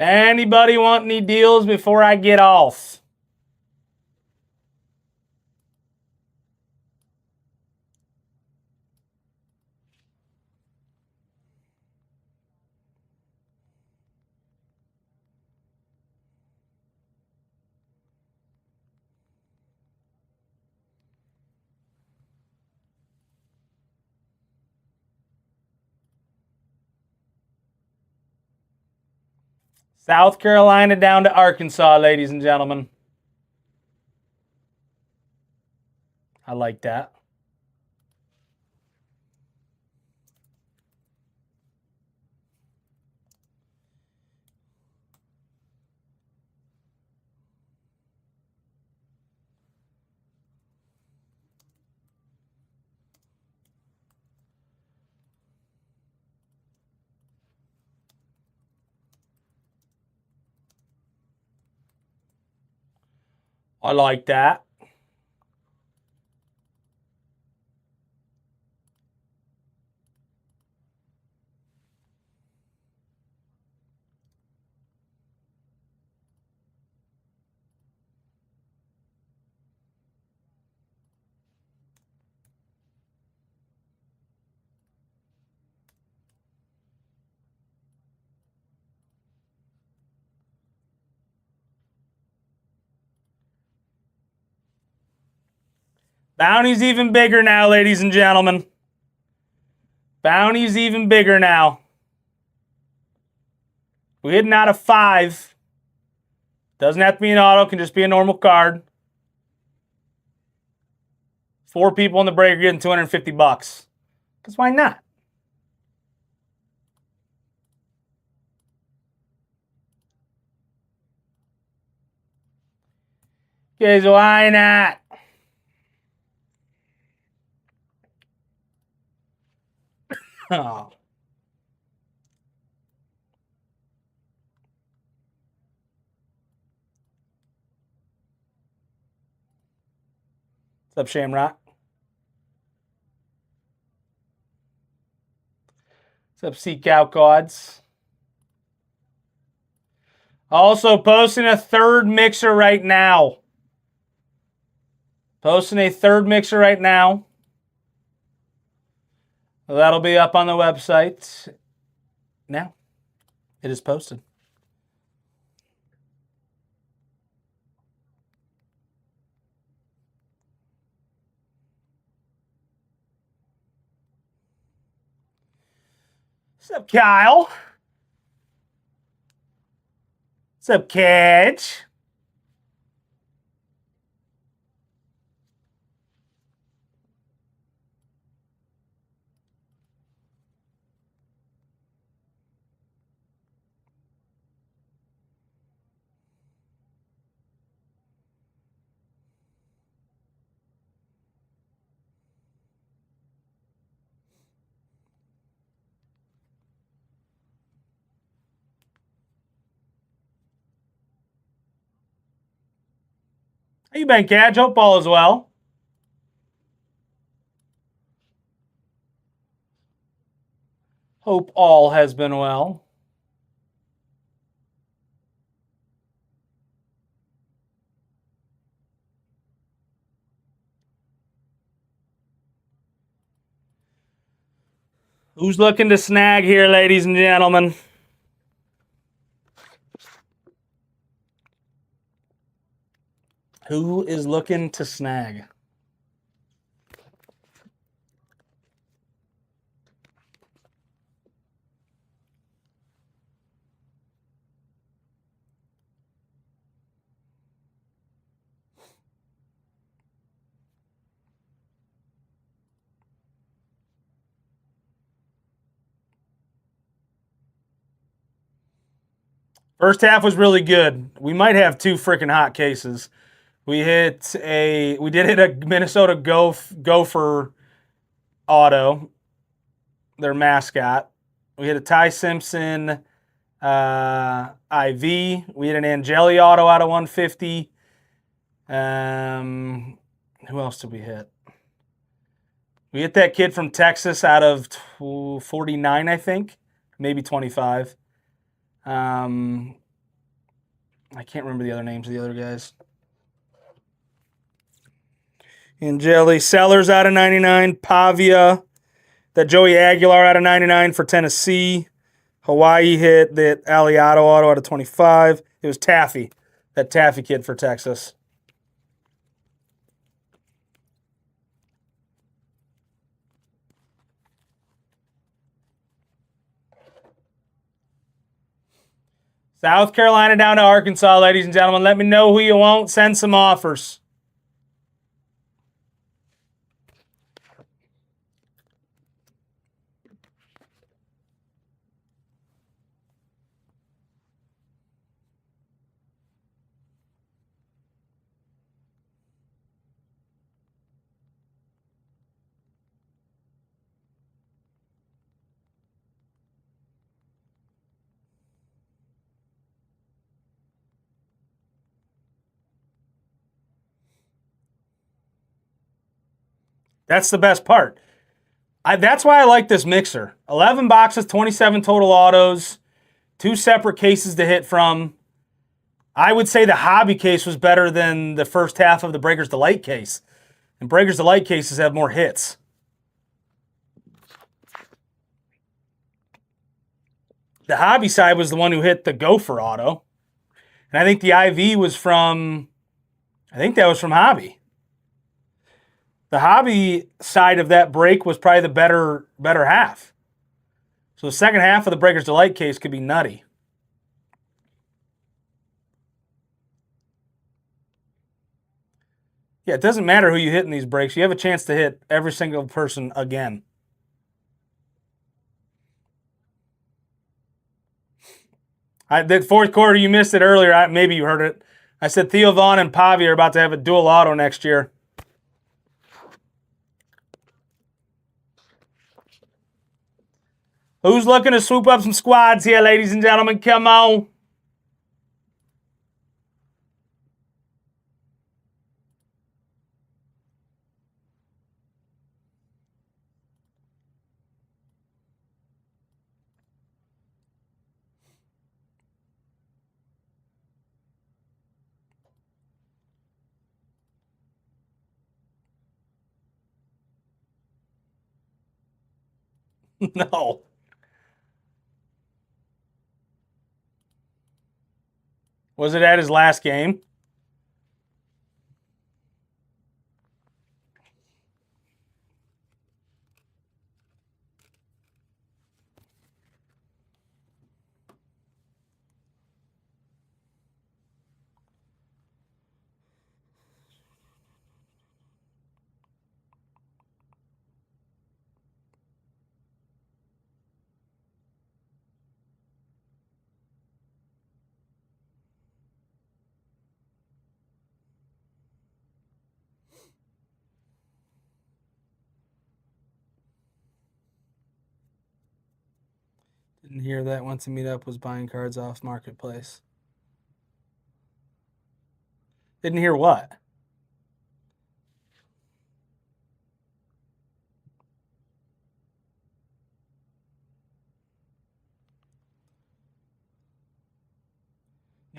Anybody want any deals before I get off? South Carolina down to Arkansas, ladies and gentlemen. I like that. I like that. Bounty's even bigger now, ladies and gentlemen. Bounty's even bigger now. We're hitting out of 5. Doesn't have to be an auto, can just be a normal card. 4 people in the break are getting $250. Because why not? Because why not? Oh. What's up, Shamrock? What's up, Sea Cow Gods? Also posting a third mixer right now. Posting a third mixer right now. That'll be up on the website now. It is posted. What's up, Kyle? What's up, Kedge? How you been, Cadge? Hope all is well. Hope all has been well. Who's looking to snag here, ladies and gentlemen? Who is looking to snag? First half was really good. We might have two freaking hot cases. We did hit a Minnesota Gopher auto, their mascot. We hit a Ty Simpson IV. We hit an Angeli auto out of 150. Who else did we hit? We hit that kid from Texas out of 49, I think, maybe 25. I can't remember the other names of the other guys. Angeli Sellers out of 99. Pavia. That Joey Aguilar out of 99 for Tennessee. Hawaii hit that Aliato auto out of 25. It was Taffy. That Taffy kid for Texas. South Carolina down to Arkansas, ladies and gentlemen. Let me know who you want. Send some offers. That's the best part. That's why I like this mixer. 11 boxes, 27 total autos, 2 separate cases to hit from. I would say the hobby case was better than the first half of the Breakers Delight case. And Breakers Delight cases have more hits. The hobby side was the one who hit the Gopher auto. And I think the IV was from, I think that was from hobby. The hobby side of that break was probably the better half. So the second half of the Breakers Delight case could be nutty. Yeah, it doesn't matter who you hit in these breaks. You have a chance to hit every single person again. The fourth quarter, you missed it earlier. Maybe you heard it. I said Theo Vaughn and Pavi are about to have a dual auto next year. Who's looking to swoop up some squads here, ladies and gentlemen? Come on. No. Was it at his last game? Didn't hear that. Once to meet up was buying cards off marketplace. Didn't hear what?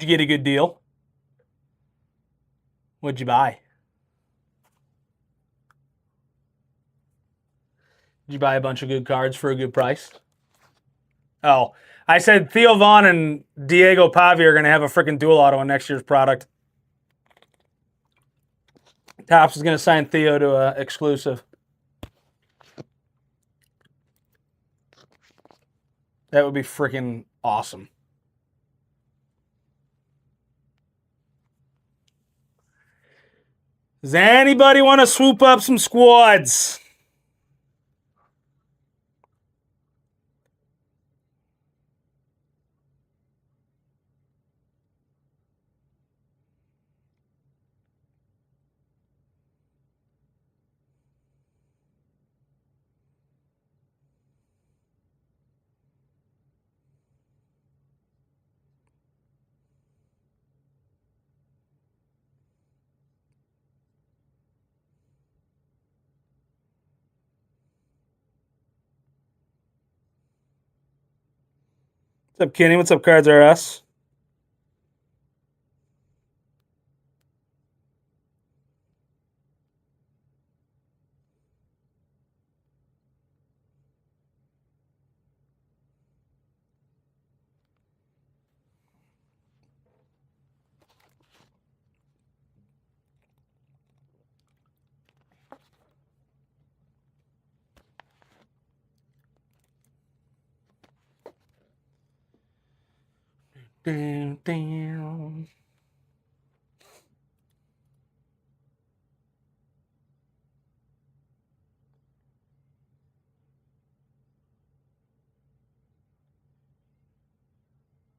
you get a good deal? What'd you buy? Did you buy a bunch of good cards for a good price? Oh, I said Theo Vaughn and Diego Pavia are going to have a freaking dual auto in next year's product. Topps is going to sign Theo to an exclusive. That would be freaking awesome. Does anybody want to swoop up some squads? What's up, Kenny? What's up, Cards R Us? Damn, damn.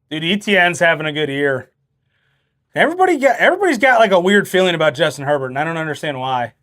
Dude, ETN's having a good year. Everybody's got like a weird feeling about Justin Herbert, and I don't understand why.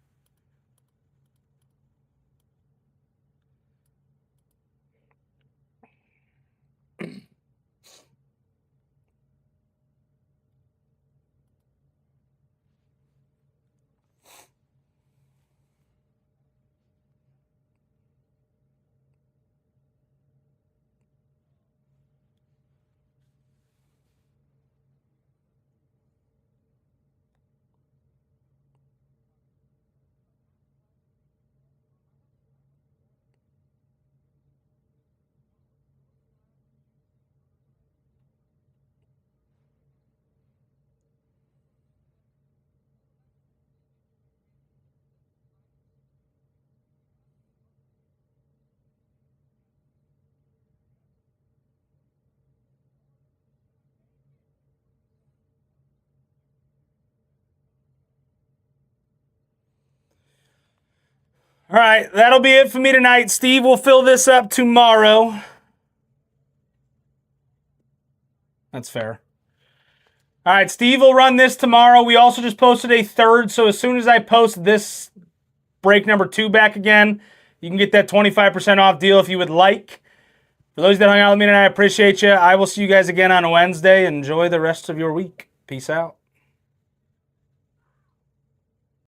All right, that'll be it for me tonight. Steve will fill this up tomorrow. That's fair. All right, Steve will run this tomorrow. We also just posted a third, so as soon as I post this break number 2 back again, you can get that 25% off deal if you would like. For those that hung out with me tonight, I appreciate you. I will see you guys again on Wednesday. Enjoy the rest of your week. Peace out.